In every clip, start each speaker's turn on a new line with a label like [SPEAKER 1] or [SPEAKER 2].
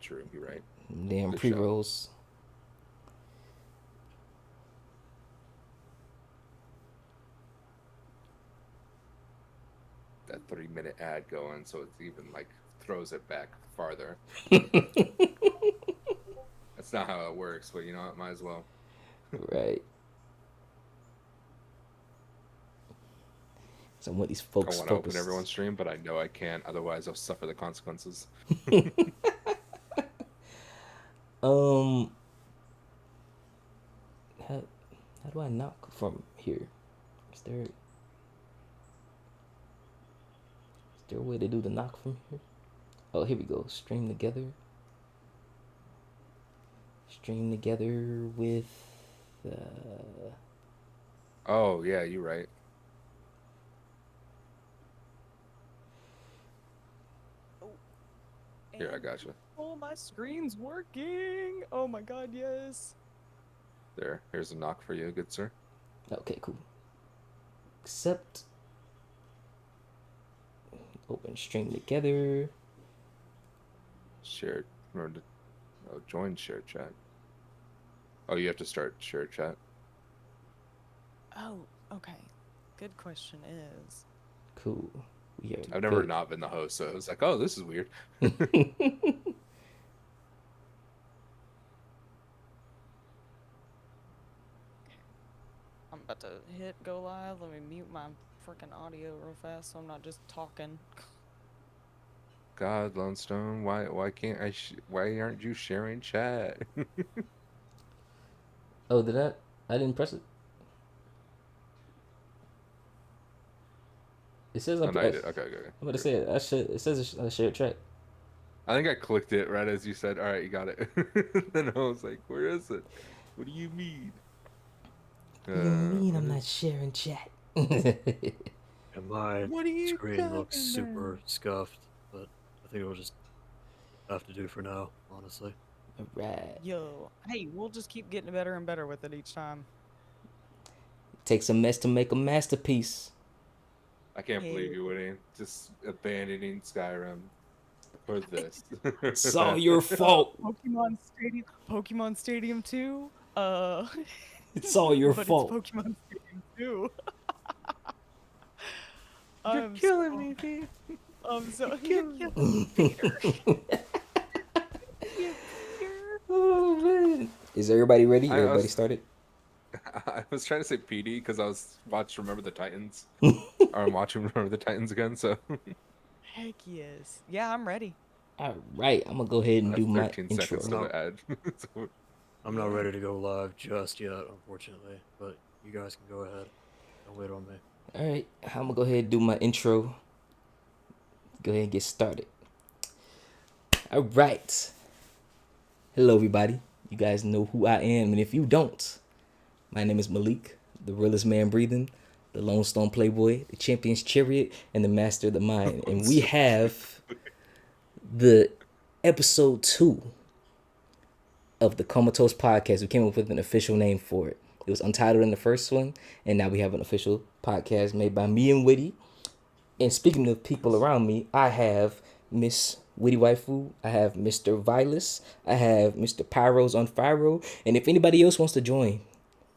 [SPEAKER 1] true. You're right.
[SPEAKER 2] Damn
[SPEAKER 1] Good
[SPEAKER 2] pre
[SPEAKER 1] show.
[SPEAKER 2] rolls.
[SPEAKER 1] That 3-minute ad going, so it's even like throws it back farther. That's not how it works, but you know it might as well.
[SPEAKER 2] Right. So what these
[SPEAKER 1] I
[SPEAKER 2] folks
[SPEAKER 1] want to open
[SPEAKER 2] focus.
[SPEAKER 1] everyone's stream, but I know I can't. Otherwise, I'll suffer the consequences.
[SPEAKER 2] Um, how do I knock from here? Is there a way to do the knock from here? Oh, here we go. Stream together. Stream together with.
[SPEAKER 1] Oh yeah, you're right.
[SPEAKER 3] Oh,
[SPEAKER 1] Here, I
[SPEAKER 3] and
[SPEAKER 1] got you.
[SPEAKER 3] oh, my screen's working. Oh my god, yes.
[SPEAKER 1] There. Here's a knock for you, good sir.
[SPEAKER 2] Okay, cool. Accept. Open stream together.
[SPEAKER 1] Share. Remember to join share chat. Oh, you have to start share chat.
[SPEAKER 3] Oh, okay. Good question is.
[SPEAKER 2] Cool. We are
[SPEAKER 1] I've never
[SPEAKER 2] good.
[SPEAKER 1] not been the host, so it was like, oh, this is weird.
[SPEAKER 3] I'm about to hit go live. Let me mute my freaking audio real fast so I'm not just talking.
[SPEAKER 1] God, Lone Stone, why can't why aren't you sharing chat?
[SPEAKER 2] Oh, did I? I didn't press it. It says
[SPEAKER 1] Oh, no, you
[SPEAKER 2] I'm
[SPEAKER 1] did. Okay, okay.
[SPEAKER 2] about to say it. It says a shared track.
[SPEAKER 1] I think I clicked it right as you said, all right, you got it. Then I was like, where is it? What do you mean?
[SPEAKER 2] What do you mean
[SPEAKER 1] What
[SPEAKER 2] I'm
[SPEAKER 1] is?
[SPEAKER 2] not sharing chat?
[SPEAKER 4] And my
[SPEAKER 1] What are you
[SPEAKER 4] screen looks
[SPEAKER 1] talking
[SPEAKER 4] super
[SPEAKER 1] about?
[SPEAKER 4] scuffed, but I think it'll just have to do for now, honestly.
[SPEAKER 2] Alright.
[SPEAKER 3] Yo, hey, we'll just keep getting better and better with it each time.
[SPEAKER 2] It takes a mess to make a masterpiece.
[SPEAKER 1] I can't believe
[SPEAKER 3] Hey.
[SPEAKER 1] you, Witty. Just abandoning Skyrim for this.
[SPEAKER 2] It's all your fault.
[SPEAKER 3] Pokemon Stadium 2.
[SPEAKER 2] It's all your
[SPEAKER 3] But it's
[SPEAKER 2] fault.
[SPEAKER 3] Pokemon Stadium 2.
[SPEAKER 1] You're
[SPEAKER 3] I'm
[SPEAKER 1] killing
[SPEAKER 3] so
[SPEAKER 1] me, Pete.
[SPEAKER 3] I'm so
[SPEAKER 1] You're
[SPEAKER 3] you're
[SPEAKER 1] killing me.
[SPEAKER 3] killing me, Peter. You Peter.
[SPEAKER 2] Oh man. Is everybody ready?
[SPEAKER 1] I
[SPEAKER 2] Everybody
[SPEAKER 1] was
[SPEAKER 2] started?
[SPEAKER 1] I was trying to say PD because I was watching Remember the Titans. Or I'm watching Remember the Titans again, so
[SPEAKER 3] Heck yes. Yeah, I'm ready.
[SPEAKER 2] Alright, I'm gonna go ahead and
[SPEAKER 1] that's
[SPEAKER 2] do my
[SPEAKER 1] 13 seconds
[SPEAKER 4] I'm
[SPEAKER 2] intro.
[SPEAKER 1] till
[SPEAKER 4] not
[SPEAKER 1] the ad. So,
[SPEAKER 4] I'm not ready to go live just yet, unfortunately, but you guys can go ahead. Don't wait on me.
[SPEAKER 2] Alright, I'm gonna go ahead and do my intro. Go ahead and get started. Alright. Hello everybody. You guys know who I am, and if you don't, my name is Maalik, the realest man breathing, the Lone Stone Playboy, the Champion's Chariot, and the Master of the Mind. And we have the episode 2 of the Comatose podcast. We came up with an official name for it. It was untitled in the first one, and now we have an official podcast made by me and Witty. And speaking of people around me, I have Miss Witty Waifu, I have Mr. Vilas, I have Mr. Pyros on Fyro, and if anybody else wants to join,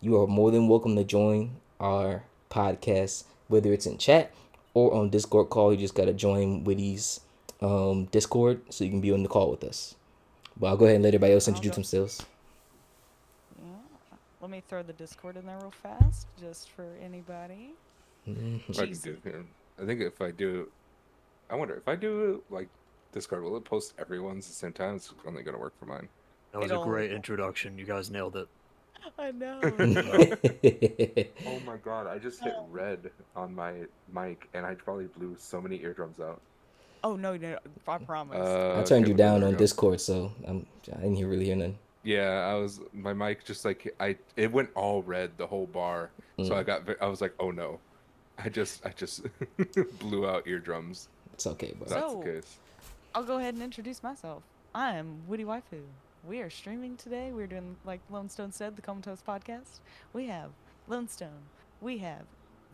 [SPEAKER 2] you are more than welcome to join our podcast, whether it's in chat or on Discord call. You just gotta join Witty's Discord so you can be on the call with us. But I'll go ahead and let everybody else
[SPEAKER 3] I'll
[SPEAKER 2] introduce
[SPEAKER 3] go.
[SPEAKER 2] themselves.
[SPEAKER 3] Yeah. Let me throw the Discord in there real fast, just for anybody.
[SPEAKER 1] I can do
[SPEAKER 3] Jeez.
[SPEAKER 1] here. I think if I do, I wonder if I do like Discord, will it post everyone's at the same time? It's only gonna work for mine.
[SPEAKER 4] That was a great introduction. You guys nailed it.
[SPEAKER 3] I know.
[SPEAKER 1] Oh my god, I just hit red on my mic and I probably blew so many eardrums out.
[SPEAKER 3] Oh no, no, I promise.
[SPEAKER 2] I turned
[SPEAKER 1] Okay,
[SPEAKER 2] you
[SPEAKER 1] but
[SPEAKER 2] down
[SPEAKER 1] there we
[SPEAKER 2] on
[SPEAKER 1] go.
[SPEAKER 2] Discord, so I didn't really hear nothing.
[SPEAKER 1] Yeah, my mic just like it went all red the whole bar. So I was like, "Oh no." I just blew out eardrums.
[SPEAKER 2] It's okay, bro.
[SPEAKER 1] That's the
[SPEAKER 3] So,
[SPEAKER 1] case.
[SPEAKER 3] I'll go ahead and introduce myself. I am Witty Waifu. We are streaming today. We're doing, like Lone Stone said, the Comatose podcast. We have Lone Stone. We have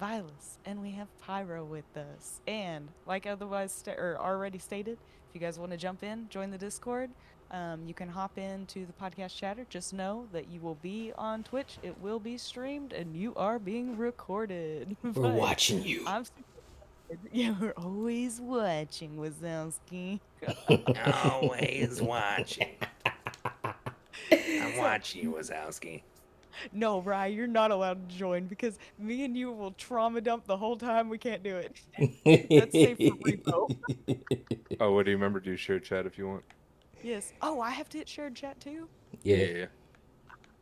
[SPEAKER 3] Vilas, and we have Pyro with us. And like otherwise or already stated, if you guys want to jump in, join the Discord. You can hop into the podcast chatter. Just know that you will be on Twitch. It will be streamed, and you are being recorded.
[SPEAKER 2] We're
[SPEAKER 3] But
[SPEAKER 2] watching you.
[SPEAKER 3] I'm super excited. Yeah, we're always watching, Wazowski.
[SPEAKER 1] Always watching. I'm
[SPEAKER 3] So-
[SPEAKER 1] watching you, Wazowski.
[SPEAKER 3] No, Rye, you're not allowed to join because me and you will trauma dump the whole time. We can't do it. That's safe for repo.
[SPEAKER 1] Oh, what do you remember? Do share chat if you want.
[SPEAKER 3] Yes. Oh, I have to hit shared chat too?
[SPEAKER 2] Yeah.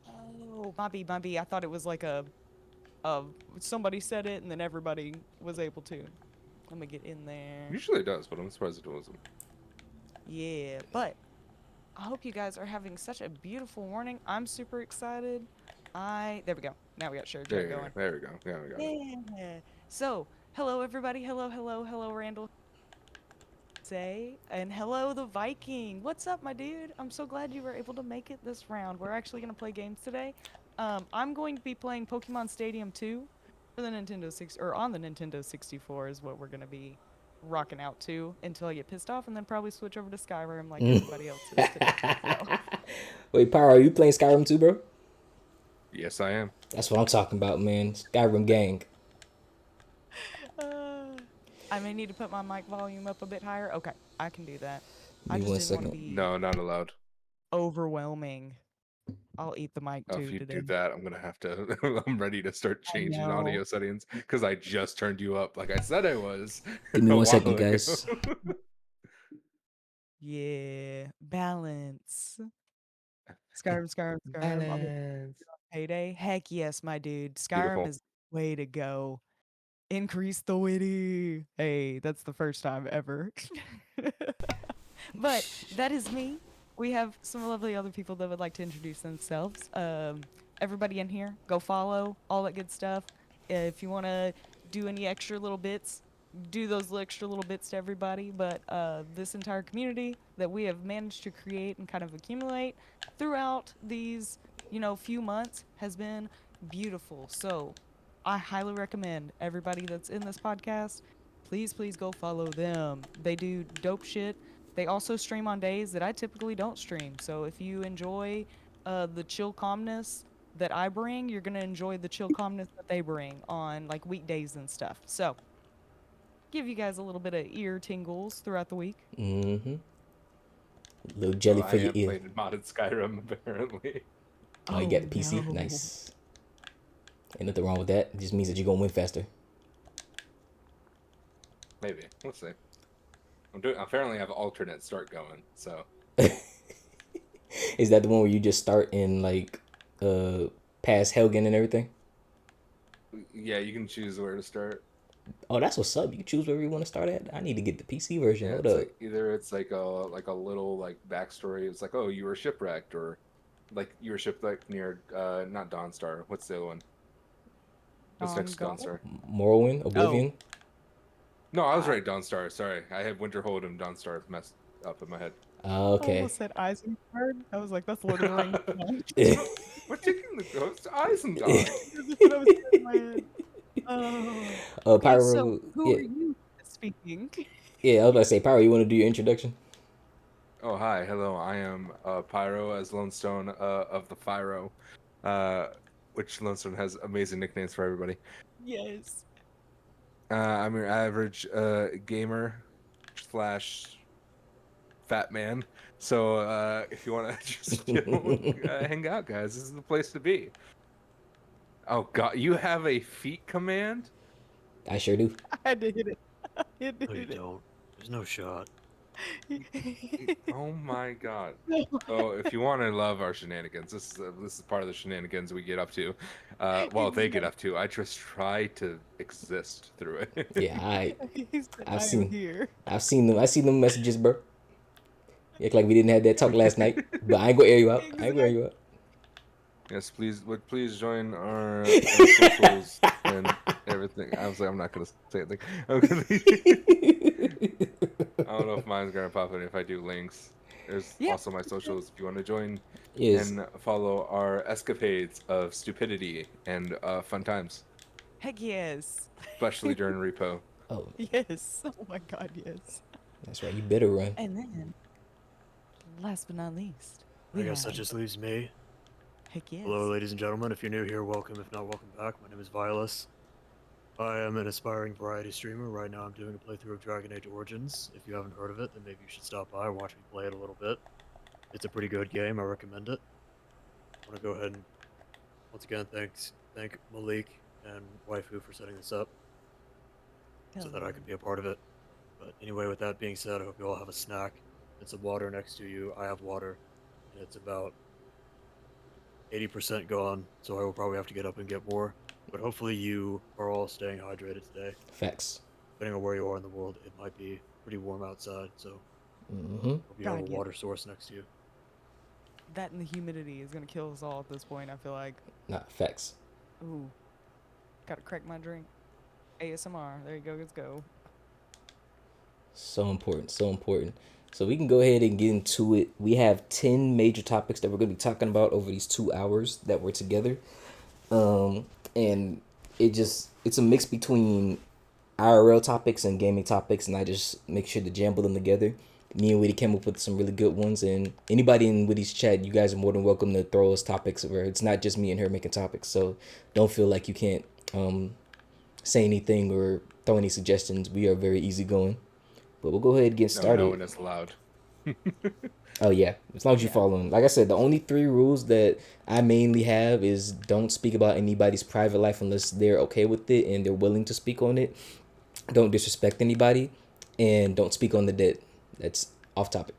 [SPEAKER 3] Oh, my B. I thought it was like a somebody said it and then everybody was able to. Let me get in there.
[SPEAKER 1] Usually it does, but I'm surprised it wasn't.
[SPEAKER 3] Yeah, but I hope you guys are having such a beautiful morning. I'm super excited. There we go. Now we got shared chat going.
[SPEAKER 1] There we go. Yeah, we got it.
[SPEAKER 3] Yeah. So, hello everybody. Hello, Randall. And hello the Viking. What's up, my dude? I'm so glad you were able to make it this round. We're actually gonna play games today. I'm going to be playing Pokemon Stadium 2 for the Nintendo 6 or on the Nintendo 64 is what we're gonna be rocking out to until I get pissed off, and then probably switch over to Skyrim like everybody else is today. So.
[SPEAKER 2] Wait, Pyro, are you playing Skyrim too, bro?
[SPEAKER 1] Yes, I am.
[SPEAKER 2] That's what I'm talking about, man. Skyrim gang.
[SPEAKER 3] I may need to put my mic volume up a bit higher. Okay, I can do that.
[SPEAKER 2] Give
[SPEAKER 3] I
[SPEAKER 2] me
[SPEAKER 3] just
[SPEAKER 2] one
[SPEAKER 3] didn't want to
[SPEAKER 2] second.
[SPEAKER 3] be
[SPEAKER 1] No, not allowed.
[SPEAKER 3] overwhelming. I'll eat the mic
[SPEAKER 1] Oh,
[SPEAKER 3] too
[SPEAKER 1] if you
[SPEAKER 3] today.
[SPEAKER 1] do that, I'm gonna have to. I'm ready to start changing
[SPEAKER 3] know.
[SPEAKER 1] audio settings because I just turned you up like I said I was.
[SPEAKER 2] Give me
[SPEAKER 1] a
[SPEAKER 2] one
[SPEAKER 1] while
[SPEAKER 2] second,
[SPEAKER 1] ago.
[SPEAKER 2] guys.
[SPEAKER 3] Yeah, balance. Skyrim. I'm payday. Heck yes, my dude. Skyrim
[SPEAKER 1] Beautiful.
[SPEAKER 3] is way to go. Increase the witty. Hey, that's the first time ever. But that is me. We have some lovely other people that would like to introduce themselves. Everybody in here, go follow, all that good stuff. If you want to do any extra little bits, do those extra little bits to everybody. But this entire community that we have managed to create and kind of accumulate throughout these, few months has been beautiful. So I highly recommend everybody that's in this podcast, please go follow them. They do dope shit. They also stream on days that I typically don't stream. So if you enjoy the chill calmness that I bring, you're gonna enjoy the chill calmness that they bring on like weekdays and stuff. So give you guys a little bit of ear tingles throughout the week.
[SPEAKER 2] Mm-hmm. Little jelly
[SPEAKER 1] I
[SPEAKER 2] for your
[SPEAKER 1] am
[SPEAKER 2] ear.
[SPEAKER 1] playing modded Skyrim apparently.
[SPEAKER 2] Oh, you got the PC?
[SPEAKER 3] no.
[SPEAKER 2] Nice. Ain't nothing wrong with that. It just means that you're gonna win faster.
[SPEAKER 1] Maybe we'll see. Apparently, I have alternate start going. So
[SPEAKER 2] Is that the one where you just start in like past Helgen and everything?
[SPEAKER 1] yeah, you can choose where to start.
[SPEAKER 2] Oh, that's what's up. You can choose wherever you want to start at. I need to get the PC version.
[SPEAKER 1] Yeah,
[SPEAKER 2] Hold
[SPEAKER 1] it's
[SPEAKER 2] up.
[SPEAKER 1] like either it's like a little like backstory. It's like, oh, you were shipwrecked, or like you were shipwrecked near not Dawnstar. What's the other one? What's next to
[SPEAKER 3] Dawn
[SPEAKER 1] Dawnstar?
[SPEAKER 2] Morrowind, Oblivion.
[SPEAKER 1] No, I was right. Dawnstar. Sorry, I had Winterhold and Dawnstar messed up in my head.
[SPEAKER 2] Oh,
[SPEAKER 3] I
[SPEAKER 2] okay.
[SPEAKER 3] almost said Isengard. I was like, that's Lord of the Rings.
[SPEAKER 1] We're taking the ghost to Isengard.
[SPEAKER 3] That's what I was saying in my head. Okay,
[SPEAKER 2] Pyro.
[SPEAKER 3] so who
[SPEAKER 2] Yeah,
[SPEAKER 3] are you speaking?
[SPEAKER 2] yeah. I was about to say, Pyro. You want to do your introduction?
[SPEAKER 1] Oh, hi, hello. I am Pyro as Lone Stone of the Pyro, which Lone Stone has amazing nicknames for everybody.
[SPEAKER 3] Yes.
[SPEAKER 1] I'm your average gamer slash fat man. So if you want to just hang out, guys, this is the place to be. Oh God, you have a feet command?
[SPEAKER 2] I sure do.
[SPEAKER 3] I had to hit it. I had to
[SPEAKER 4] No, you
[SPEAKER 3] hit it.
[SPEAKER 4] don't. There's no shot.
[SPEAKER 1] Oh my God. Oh, if you want to love our shenanigans, this is part of the shenanigans we get up to. Well, they get up to. I just try to exist through it.
[SPEAKER 2] Yeah,
[SPEAKER 3] He said,
[SPEAKER 2] I've
[SPEAKER 3] I am
[SPEAKER 2] seen-
[SPEAKER 3] here.
[SPEAKER 2] I've seen them. I seen them messages, bro. You act like we didn't have that talk last night, but I ain't gonna air you out. I ain't gonna air you out.
[SPEAKER 1] Yes, please join our socials and everything. I was like, I'm not gonna say anything. I don't know if mine's gonna pop in if I do links. There's
[SPEAKER 3] Yeah.
[SPEAKER 1] also my socials if you want to join
[SPEAKER 2] Yes.
[SPEAKER 1] and follow our escapades of stupidity and fun times.
[SPEAKER 3] Heck yes.
[SPEAKER 1] especially during repo.
[SPEAKER 2] Oh,
[SPEAKER 3] Yes. Oh my God, yes.
[SPEAKER 2] that's right. You better run.
[SPEAKER 3] And then, last but not least,
[SPEAKER 4] I
[SPEAKER 3] we
[SPEAKER 4] guess that
[SPEAKER 3] have
[SPEAKER 4] just leaves me.
[SPEAKER 3] heck
[SPEAKER 4] Hello,
[SPEAKER 3] yes.
[SPEAKER 4] ladies and gentlemen. If you're new here, welcome. If not, welcome back. My name is Vilas. I am an aspiring variety streamer. Right now, I'm doing a playthrough of Dragon Age Origins. If you haven't heard of it, then maybe you should stop by and watch me play it a little bit. It's a pretty good game. I recommend it. I want to go ahead and once again thank Maalik and Waifu for setting this up so
[SPEAKER 3] Hell
[SPEAKER 4] that I
[SPEAKER 3] yeah.
[SPEAKER 4] could be a part of it. But anyway, with that being said, I hope you all have a snack and some water next to you. I have water, and it's about 80% gone, so I will probably have to get up and get more. But hopefully, you are all staying hydrated today.
[SPEAKER 2] Facts.
[SPEAKER 4] Depending on where you are in the world, it might be pretty warm outside, so
[SPEAKER 2] Mm-hmm.
[SPEAKER 4] hope you have a
[SPEAKER 3] God, yeah.
[SPEAKER 4] water source next to you.
[SPEAKER 3] That and the humidity is gonna kill us all at this point. I feel like.
[SPEAKER 2] Nah, facts.
[SPEAKER 3] Ooh, gotta crack my drink. ASMR. There you go. Let's go.
[SPEAKER 2] So important, so important. So we can go ahead and get into it. We have 10 major topics that we're going to be talking about over these 2 hours that we're together. And it's a mix between IRL topics and gaming topics, and I just make sure to jumble them together. Me and Witty came up with some really good ones, and anybody in Witty's chat, you guys are more than welcome to throw us topics where it's not just me and her making topics. So don't feel like you can't say anything or throw any suggestions. We are very easygoing. But we'll go ahead and get
[SPEAKER 1] No
[SPEAKER 2] started.
[SPEAKER 1] one is allowed.
[SPEAKER 2] Oh yeah, as long as you
[SPEAKER 3] Yeah.
[SPEAKER 2] follow them. Like I said, the only three rules that I mainly have is don't speak about anybody's private life unless they're okay with it and they're willing to speak on it. Don't disrespect anybody, and don't speak on the dead. That's off topic.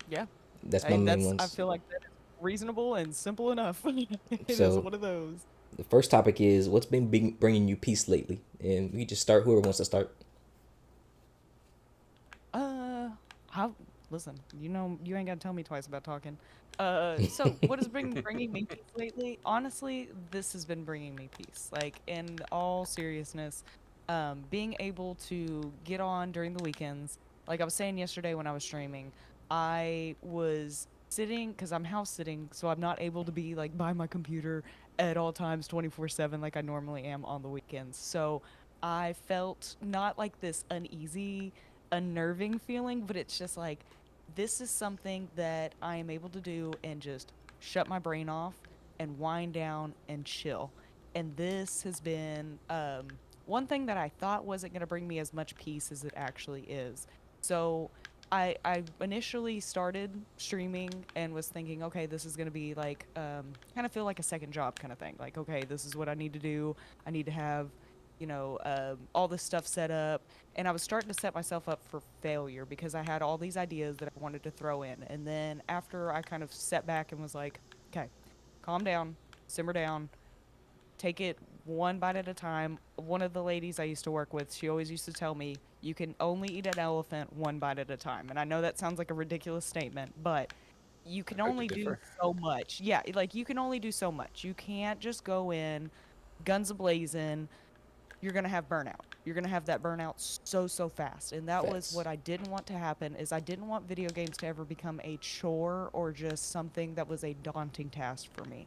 [SPEAKER 3] Yeah.
[SPEAKER 2] That's my
[SPEAKER 3] Hey,
[SPEAKER 2] main
[SPEAKER 3] that's. I
[SPEAKER 2] ones.
[SPEAKER 3] feel like that is reasonable and simple enough. It is
[SPEAKER 2] So
[SPEAKER 3] one of those.
[SPEAKER 2] the first topic is what's been bringing you peace lately, and we can just start whoever wants to start.
[SPEAKER 3] How? Listen, you know, you ain't gotta tell me twice about talking. So what has been bringing me peace lately? Honestly, this has been bringing me peace. Like, in all seriousness, being able to get on during the weekends. Like I was saying yesterday when I was streaming, I was sitting because I'm house sitting, so I'm not able to be like by my computer at all times 24/7 like I normally am on the weekends. So I felt not like this uneasy unnerving feeling, but it's just like this is something that I am able to do and just shut my brain off and wind down and chill. And this has been one thing that I thought wasn't going to bring me as much peace as it actually is. So I initially started streaming and was thinking, okay, this is going to be like kind of feel like a second job kind of thing. Like, okay, this is what I need to do. I need to have, all this stuff set up, and I was starting to set myself up for failure because I had all these ideas that I wanted to throw in. And then after I kind of sat back and was like, okay, calm down, simmer down, take it one bite at a time. One of the ladies I used to work with, she always used to tell me, you can only eat an elephant one bite at a time. And I know that sounds like a ridiculous statement, but you
[SPEAKER 1] I
[SPEAKER 3] can
[SPEAKER 1] beg to
[SPEAKER 3] only do
[SPEAKER 1] differ.
[SPEAKER 3] so much. Yeah, like you can only do so much. You can't just go in guns a-blazing. You're going to have burnout. You're going to have that burnout so fast. And that was
[SPEAKER 2] Facts.
[SPEAKER 3] what I didn't want to happen is I didn't want video games to ever become a chore or just something that was a daunting task for me.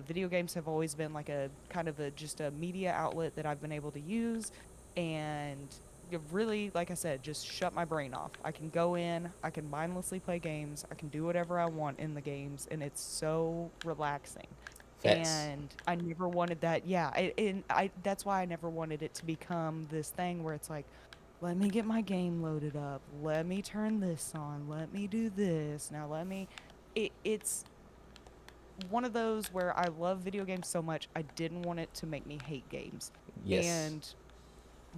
[SPEAKER 3] Video games have always been like a kind of a just a media outlet that I've been able to use, and really, like I said, just shut my brain off. I can go in, I can mindlessly play games, I can do whatever I want in the games, and it's so relaxing.
[SPEAKER 2] Facts.
[SPEAKER 3] And I never wanted that. Yeah, and I that's why I never wanted it to become this thing where it's like, let me get my game loaded up, let me turn this on, let me do this. Now let me it's one of those where I love video games so much I didn't want it to make me hate games.
[SPEAKER 2] Yes.
[SPEAKER 3] And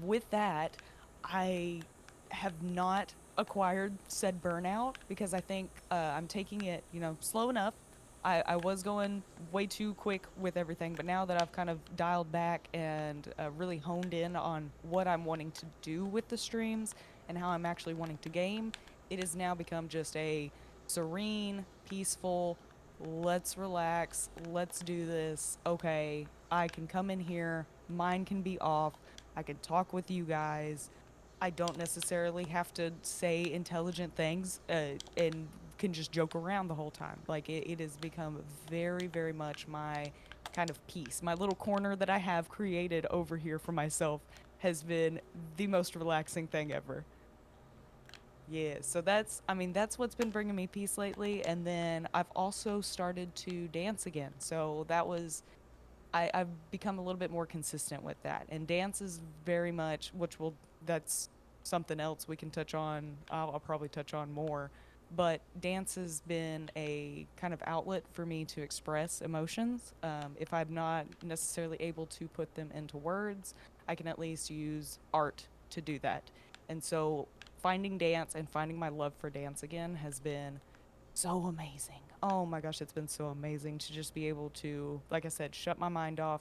[SPEAKER 3] with that, I have not acquired said burnout because I think I'm taking it, slow enough. I was going way too quick with everything, but now that I've kind of dialed back and really honed in on what I'm wanting to do with the streams and how I'm actually wanting to game, it has now become just a serene, peaceful, let's relax, let's do this. Okay, I can come in here, mine can be off, I can talk with you guys. I don't necessarily have to say intelligent things and can just joke around the whole time. Like it has become very, very much my kind of peace. My little corner that I have created over here for myself has been the most relaxing thing ever. Yeah, so that's what's been bringing me peace lately. And then I've also started to dance again. So I've become a little bit more consistent with that. And dance is very much, that's something else we can touch on. I'll probably touch on more. But dance has been a kind of outlet for me to express emotions. If I'm not necessarily able to put them into words, I can at least use art to do that. And so finding dance and finding my love for dance again has been so amazing. Oh my gosh, it's been so amazing to just be able to, like I said, shut my mind off,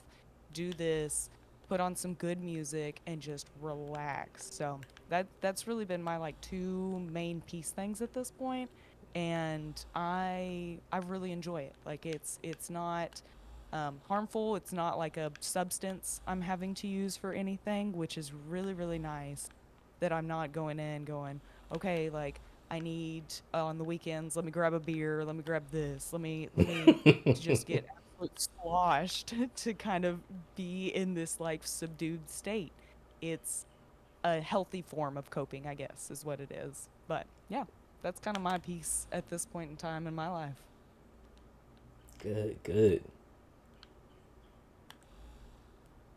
[SPEAKER 3] do this, put on some good music, and just relax. So that's really been my like two main piece things at this point, and I really enjoy it. Like it's not harmful. It's not like a substance I'm having to use for anything, which is really nice. That I'm not going in going, okay, like I need on the weekends. Let me grab a beer. Let me grab this. Let me just get absolutely sloshed to kind of be in this like subdued state. It's a healthy form of coping, I guess, is what it is. But yeah, that's kind of my piece at this point in time in my life.
[SPEAKER 2] Good.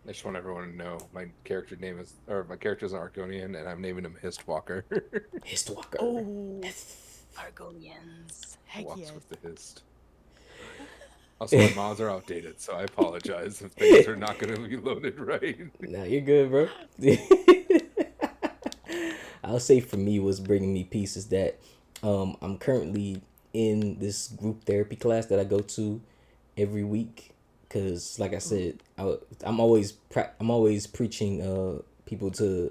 [SPEAKER 1] I just want everyone to know my character name is, or my character is an Argonian, and I'm naming him Histwalker.
[SPEAKER 2] Histwalker.
[SPEAKER 3] Oh, Argonians. Heck
[SPEAKER 1] Walks
[SPEAKER 3] yeah.
[SPEAKER 1] with the Hist. Also, my mods are outdated, so I apologize if things are not going to be loaded right.
[SPEAKER 2] Nah, you're good, bro. I'll say for me, what's bringing me peace is that I'm currently in this group therapy class that I go to every week. Cause like I said, I'm always preaching people to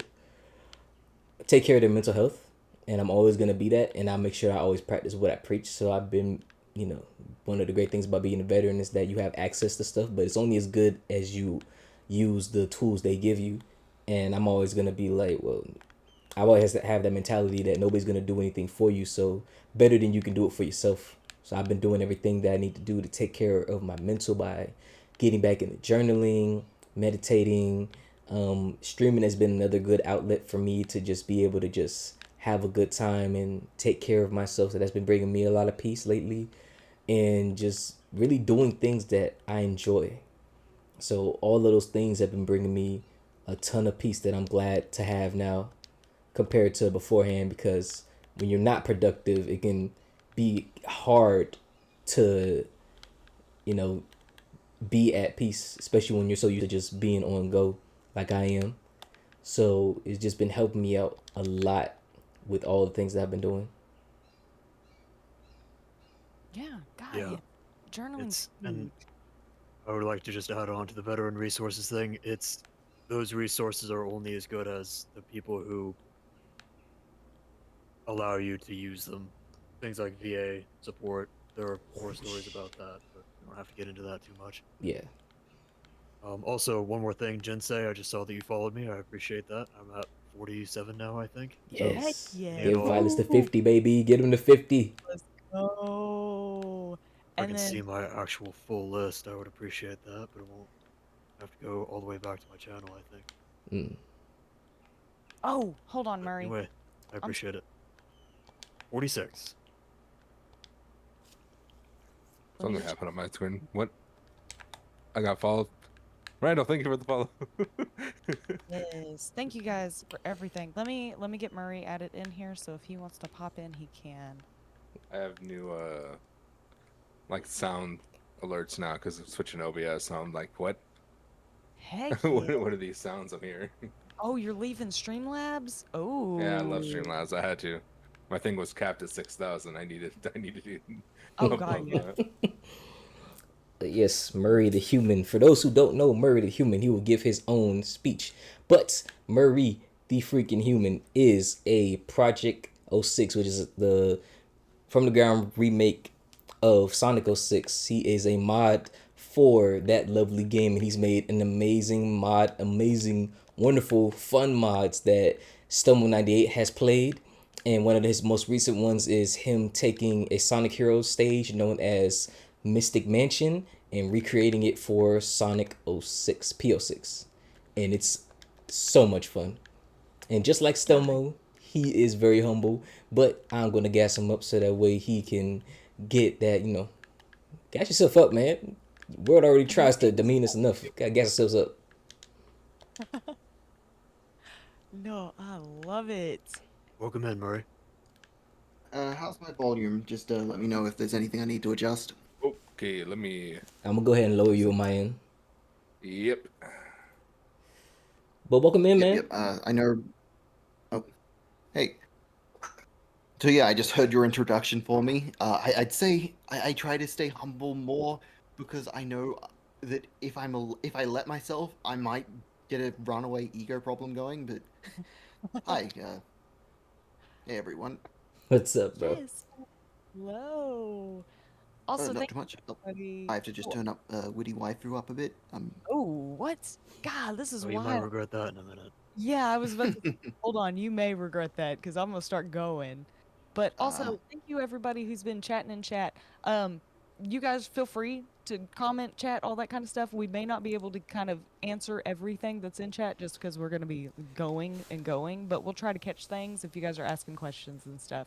[SPEAKER 2] take care of their mental health, and I'm always gonna be that, and I make sure I always practice what I preach. So I've been, one of the great things about being a veteran is that you have access to stuff, but it's only as good as you use the tools they give you. And I'm always gonna be like, well, I always have that mentality that nobody's gonna do anything for you, so better than you can do it for yourself. So I've been doing everything that I need to do to take care of my mental by getting back into journaling, meditating. Streaming has been another good outlet for me to just be able to just have a good time and take care of myself. So that's been bringing me a lot of peace lately, and just really doing things that I enjoy. So all of those things have been bringing me a ton of peace that I'm glad to have now compared to beforehand, because when you're not productive, it can be hard to, you know, be at peace, especially when you're so used to just being on go like I am. So it's just been helping me out a lot with all the things that I've been doing.
[SPEAKER 3] Yeah, God,
[SPEAKER 4] Yeah,
[SPEAKER 3] journaling's
[SPEAKER 4] and
[SPEAKER 3] huge.
[SPEAKER 4] I would like to just add on to the veteran resources thing. It's those resources are only as good as the people who allow you to use them. Things like VA support. There are horror stories about that, but we don't have to get into that too much.
[SPEAKER 2] Yeah.
[SPEAKER 4] Also, one more thing, Jinsei, I just saw that you followed me. I appreciate that. I'm at 47 now, I think. So,
[SPEAKER 3] Heck
[SPEAKER 2] Yes.
[SPEAKER 3] yeah.
[SPEAKER 4] and
[SPEAKER 2] Give
[SPEAKER 4] all,
[SPEAKER 2] Violence to
[SPEAKER 3] Ooh,
[SPEAKER 2] 50, baby. Get him to 50.
[SPEAKER 3] let's go.
[SPEAKER 4] if I
[SPEAKER 3] And
[SPEAKER 4] can see
[SPEAKER 3] then,
[SPEAKER 4] my actual full list, I would appreciate that, but it won't have to go all the way back to my channel, I think.
[SPEAKER 2] Mm.
[SPEAKER 3] oh, hold on,
[SPEAKER 4] But
[SPEAKER 3] Murray.
[SPEAKER 4] anyway, I
[SPEAKER 3] I'm
[SPEAKER 4] appreciate it. 46.
[SPEAKER 3] let me
[SPEAKER 1] Something
[SPEAKER 3] get
[SPEAKER 1] happened on my screen. What? I got followed. Randall, thank you for the follow.
[SPEAKER 3] Yes. Thank you guys for everything. Let me get Murray added in here so if he wants to pop in, he can.
[SPEAKER 1] I have new like sound alerts now because I'm switching OBS. So I'm like, what?
[SPEAKER 3] Heck
[SPEAKER 1] what
[SPEAKER 3] yeah.
[SPEAKER 1] are these sounds I'm hearing?
[SPEAKER 3] Oh, you're leaving Streamlabs?
[SPEAKER 1] Yeah, I love
[SPEAKER 3] Oh.
[SPEAKER 1] Streamlabs. I had to. My thing was capped at 6,000. I needed to
[SPEAKER 3] Oh God,
[SPEAKER 1] above
[SPEAKER 3] yeah.
[SPEAKER 1] that.
[SPEAKER 2] Yes, Murray the Human. For those who don't know Murray the Human, he will give his own speech. But Murray the freaking Human is a Project 06, which is the from the ground remake of Sonic 06. He is a mod for that lovely game, and he's made an amazing, wonderful, fun mods that Stumble98 has played. And one of his most recent ones is him taking a Sonic Heroes stage known as Mystic Mansion and recreating it for Sonic 06, P06. And it's so much fun. And just like Stelmo, he is very humble, but I'm going to gas him up so that way he can get that, gas yourself up, man. The world already tries to demean us enough. Gotta gas ourselves up.
[SPEAKER 3] No, I love it.
[SPEAKER 4] Welcome in, Murray.
[SPEAKER 5] How's my volume? Just let me know if there's anything I need to adjust.
[SPEAKER 1] Okay, let me.
[SPEAKER 2] I'm going to go ahead and lower you on my end.
[SPEAKER 1] Yep.
[SPEAKER 2] But welcome in,
[SPEAKER 5] Yep,
[SPEAKER 2] man.
[SPEAKER 5] yep. I know. Oh, hey. So yeah, I just heard your introduction for me. I'd say I try to stay humble more because I know that if I let myself, I might get a runaway ego problem going. But hi, hey everyone.
[SPEAKER 2] What's up, bro?
[SPEAKER 3] Yes. Hello. Also,
[SPEAKER 5] Not
[SPEAKER 3] thank
[SPEAKER 5] too much. Oh,
[SPEAKER 3] everybody.
[SPEAKER 5] I have to just turn up Witty waifu up a bit.
[SPEAKER 3] Oh, what? God, this is
[SPEAKER 4] Oh, you might
[SPEAKER 3] wild.
[SPEAKER 4] regret that in a minute.
[SPEAKER 3] Yeah, I was about to. Hold on, you may regret that because I'm gonna start going. But also, thank you everybody who's been chatting in chat. You guys feel free to comment, chat, all that kind of stuff. We may not be able to kind of answer everything that's in chat just because we're gonna be going and going, but we'll try to catch things if you guys are asking questions and stuff.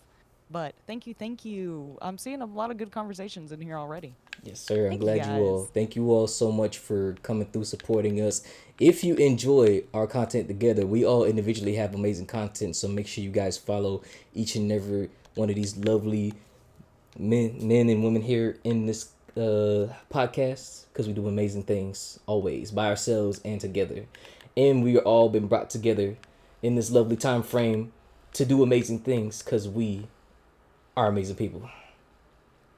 [SPEAKER 3] But thank you, thank you. I'm seeing a lot of good conversations in here already.
[SPEAKER 2] Yes, sir. I'm
[SPEAKER 3] Thank you
[SPEAKER 2] glad you all.
[SPEAKER 3] guys.
[SPEAKER 2] Thank you all so much for coming through, supporting us. If you enjoy our content together, we all individually have amazing content. So make sure you guys follow each and every one of these lovely men and women here in this podcast because we do amazing things always by ourselves and together. And we are all been brought together in this lovely time frame to do amazing things because we are amazing people,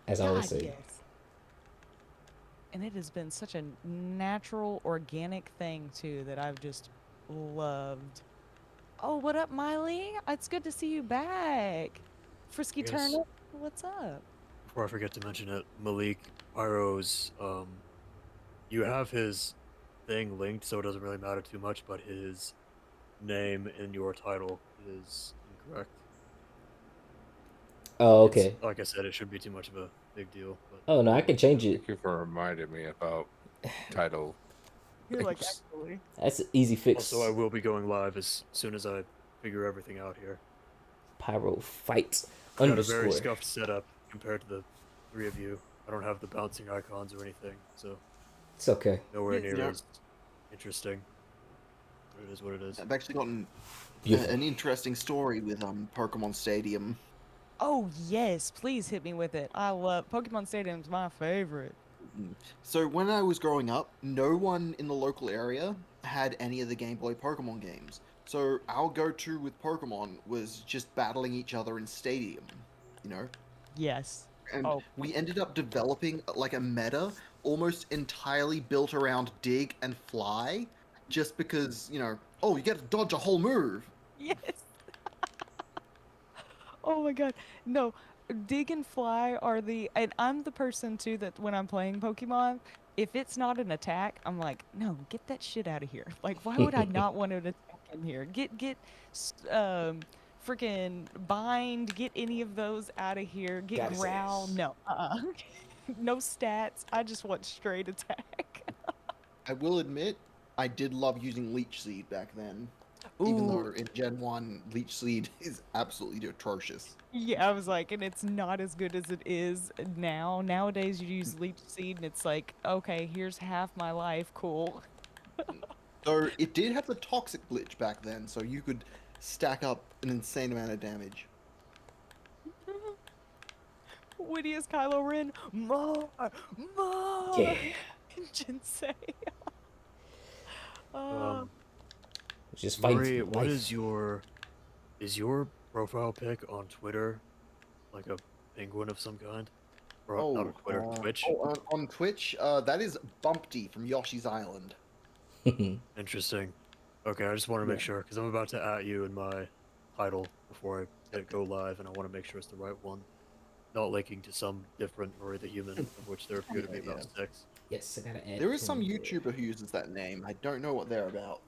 [SPEAKER 2] as I always
[SPEAKER 3] God,
[SPEAKER 2] say.
[SPEAKER 3] yes. And it has been such a natural, organic thing too that I've just loved. Oh, what up, Miley? It's good to see you back. Frisky
[SPEAKER 4] Yes.
[SPEAKER 3] Turnip, what's up?
[SPEAKER 4] Before I forget to mention it, Maalik, Pyro's, you have his thing linked, so it doesn't really matter too much, but his name in your title is incorrect.
[SPEAKER 2] Oh,
[SPEAKER 4] It's,
[SPEAKER 2] okay.
[SPEAKER 4] like I said, it shouldn't be too much of a big deal. But
[SPEAKER 2] Oh no, I can change it.
[SPEAKER 1] Thank you for reminding me about title.
[SPEAKER 3] You're like,
[SPEAKER 1] things.
[SPEAKER 3] actually.
[SPEAKER 2] That's an easy fix.
[SPEAKER 4] also, I will be going live as soon as I figure everything out here.
[SPEAKER 2] Pyro fight
[SPEAKER 4] Got a very
[SPEAKER 2] underscore.
[SPEAKER 4] scuffed setup compared to the three of you. I don't have the bouncing icons or anything, so
[SPEAKER 2] It's okay.
[SPEAKER 4] nowhere near
[SPEAKER 5] Yeah.
[SPEAKER 4] as interesting. But it is what it is.
[SPEAKER 5] I've actually gotten
[SPEAKER 2] Beautiful.
[SPEAKER 5] an interesting story with Pokemon Stadium.
[SPEAKER 3] Oh, yes, please hit me with it. I love Pokemon Stadium's my favorite.
[SPEAKER 5] So when I was growing up, no one in the local area had any of the Game Boy Pokemon games. So our go-to with Pokemon was just battling each other in Stadium, you know?
[SPEAKER 3] Yes.
[SPEAKER 5] And
[SPEAKER 3] Oh,
[SPEAKER 5] we ended up developing like a meta almost entirely built around dig and fly, just because, oh, you get to dodge a whole move.
[SPEAKER 3] yes. Oh my god. No, dig and fly are and I'm the person too that when I'm playing Pokemon, if it's not an attack, I'm like, no, get that shit out of here. Like, why would I not want to attack in here? Freaking bind, get any of those out of here. Get
[SPEAKER 2] Got his
[SPEAKER 3] growl.
[SPEAKER 2] ass.
[SPEAKER 3] No, no stats. I just want straight attack.
[SPEAKER 5] I will admit, I did love using Leech Seed back then. Even
[SPEAKER 3] Ooh,
[SPEAKER 5] though in Gen 1, Leech Seed is absolutely atrocious.
[SPEAKER 3] yeah, I was like, and it's not as good as it is now. Nowadays, you use leech seed, and it's like, okay, here's half my life. Cool.
[SPEAKER 5] So it did have the toxic glitch back then, so you could stack up an insane amount of damage.
[SPEAKER 3] Witty as Kylo Ren. More, more.
[SPEAKER 2] Yeah.
[SPEAKER 3] Jinsei.
[SPEAKER 4] Um,
[SPEAKER 2] Just fighting
[SPEAKER 4] Murray,
[SPEAKER 2] for
[SPEAKER 4] what
[SPEAKER 2] life.
[SPEAKER 4] is your profile pic on Twitter like a penguin of some kind? Or not on Twitter, Twitch?
[SPEAKER 5] On Twitch, that is Bumpty from Yoshi's Island.
[SPEAKER 4] Interesting. Okay, I just want to make
[SPEAKER 5] Yeah.
[SPEAKER 4] sure because I'm about to at you in my title before I hit go live, and I want to make sure it's the right one, not linking to some different Murray the Human, of which there appear to be
[SPEAKER 5] Yeah,
[SPEAKER 4] about 6.
[SPEAKER 2] Yes, I gotta add.
[SPEAKER 5] There is some
[SPEAKER 2] him.
[SPEAKER 5] YouTuber who uses that name. I don't know what they're about.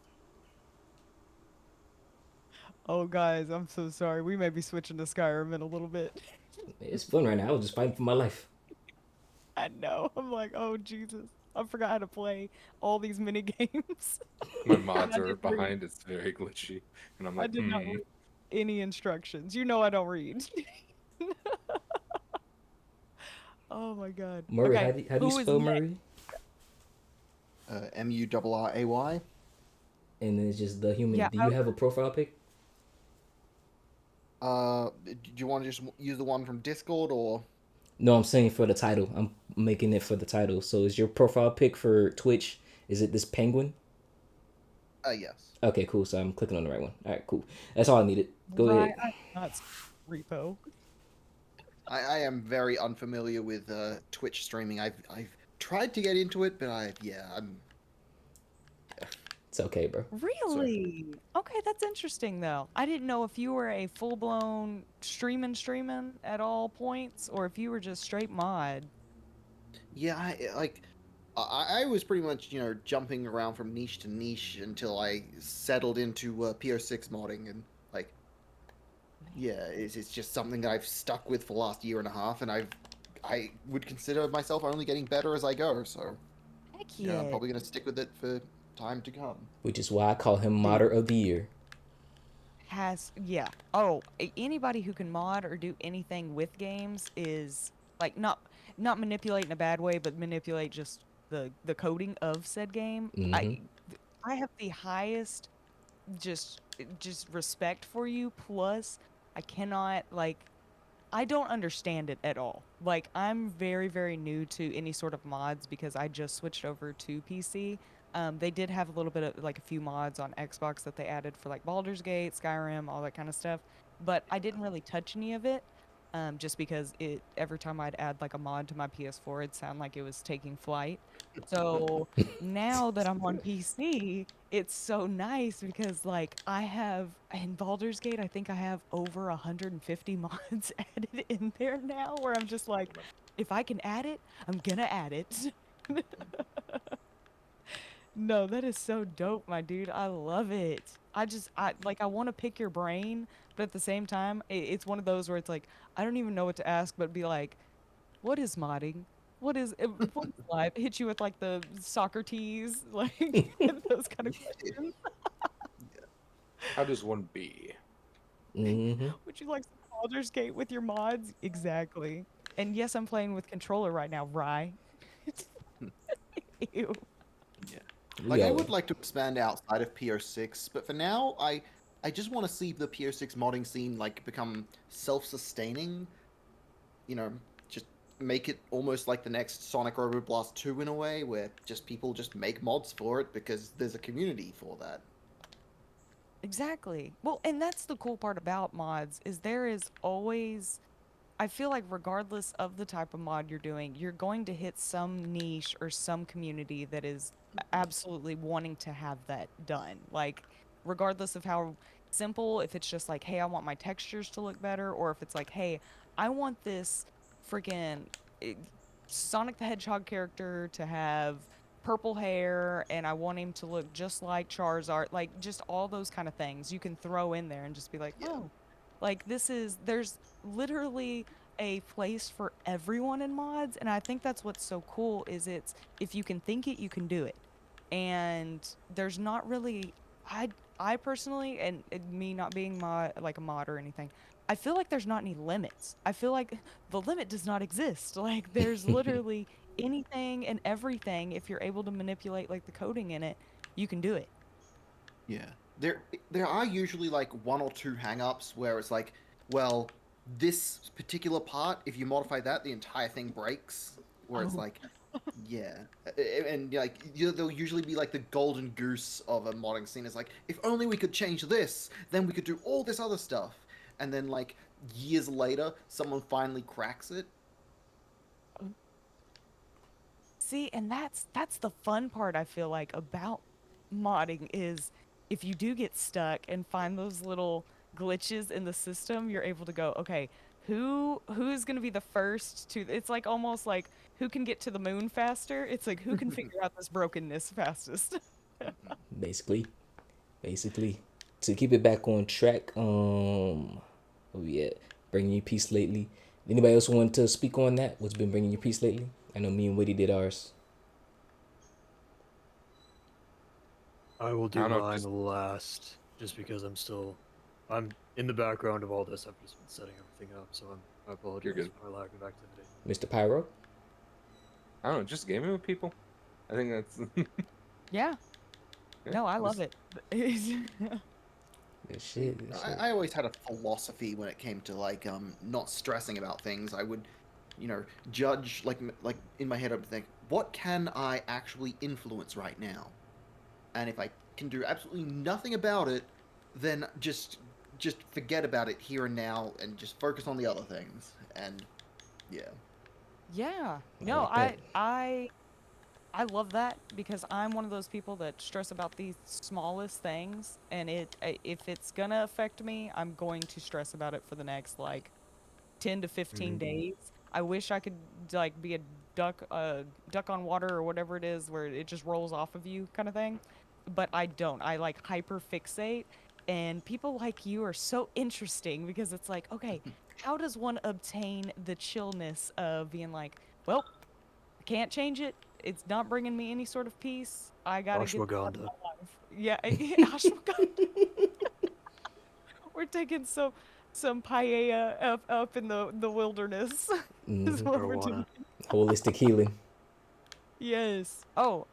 [SPEAKER 3] Oh, guys, I'm so sorry. We may be switching to Skyrim in a little bit.
[SPEAKER 2] It's fun right now. I was just fighting for my life.
[SPEAKER 3] I know. I'm like, oh Jesus, I forgot how to play all these mini games.
[SPEAKER 1] My
[SPEAKER 3] And
[SPEAKER 1] mods
[SPEAKER 3] I
[SPEAKER 1] are
[SPEAKER 3] didn't read.
[SPEAKER 1] behind. It's very glitchy, and I'm
[SPEAKER 3] I
[SPEAKER 1] like,
[SPEAKER 3] did not read any instructions. You know I don't read. Oh my god.
[SPEAKER 2] Murray,
[SPEAKER 3] Okay,
[SPEAKER 2] how do you
[SPEAKER 3] who is
[SPEAKER 2] spell
[SPEAKER 3] next?
[SPEAKER 2] Murray?
[SPEAKER 5] Murray.
[SPEAKER 2] And then it's just the human.
[SPEAKER 3] Yeah,
[SPEAKER 2] Do you have a profile pic?
[SPEAKER 5] Do you want to just use the one from Discord or?
[SPEAKER 2] No, I'm saying for the title. I'm making it for the title. So is your profile pic for Twitch? Is it this penguin?
[SPEAKER 5] Yes.
[SPEAKER 2] Okay, cool. So I'm clicking on the right one. All right, cool. That's all I needed. Go
[SPEAKER 3] right.
[SPEAKER 2] ahead.
[SPEAKER 3] I not repo.
[SPEAKER 5] I am very unfamiliar with Twitch streaming. I've tried to get into it, but I'm
[SPEAKER 2] It's okay, bro.
[SPEAKER 5] sorry.
[SPEAKER 3] Really? Okay, that's interesting though. I didn't know if you were a full-blown streaming at all points or if you were just straight mod.
[SPEAKER 5] Yeah, I was pretty much jumping around from niche to niche until I settled into PO6 modding and like yeah, it's just something that I've stuck with for the last year and a half, and I would consider myself only getting better as I go. So
[SPEAKER 3] Heck
[SPEAKER 5] I'm
[SPEAKER 3] yeah.
[SPEAKER 5] probably gonna stick with it for time to come.
[SPEAKER 2] Which is why I call him
[SPEAKER 3] Dude,
[SPEAKER 2] Modder of the Year.
[SPEAKER 3] yeah. Oh, anybody who can mod or do anything with games is like not manipulate in a bad way, but manipulate just the coding of said game.
[SPEAKER 2] Mm-hmm.
[SPEAKER 3] I have the highest just respect for you. Plus, I cannot like I don't understand it at all. Like I'm very very new to any sort of mods because I just switched over to PC. They did have a little bit of like a few mods on Xbox that they added for like Baldur's Gate, Skyrim, all that kind of stuff. But I didn't really touch any of it. Just because it every time I'd add like a mod to my PS4, it'd sound like it was taking flight. So now that I'm on PC, it's so nice because like I have in Baldur's Gate, I think I have over 150 mods added in there now where I'm just like, if I can add it, I'm gonna add it. No, that is so dope, my dude. I love it. I like I want to pick your brain, but at the same time, it's one of those where it's like I don't even know what to ask, but be like, what is modding? What is live? Hit you with like the Socrates, like those kind of questions.
[SPEAKER 1] how does one be?
[SPEAKER 2] Mm-hmm.
[SPEAKER 3] Would you like some Baldur's Gate with your mods? Exactly. And yes, I'm playing with controller right now, Rye. Ew.
[SPEAKER 5] Yeah.
[SPEAKER 2] We
[SPEAKER 5] Like I
[SPEAKER 2] got
[SPEAKER 5] would like to expand outside of PO6, but for now I just want to see the PO6 modding scene like become self-sustaining, just make it almost like the next Sonic Robo Blast 2 in a way where just people just make mods for it because there's a community for that.
[SPEAKER 3] Exactly. Well, and that's the cool part about mods is there is always I feel like regardless of the type of mod you're doing, you're going to hit some niche or some community that is absolutely wanting to have that done. Like, regardless of how simple, if it's just like, hey, I want my textures to look better, or if it's like, hey, I want this freaking eh, Sonic the Hedgehog character to have purple hair and I want him to look just like Charizard, like just all those kind of things you can throw in there and just be like,
[SPEAKER 5] Yeah.
[SPEAKER 3] oh, like there's literally a place for everyone in mods, and I think that's what's so cool is it's if you can think it, you can do it. And there's not really I I personally and me not being mod like a mod or anything, I feel like there's not any limits. I feel like the limit does not exist. Like there's
[SPEAKER 2] it.
[SPEAKER 3] literally anything and everything if you're able to manipulate like the coding in it, you can do it.
[SPEAKER 5] Yeah. There are usually like one or two hang-ups where it's like, well, this particular part, if you modify that, the entire thing breaks. Where it's
[SPEAKER 3] Oh,
[SPEAKER 5] like, yeah, and like there'll usually be like the golden goose of a modding scene. It's like, if only we could change this, then we could do all this other stuff. And then like years later, someone finally cracks it.
[SPEAKER 3] see, and that's the fun part I feel like about modding is if you do get stuck and find those little glitches in the system, you're able to go, okay, who's going to be the first to it's like almost like who can get to the moon faster? It's like who can figure out this brokenness fastest?
[SPEAKER 2] basically, basically, to keep it back on track. Where we at? Bringing you peace lately. Anybody else want to speak on that? What's been bringing you peace lately? I know me and Witty did ours.
[SPEAKER 4] I will
[SPEAKER 1] I
[SPEAKER 4] do
[SPEAKER 1] don't know if
[SPEAKER 4] mine
[SPEAKER 1] just
[SPEAKER 4] last, just because I'm in the background of all this. I've just been setting everything up, so I
[SPEAKER 1] you're
[SPEAKER 4] apologize
[SPEAKER 1] good.
[SPEAKER 4] for my lack of activity.
[SPEAKER 2] Mr. Pyro.
[SPEAKER 1] I don't know, just gaming with people. I think that's
[SPEAKER 3] Yeah.
[SPEAKER 1] yeah,
[SPEAKER 3] No, I love
[SPEAKER 1] just-
[SPEAKER 3] it.
[SPEAKER 2] Good shit. Good shit.
[SPEAKER 5] I always had a philosophy when it came to like not stressing about things. I would, judge like in my head. I would think, what can I actually influence right now? And if I can do absolutely nothing about it, then just forget about it here and now and just focus on the other things. And yeah,
[SPEAKER 3] Yeah.
[SPEAKER 2] I
[SPEAKER 3] No,
[SPEAKER 2] like that.
[SPEAKER 3] I love that because I'm one of those people that stress about the smallest things, and if it's gonna affect me, I'm going to stress about it for the next like 10 to 15
[SPEAKER 4] Mhm.
[SPEAKER 3] days. I wish I could like be a duck on water or whatever it is where it just rolls off of you kind of thing. But I don't. I like hyper fixate, and people like you are so interesting because it's like, okay, how does one obtain the chillness of being like, well, I can't change it. It's not bringing me any sort of peace. I gotta get this out of
[SPEAKER 4] Ashwagandha.
[SPEAKER 3] my life. Yeah, ashwagandha. We're taking some paella up in the wilderness. Is what we're
[SPEAKER 4] Marijuana.
[SPEAKER 3] doing.
[SPEAKER 2] Holistic healing.
[SPEAKER 3] Yes. Oh,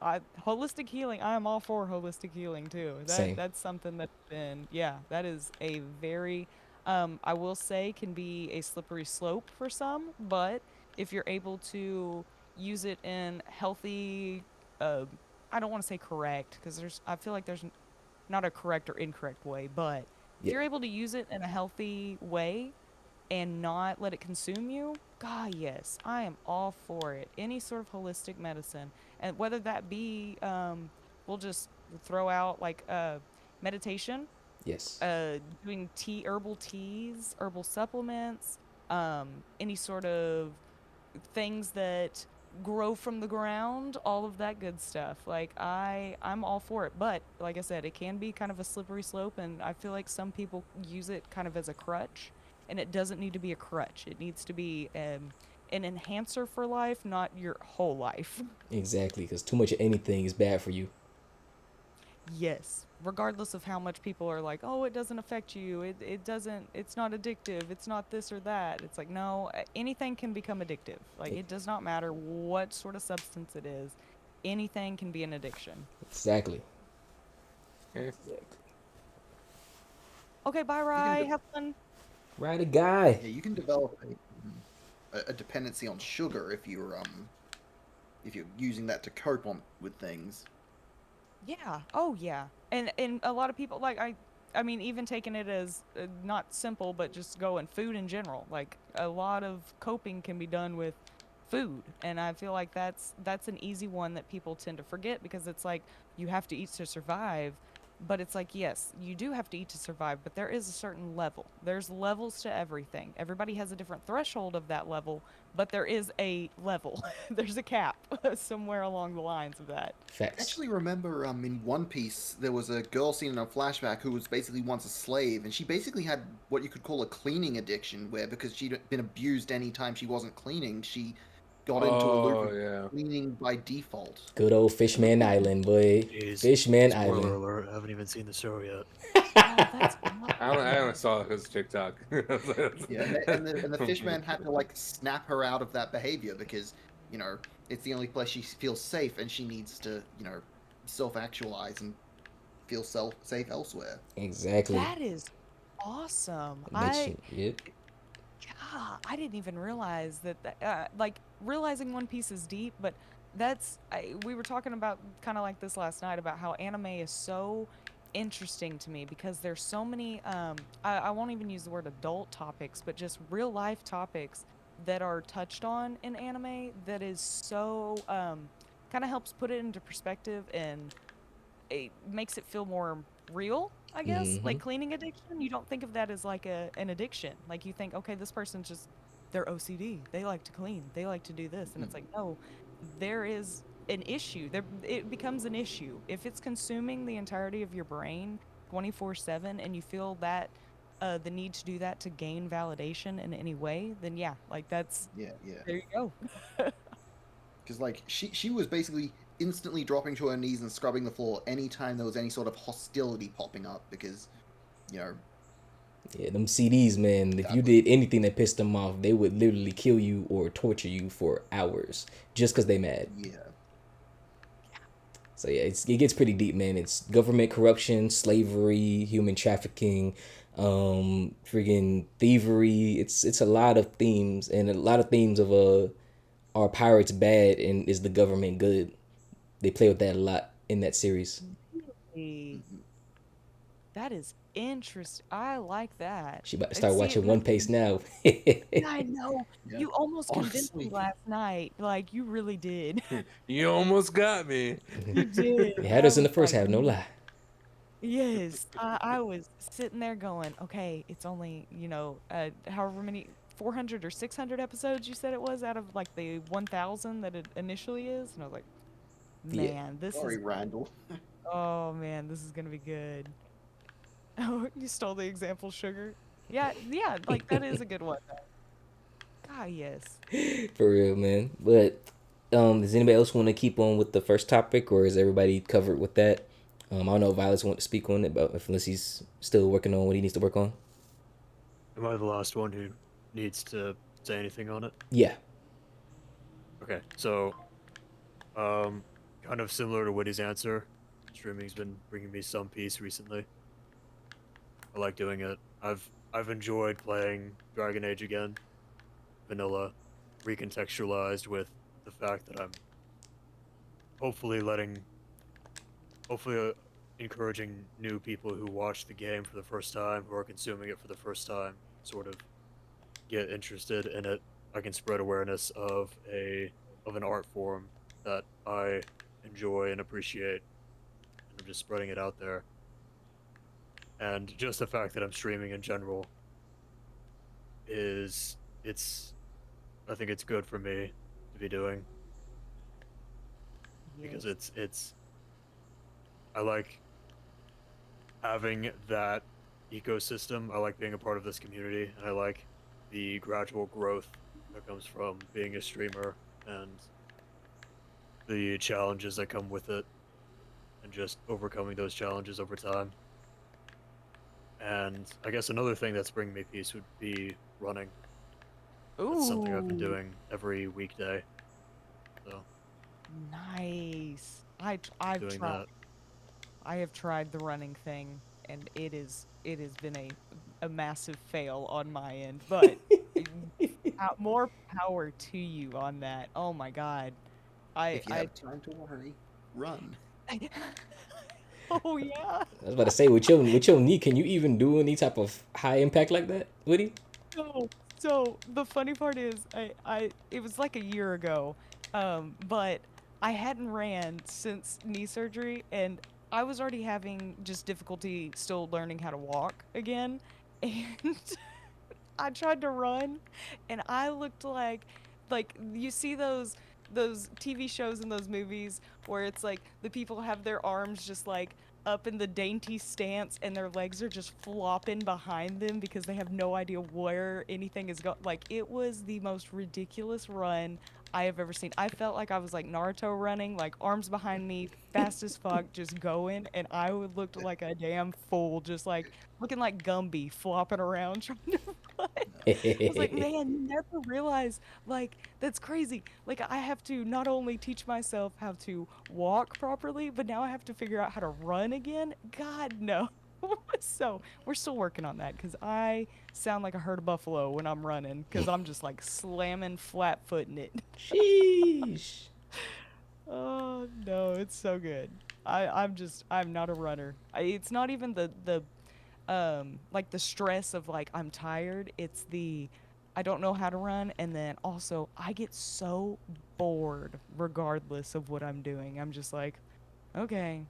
[SPEAKER 3] holistic healing. I am all for holistic healing too.
[SPEAKER 2] Same.
[SPEAKER 3] That's something that's been, yeah, that is a very I will say can be a slippery slope for some, but if you're able to use it in healthy uh I don't want to say correct because I feel like there's not a correct or incorrect way, but if
[SPEAKER 2] Yeah.
[SPEAKER 3] you're able to use it in a healthy way and not let it consume you, God, yes, I am all for it. Any sort of holistic medicine, and whether that be, we'll just throw out like meditation,
[SPEAKER 2] Yes.
[SPEAKER 3] doing herbal teas, herbal supplements, any sort of things that grow from the ground, all of that good stuff. Like I'm all for it, but like I said, it can be kind of a slippery slope, and I feel like some people use it kind of as a crutch, and it doesn't need to be a crutch. It needs to be an enhancer for life, not your whole life.
[SPEAKER 2] Exactly. Because too much of anything is bad for you.
[SPEAKER 3] Yes, regardless of how much people are like, "Oh, it doesn't affect you. It doesn't. It's not addictive. It's not this or that." It's like, no, anything can become addictive. Like
[SPEAKER 2] E-
[SPEAKER 3] it does not matter what sort of substance it is. Anything can be an addiction.
[SPEAKER 2] Exactly.
[SPEAKER 1] yeah.
[SPEAKER 2] Exactly.
[SPEAKER 3] Okay, bye,
[SPEAKER 5] you can
[SPEAKER 3] Rye. Have fun.
[SPEAKER 2] Right, a guy.
[SPEAKER 5] yeah you can develop a dependency on sugar if you're using that to cope on with things.
[SPEAKER 3] Yeah. Oh, yeah. And a lot of people like I mean even taking it as not simple but just going food in general. Like a lot of coping can be done with food and I feel like that's an easy one that people tend to forget because it's like you have to eat to survive. But it's like, yes, you do have to eat to survive, but there is a certain level. There's levels to everything. Everybody has a different threshold of that level, but there is a level. There's a cap somewhere along the lines of that.
[SPEAKER 5] I
[SPEAKER 2] Facts.
[SPEAKER 5] actually remember in One Piece there was a girl seen in a flashback who was basically once a slave, and she basically had what you could call a cleaning addiction, where because she'd been abused any time she wasn't cleaning, she got into a loop
[SPEAKER 1] Oh
[SPEAKER 5] of
[SPEAKER 1] yeah.
[SPEAKER 5] cleaning by default.
[SPEAKER 2] Good old Fishman Island, boy.
[SPEAKER 4] Jeez.
[SPEAKER 2] Fishman
[SPEAKER 4] Spoiler
[SPEAKER 2] Island.
[SPEAKER 4] alert. I haven't even seen the show yet.
[SPEAKER 3] Oh, that's
[SPEAKER 1] I only
[SPEAKER 3] awesome.
[SPEAKER 1] saw it because TikTok.
[SPEAKER 5] Yeah, and the fishman had to like snap her out of that behavior because you know it's the only place she feels safe, and she needs to self-actualize and feel safe elsewhere.
[SPEAKER 2] Exactly.
[SPEAKER 3] That is awesome.
[SPEAKER 2] It makes you. Yep.
[SPEAKER 3] I didn't even realize like realizing One Piece is deep, but we were talking about kind of like this last night about how anime is so interesting to me because there's so many I won't even use the word adult topics, but just real life topics that are touched on in anime that is so kind of helps put it into perspective and it makes it feel more real, I guess.
[SPEAKER 2] Mm-hmm.
[SPEAKER 3] Like cleaning addiction, you don't think of that as like an addiction. Like you think, okay, this person's just they're OCD. They like to clean. They like to do this, and it's like, no, there is an issue. There, it becomes an issue if it's consuming the entirety of your brain 24/7, and you feel that the need to do that to gain validation in any way. Then yeah, like that's
[SPEAKER 5] Yeah, yeah.
[SPEAKER 3] there you go.
[SPEAKER 5] because like she was basically instantly dropping to her knees and scrubbing the floor anytime there was any sort of hostility popping up, because you know
[SPEAKER 2] Yeah, them CDs, man. If you
[SPEAKER 5] exactly.
[SPEAKER 2] did anything that pissed them off, they would literally kill you or torture you for hours just because they mad.
[SPEAKER 5] Yeah.
[SPEAKER 2] So yeah, it gets pretty deep, man. It's government corruption, slavery, human trafficking, friggin' thievery. It's a lot of themes, and a lot of themes of are pirates bad and is the government good? They play with that a lot in that series.
[SPEAKER 3] Hey,
[SPEAKER 5] Mhm.
[SPEAKER 3] that is interesting. I like that.
[SPEAKER 2] She about to
[SPEAKER 3] And
[SPEAKER 2] start
[SPEAKER 3] see,
[SPEAKER 2] watching
[SPEAKER 3] and that's
[SPEAKER 2] One Piece now.
[SPEAKER 3] yeah, I know.
[SPEAKER 5] Yeah.
[SPEAKER 3] You almost convinced me
[SPEAKER 5] Honestly,
[SPEAKER 3] last night. Like you really did.
[SPEAKER 1] You almost got me.
[SPEAKER 3] You did.
[SPEAKER 2] They had
[SPEAKER 3] I
[SPEAKER 2] us in
[SPEAKER 3] was
[SPEAKER 2] the first
[SPEAKER 3] like,
[SPEAKER 2] half, no lie.
[SPEAKER 3] yes. I was sitting there going, okay, it's only, however many 400 or 600 episodes you said it was out of like the 1000 that it initially is. And I was like,
[SPEAKER 2] Yeah.
[SPEAKER 3] man, this
[SPEAKER 5] sorry,
[SPEAKER 3] is,
[SPEAKER 5] Randall.
[SPEAKER 3] oh man, this is going to be good. Oh, you stole the example, sugar. Yeah, yeah, like that is a good one. God, yes.
[SPEAKER 2] For real, man. But does anybody else want to keep on with the first topic, or is everybody covered with that? I don't know if Violet's want to speak on it, but unless he's still working on what he needs to work on.
[SPEAKER 4] Am I the last one who needs to say anything on it?
[SPEAKER 2] Yeah.
[SPEAKER 4] Okay, so kind of similar to Witty's answer, streaming's been bringing me some peace recently. I like doing it. I've enjoyed playing Dragon Age again, vanilla, recontextualized with the fact that I'm hopefully letting, hopefully encouraging new people who watch the game for the first time, who are consuming it for the first time, sort of get interested in it. I can spread awareness of an art form that I enjoy and appreciate, and I'm just spreading it out there. And just the fact that I'm streaming in general is it's I think it's good for me to be doing, because
[SPEAKER 3] Yes.
[SPEAKER 4] it's I like having that ecosystem. I like being a part of this community, and I like the gradual growth that comes from being a streamer and the challenges that come with it, and just overcoming those challenges over time. And I guess another thing that's bringing me peace would be running. That's something I've been
[SPEAKER 3] Ooh,
[SPEAKER 4] doing every weekday. So
[SPEAKER 3] nice. I've
[SPEAKER 4] doing
[SPEAKER 3] tried.
[SPEAKER 4] that.
[SPEAKER 3] I have tried the running thing, and it has been a massive fail on my end. But more power to you on that. Oh my God. I
[SPEAKER 5] If you
[SPEAKER 3] I
[SPEAKER 5] have time to worry, run.
[SPEAKER 3] oh yeah.
[SPEAKER 2] I was about to say with your knee, can you even do any type of high impact like that, Woody?
[SPEAKER 3] So, so the funny part is, it was like a year ago, but I hadn't ran since knee surgery, and I was already having just difficulty still learning how to walk again, and I tried to run, and I looked like you see those TV shows and those movies where it's like the people have their arms just like up in the dainty stance and their legs are just flopping behind them because they have no idea where anything is going. Like it was the most ridiculous run I have ever seen. I felt like I was like Naruto running, like arms behind me, fast as fuck, just going, and I would looked like a damn fool, just like looking like Gumby flopping around trying to run. I was like, man, you never realize, like, that's crazy. Like, I have to not only teach myself how to walk properly, but now I have to figure out how to run again. God, no. So, we're still working on that because I sound like a herd of buffalo when I'm running because I'm just like slamming flat footing it.
[SPEAKER 2] Sheesh.
[SPEAKER 3] Oh, no, it's so good. I'm not a runner. It's not even the like the stress of like I'm tired. It's the I don't know how to run, and then also I get so bored regardless of what I'm doing. I'm just like, okay,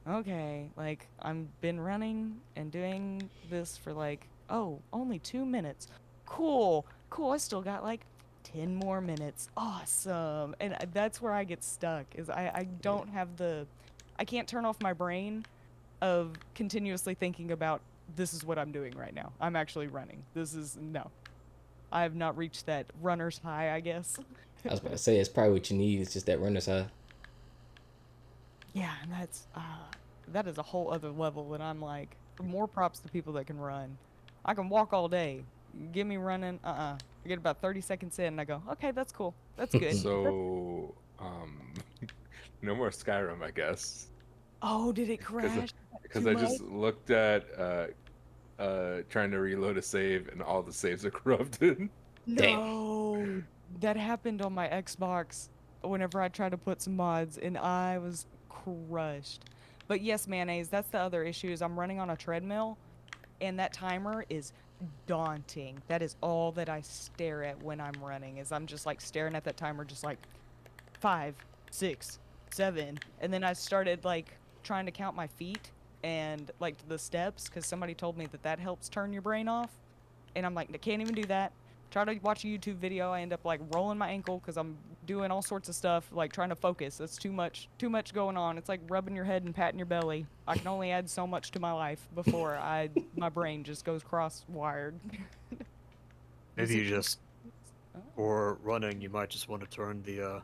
[SPEAKER 3] okay, like I'm been running and doing this for like, oh, only 2 minutes. Cool, cool. I still got like 10 more minutes. Awesome. And that's where I get stuck is I don't have I can't turn off my brain of continuously thinking about this is what I'm doing right now. I'm actually running. This is no. I have not reached that runner's high, I guess.
[SPEAKER 2] I was about to say it's probably what you need. It's just that runner's high.
[SPEAKER 3] Yeah, and that is a whole other level. And I'm like, more props to people that can run. I can walk all day. Get me running, I get about 30 seconds in, and I go, okay, that's cool. That's good.
[SPEAKER 1] So, no more Skyrim, I guess,
[SPEAKER 3] Oh, did it
[SPEAKER 1] because
[SPEAKER 3] crash
[SPEAKER 1] because
[SPEAKER 3] too
[SPEAKER 1] I
[SPEAKER 3] much?
[SPEAKER 1] just looked at trying to reload a save and all the saves are corrupted.
[SPEAKER 2] Damn.
[SPEAKER 3] No, that happened on my Xbox whenever I tried to put some mods, and I was crushed. But yes, mayonnaise, that's the other issue is I'm running on a treadmill, and that timer is daunting. That is all that I stare at when I'm running, is I'm just like staring at that timer, just like 5, 6, 7, and then I started like trying to count my feet and like the steps because somebody told me that that helps turn your brain off, and I'm like, I can't even do that. Try to watch a YouTube video. I end up like rolling my ankle because I'm doing all sorts of stuff, like trying to focus. That's too much going on. It's like rubbing your head and patting your belly. I can only add so much to my life before my brain just goes cross-wired. You
[SPEAKER 4] Maybe
[SPEAKER 3] see?
[SPEAKER 4] you just
[SPEAKER 3] Oh.
[SPEAKER 4] for running, you might just want to turn the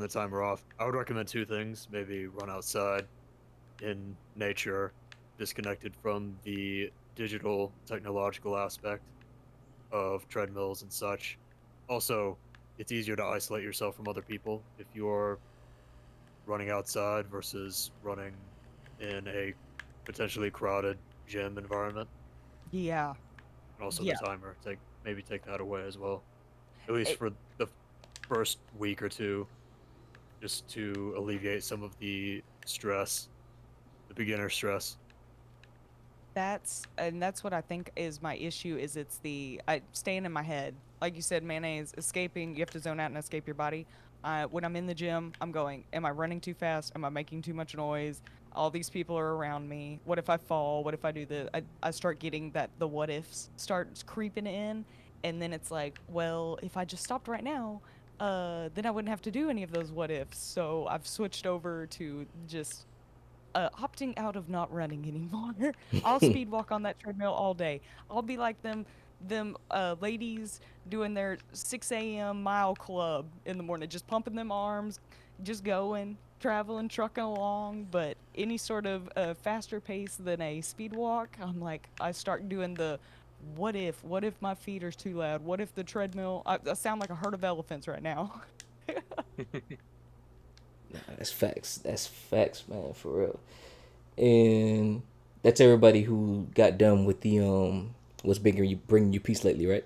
[SPEAKER 4] timer off. I would recommend two things. Maybe run outside in nature, disconnected from the digital technological aspect of treadmills and such. Also, it's easier to isolate yourself from other people if you're running outside versus running in a potentially crowded gym environment.
[SPEAKER 3] Yeah,
[SPEAKER 4] And also the
[SPEAKER 3] yeah.
[SPEAKER 4] timer. Take that away as well. At least
[SPEAKER 3] It,
[SPEAKER 4] for the first week or two, just to alleviate some of the stress, the beginner stress.
[SPEAKER 3] that's what I think is my issue is it's the I staying in my head. Like you said, mayonnaise, escaping, you have to zone out and escape your body. When I'm in the gym, I'm going, am I running too fast? Am I making too much noise? All these people are around me. What if I fall? What if I do the I start getting that the what ifs starts creeping in, and then it's like, well, if I just stopped right now, then I wouldn't have to do any of those what ifs. So I've switched over to just opting out of not running anymore. I'll speed walk on that treadmill all day. I'll be like them ladies doing their 6 a.m. mile club in the morning, just pumping them arms, just going, traveling, trucking along. But any sort of faster pace than a speed walk, I'm like, I start doing the what if my feet are too loud? What if the treadmill, I sound like a herd of elephants right now.
[SPEAKER 2] Nah, that's facts. That's facts, man, for real. And that's everybody who got done with the what's bringing you peace lately, right?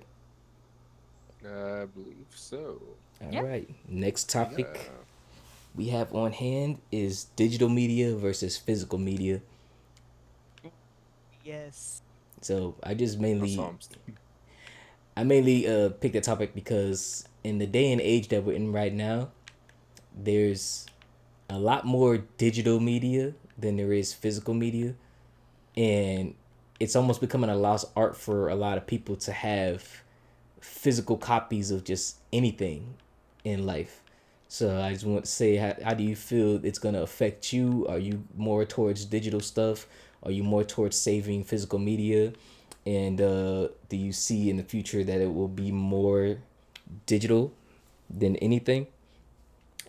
[SPEAKER 1] I believe so.
[SPEAKER 2] All
[SPEAKER 3] Yeah.
[SPEAKER 2] right. Next topic
[SPEAKER 1] Yeah.
[SPEAKER 2] we have on hand is digital media versus physical media.
[SPEAKER 3] Yes.
[SPEAKER 2] So
[SPEAKER 1] That's all I'm
[SPEAKER 2] I mainly picked the topic because in the day and age that we're in right now, there's a lot more digital media than there is physical media, and it's almost becoming a lost art for a lot of people to have physical copies of just anything in life. So I just want to say, how do you feel it's going to affect you? Are you more towards digital stuff? Are you more towards saving physical media? And do you see in the future that it will be more digital than anything?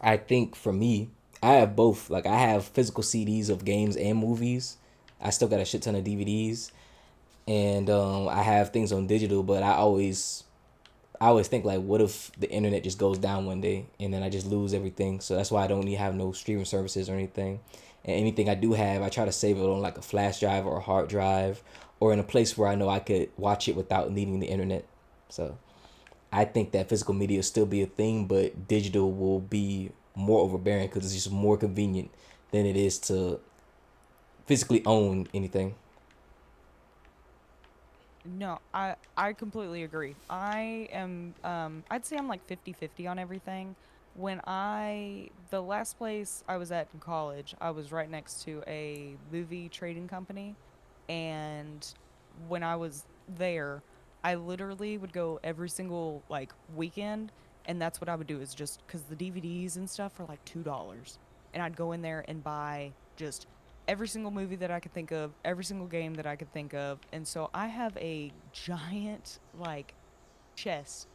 [SPEAKER 2] I think for me, I have both. Like I have physical CDs of games and movies. I still got a shit ton of DVDs, and I have things on digital. But I always think like, what if the internet just goes down one day and then I just lose everything? So that's why I don't need have no streaming services or anything. And anything I do have, I try to save it on like a flash drive or a hard drive, or in a place where I know I could watch it without needing the internet. So I think that physical media will still be a thing, but digital will be more overbearing because it's just more convenient than it is to physically own anything.
[SPEAKER 3] No, I completely agree. I am I'd say I'm like 50-50 on everything. When I the last place I was at in college, I was right next to a movie trading company, and when I was there, I literally would go every single like weekend, and that's what I would do is just cuz the DVDs and stuff are like $2. And I'd go in there and buy just every single movie that I could think of, every single game that I could think of. And so I have a giant like chest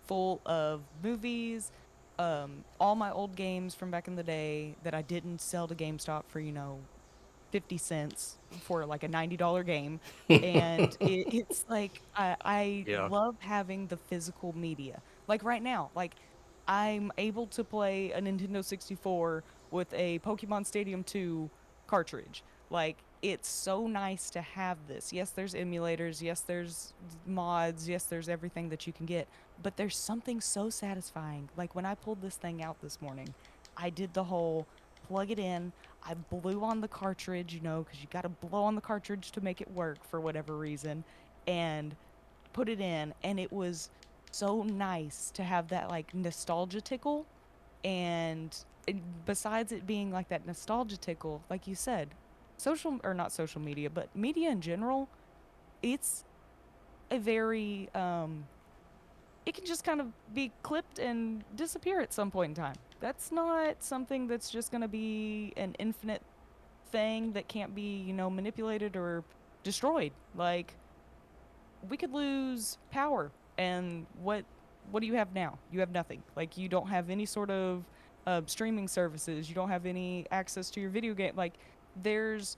[SPEAKER 3] full of movies, all my old games from back in the day that I didn't sell to GameStop for, 50 cents for like a $90 game. And it's like I
[SPEAKER 4] Yeah.
[SPEAKER 3] love having the physical media. Like right now, like I'm able to play a Nintendo 64 with a Pokemon Stadium 2 cartridge. Like it's so nice to have this. Yes, there's emulators, yes, there's mods, yes, there's everything that you can get, but there's something so satisfying. Like when I pulled this thing out this morning, I did the whole plug it in. I blew on the cartridge, because you got to blow on the cartridge to make it work for whatever reason, and put it in. And it was so nice to have that like nostalgia tickle. And besides it being like that nostalgia tickle, like you said, social or not social media, but media in general, it's a very it can just kind of be clipped and disappear at some point in time. That's not something that's just going to be an infinite thing that can't be, manipulated or destroyed. Like we could lose power, and what do you have now? You have nothing. Like you don't have any sort of streaming services. You don't have any access to your video game. Like there's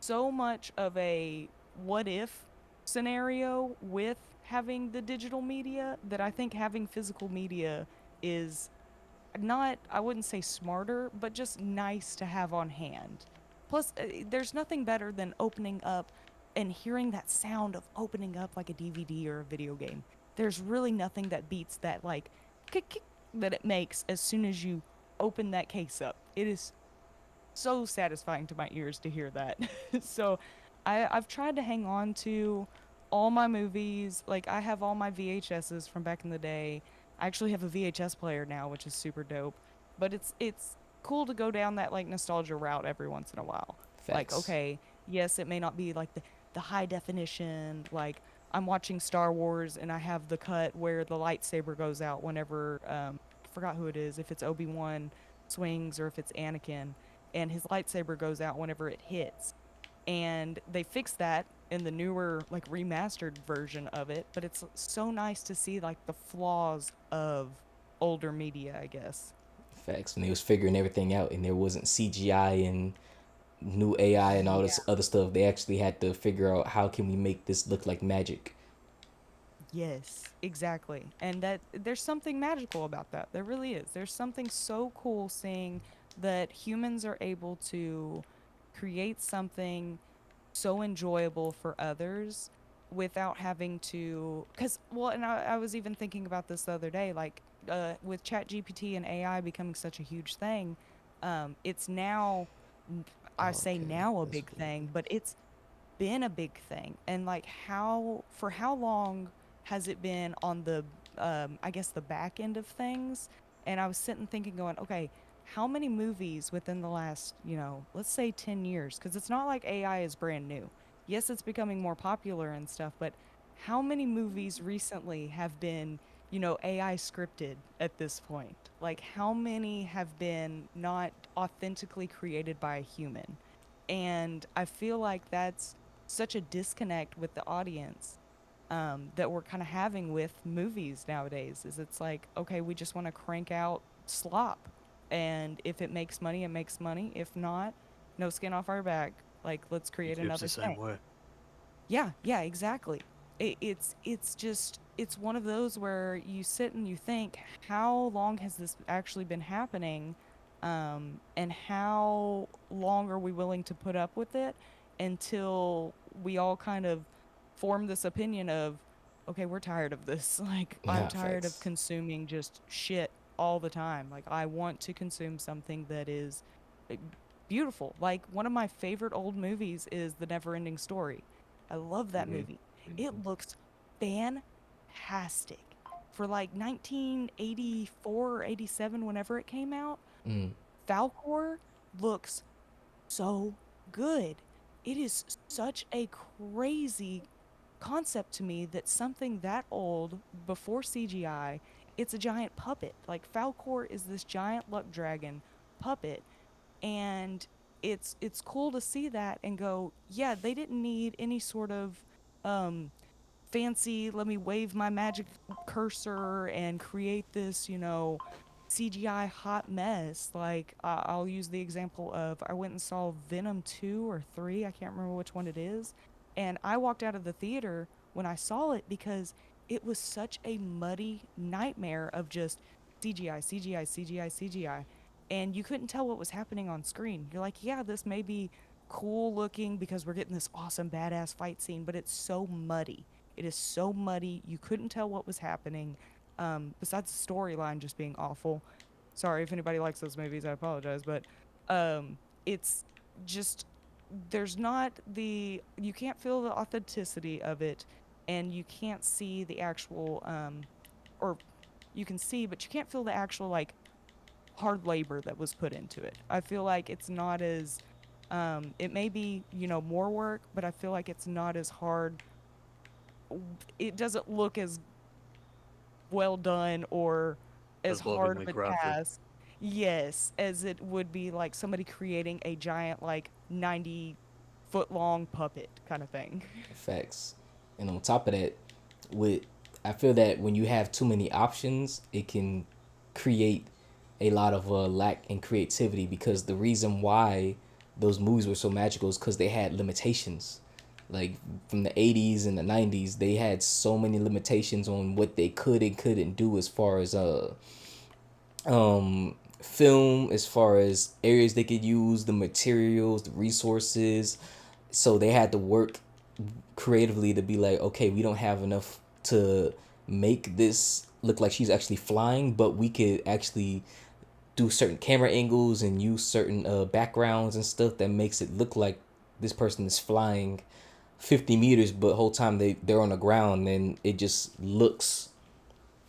[SPEAKER 3] so much of a what if scenario with having the digital media that I think having physical media is not, I wouldn't say smarter, but just nice to have on hand. Plus, there's nothing better than opening up and hearing that sound of opening up like a DVD or a video game. There's really nothing that beats that like kick, kick that it makes as soon as you open that case up. It is so satisfying to my ears to hear that. So I've tried to hang on to all my movies. Like I have all my VHSs from back in the day. I actually have a VHS player now, which is super dope. But it's cool to go down that like nostalgia route every once in a while. Like,
[SPEAKER 2] Facts.
[SPEAKER 3] okay, yes, it may not be like the high definition, like I'm watching Star Wars and I have the cut where the lightsaber goes out whenever I forgot who it is, if it's Obi-Wan swings or if it's Anakin, and his lightsaber goes out whenever it hits. And they fixed that in the newer, like remastered version of it, but it's so nice to see like the flaws of older media, I guess.
[SPEAKER 2] Facts. When they was figuring everything out and there wasn't CGI and new AI and all
[SPEAKER 3] Yeah.
[SPEAKER 2] this other stuff, they actually had to figure out how can we make this look like magic.
[SPEAKER 3] Yes, exactly. And that there's something magical about that. There really is. There's something so cool seeing that humans are able to create something so enjoyable for others without having to, because well, and I was even thinking about this the other day, like with chat gpt and ai becoming such a huge thing, it's now, I say
[SPEAKER 2] Okay,
[SPEAKER 3] now a
[SPEAKER 2] that's
[SPEAKER 3] big
[SPEAKER 2] really
[SPEAKER 3] thing, but it's been a big thing. And like how long has it been on the I guess the back end of things? And I was sitting thinking going, okay, how many movies within the last, let's say 10 years, because it's not like AI is brand new. Yes, it's becoming more popular and stuff, but how many movies recently have been, AI scripted at this point? Like how many have been not authentically created by a human? And I feel like that's such a disconnect with the audience, that we're kind of having with movies nowadays. Is it's like, okay, we just want to crank out slop, and if it makes money, it makes money. If not, no skin off our back. Like, let's create
[SPEAKER 4] YouTube's
[SPEAKER 3] another
[SPEAKER 4] the same
[SPEAKER 3] thing.
[SPEAKER 4] way.
[SPEAKER 3] Yeah, yeah, exactly. It's just it's one of those where you sit and you think, how long has this actually been happening, and how long are we willing to put up with it until we all kind of form this opinion of, okay, we're tired of this. Like, I'm
[SPEAKER 2] nah,
[SPEAKER 3] tired of
[SPEAKER 2] facts.
[SPEAKER 3] consuming just shit all the time. Like, I want to consume something that is uh, beautiful. Like, one of my favorite old movies is The Never-Ending Story. I love that
[SPEAKER 1] Hmm.
[SPEAKER 3] movie. It looks fantastic. For like 1984 or 87, whenever it came out,
[SPEAKER 2] Mm,
[SPEAKER 3] Falcor looks so good. It is such a crazy concept to me that something that old before CGI, it's a giant puppet. Like Falcor is this giant luck dragon puppet, and it's cool to see that and go, yeah, they didn't need any sort of um fancy, let me wave my magic cursor and create this, CGI hot mess. Like, I'll use the example of I went and saw Venom 2 or 3, I can't remember which one it is. And I walked out of the theater when I saw it because it was such a muddy nightmare of just CGI, CGI, CGI, CGI. And you couldn't tell what was happening on screen. You're like, yeah, this may be cool looking because we're getting this awesome badass fight scene, but it's so muddy. It is so muddy. You couldn't tell what was happening. Besides the storyline just being awful. Sorry if anybody likes those movies, I apologize, but it's just there's not the you can't feel the authenticity of it, and you can't see the actual or you can see, but you can't feel the actual like hard labor that was put into it. I feel like it's not as it may be, more work, but I feel like it's not as hard. It doesn't look as well done or as
[SPEAKER 4] As
[SPEAKER 3] hard
[SPEAKER 4] lovingly
[SPEAKER 3] of a
[SPEAKER 4] crafted.
[SPEAKER 3] task, yes, as it would be like somebody creating a giant like 90-foot long puppet kind of thing.
[SPEAKER 2] Facts. And on top of that, with I feel that when you have too many options, it can create a lot of lack in creativity, because the reason why those movies were so magical is because they had limitations. Like from the 80s and the 90s, they had so many limitations on what they could and couldn't do as far as film, as far as areas they could use, the materials, the resources. So they had to work creatively to be like, okay, we don't have enough to make this look like she's actually flying, but we could actually do certain camera angles and use certain backgrounds and stuff that makes it look like this person is flying 50 meters, but whole time they're on the ground, and it just looks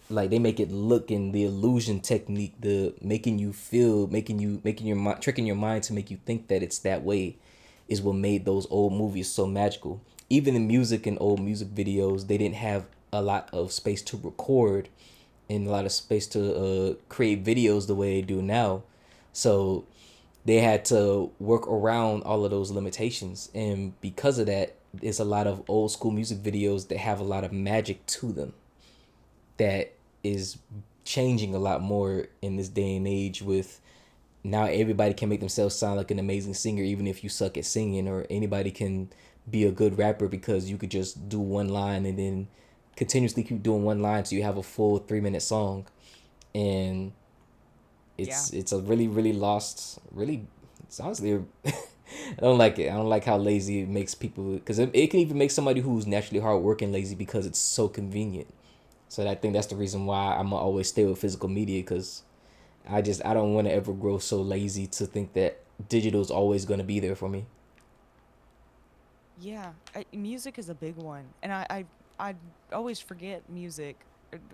[SPEAKER 2] like they make it look, in the illusion technique, the making you feel, making your mind, tricking your mind to make you think that it's that way, is what made those old movies so magical. Even the music in old music videos, they didn't have a lot of space to record and a lot of space to create videos the way they do now. So they had to work around all of those limitations. And because of that, there's a lot of old school music videos that have a lot of magic to them that is changing a lot more in this day and age, with now everybody can make themselves sound like an amazing singer even if you suck at singing, or anybody can be a good rapper because you could just do one line and then continuously keep doing one line so you have a full 3-minute song. And
[SPEAKER 3] Yeah.
[SPEAKER 2] it's a really lost, really, it's honestly I don't like it. I don't like how lazy it makes people, because it can even make somebody who's naturally hardworking lazy because it's so convenient. So I think that's the reason why I'm gonna always stay with physical media, because I don't want to ever grow so lazy to think that digital is always gonna be there for me.
[SPEAKER 3] Yeah, music is a big one, and I always forget music,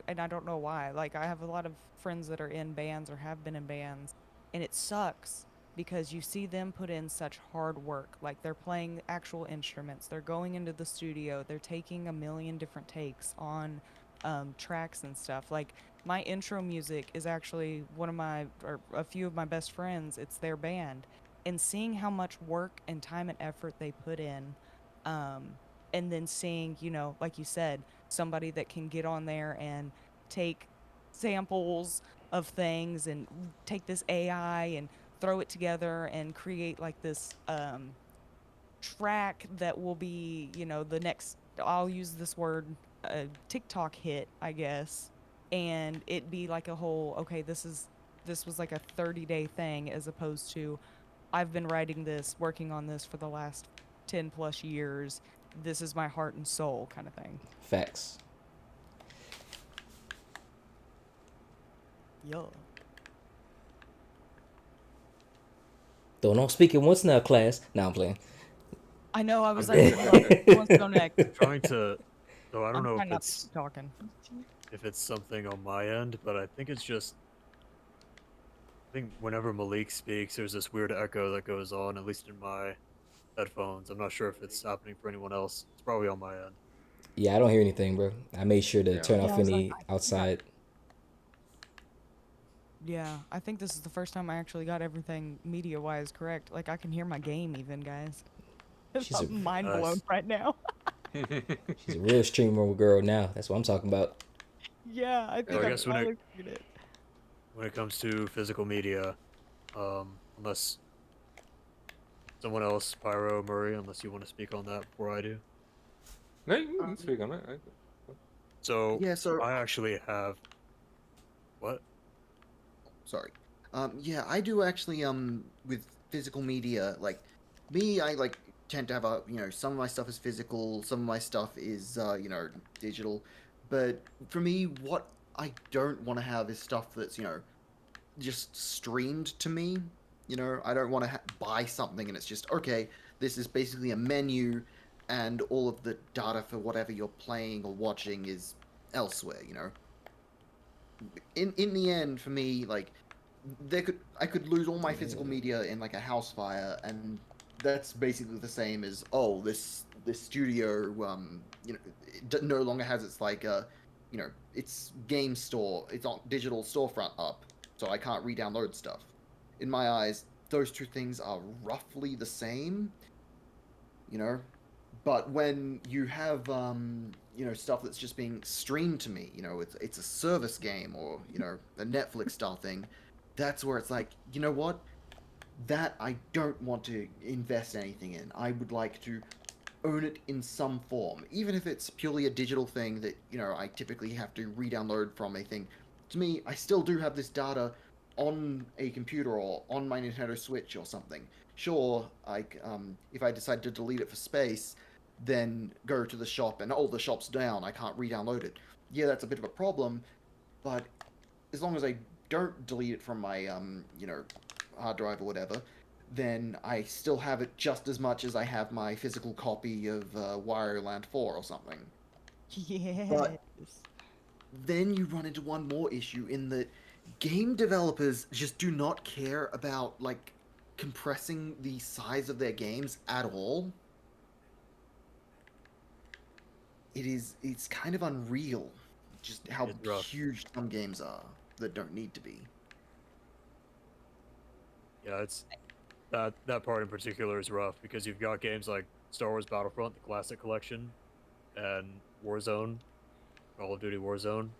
[SPEAKER 3] and I don't know why. Like I have a lot of friends that are in bands or have been in bands, and it sucks because you see them put in such hard work. Like they're playing actual instruments, they're going into the studio, they're taking a million different takes on tracks and stuff. Like my intro music is actually one of my or a few of my best friends. It's their band, and seeing how much work and time and effort they put in um, and then seeing, like you said, somebody that can get on there and take samples of things and take this AI and throw it together and create like this track that will be, the next, I'll use this word, TikTok hit, I guess, and it be like a whole, okay, this was like a 30-day thing as opposed to I've been writing this, working on this for the last 10 plus years. This is my heart and soul kind of thing.
[SPEAKER 2] Facts.
[SPEAKER 3] Yeah.
[SPEAKER 2] Don't speak it once now, class. Now I'm playing.
[SPEAKER 3] I know, I was
[SPEAKER 4] I'm
[SPEAKER 3] like, who wants to go next?
[SPEAKER 4] trying to. So I don't
[SPEAKER 3] I'm
[SPEAKER 4] know
[SPEAKER 3] trying not to keep talking.
[SPEAKER 4] if it's something on my end, but I think it's just. I think whenever Maalik speaks, there's this weird echo that goes on, at least in my headphones. I'm not sure if it's happening for anyone else. It's probably on my end.
[SPEAKER 2] Yeah, I don't hear anything, bro. I made sure to
[SPEAKER 1] Yeah.
[SPEAKER 2] turn
[SPEAKER 3] Yeah,
[SPEAKER 2] off
[SPEAKER 3] I was like,
[SPEAKER 2] any
[SPEAKER 3] I think
[SPEAKER 2] outside.
[SPEAKER 3] yeah, I think this is the first time I actually got everything media-wise correct. Like, I can hear my game even, guys.
[SPEAKER 2] She's a
[SPEAKER 3] I'm mind blown
[SPEAKER 4] Nice.
[SPEAKER 3] right now.
[SPEAKER 2] She's a real streamer girl now. That's what I'm talking about.
[SPEAKER 3] Yeah, I
[SPEAKER 4] So
[SPEAKER 3] think
[SPEAKER 4] I
[SPEAKER 3] I
[SPEAKER 4] guess
[SPEAKER 3] finally figured it.
[SPEAKER 4] when it comes to physical media, unless someone else, Pyro, Murray, unless you want to speak on that before I do.
[SPEAKER 1] No, you can
[SPEAKER 5] Um,
[SPEAKER 1] speak on it.
[SPEAKER 4] So
[SPEAKER 5] yeah, so
[SPEAKER 4] I actually have what?
[SPEAKER 5] sorry. Yeah, I do actually with physical media, like me, I like tend to have a some of my stuff is physical, some of my stuff is digital. But for me, what I don't want to have is stuff that's just streamed to me. I don't want to buy something and it's just okay. This is basically a menu, and all of the data for whatever you're playing or watching is elsewhere. In the end, for me, like I could lose all my physical media in like a house fire, and that's basically the same as this studio it no longer has its like its game store, its on digital storefront up, so I can't re-download stuff. In my eyes, those two things are roughly the same, you know. But when you have stuff that's just being streamed to me, it's a service game or a Netflix style thing, that's where it's like, you know what? That I don't want to invest anything in. I would like to own it in some form, even if it's purely a digital thing that I typically have to re-download from a thing. To me, I still do have this data on a computer or on my Nintendo Switch or something. Sure, like if I decide to delete it for space, then go to the shop and the shop's down, I can't re-download it. Yeah, that's a bit of a problem, but as long as I don't delete it from my hard drive or whatever, then I still have it just as much as I have my physical copy of Wario Land 4 or something. But
[SPEAKER 3] Yes.
[SPEAKER 5] then you run into one more issue in that game developers just do not care about like compressing the size of their games at all. It's kind of unreal just how
[SPEAKER 4] It's rough.
[SPEAKER 5] huge some games are that don't need to be.
[SPEAKER 4] Yeah, it's that part in particular is rough because you've got games like Star Wars Battlefront, the Classic Collection, and Warzone, Call of Duty Warzone.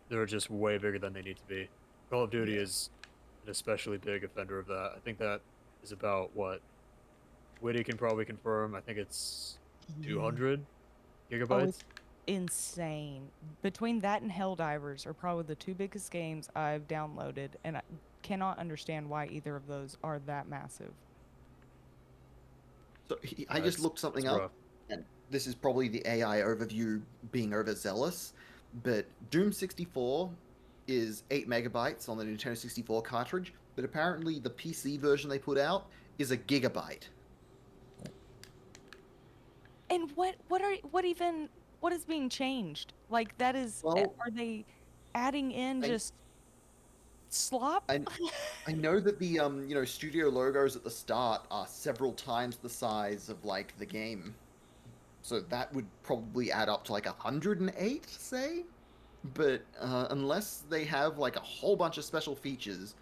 [SPEAKER 4] They're just way bigger than they need to be. Call of Duty
[SPEAKER 5] Yeah.
[SPEAKER 4] is an especially big offender of that. I think that is about what Witty can probably confirm. I think it's
[SPEAKER 3] Yeah.
[SPEAKER 4] 200
[SPEAKER 3] Oh,
[SPEAKER 4] gigabytes.
[SPEAKER 3] it's insane. Between that and Helldivers are probably the two biggest games I've downloaded, and I cannot understand why either of those are that massive.
[SPEAKER 5] So I
[SPEAKER 4] Yeah,
[SPEAKER 5] just looked something
[SPEAKER 4] it's
[SPEAKER 5] up,
[SPEAKER 4] rough.
[SPEAKER 5] and this is probably the AI overview being overzealous, but Doom 64 is 8 megabytes on the Nintendo 64 cartridge, but apparently the PC version they put out is a gigabyte.
[SPEAKER 3] And what is being changed? Like that is
[SPEAKER 5] Well,
[SPEAKER 3] are they adding in
[SPEAKER 5] I
[SPEAKER 3] just slop?
[SPEAKER 5] I, I know that the studio logos at the start are several times the size of like the game, so that would probably add up to like 108, say. But unless they have like a whole bunch of special features,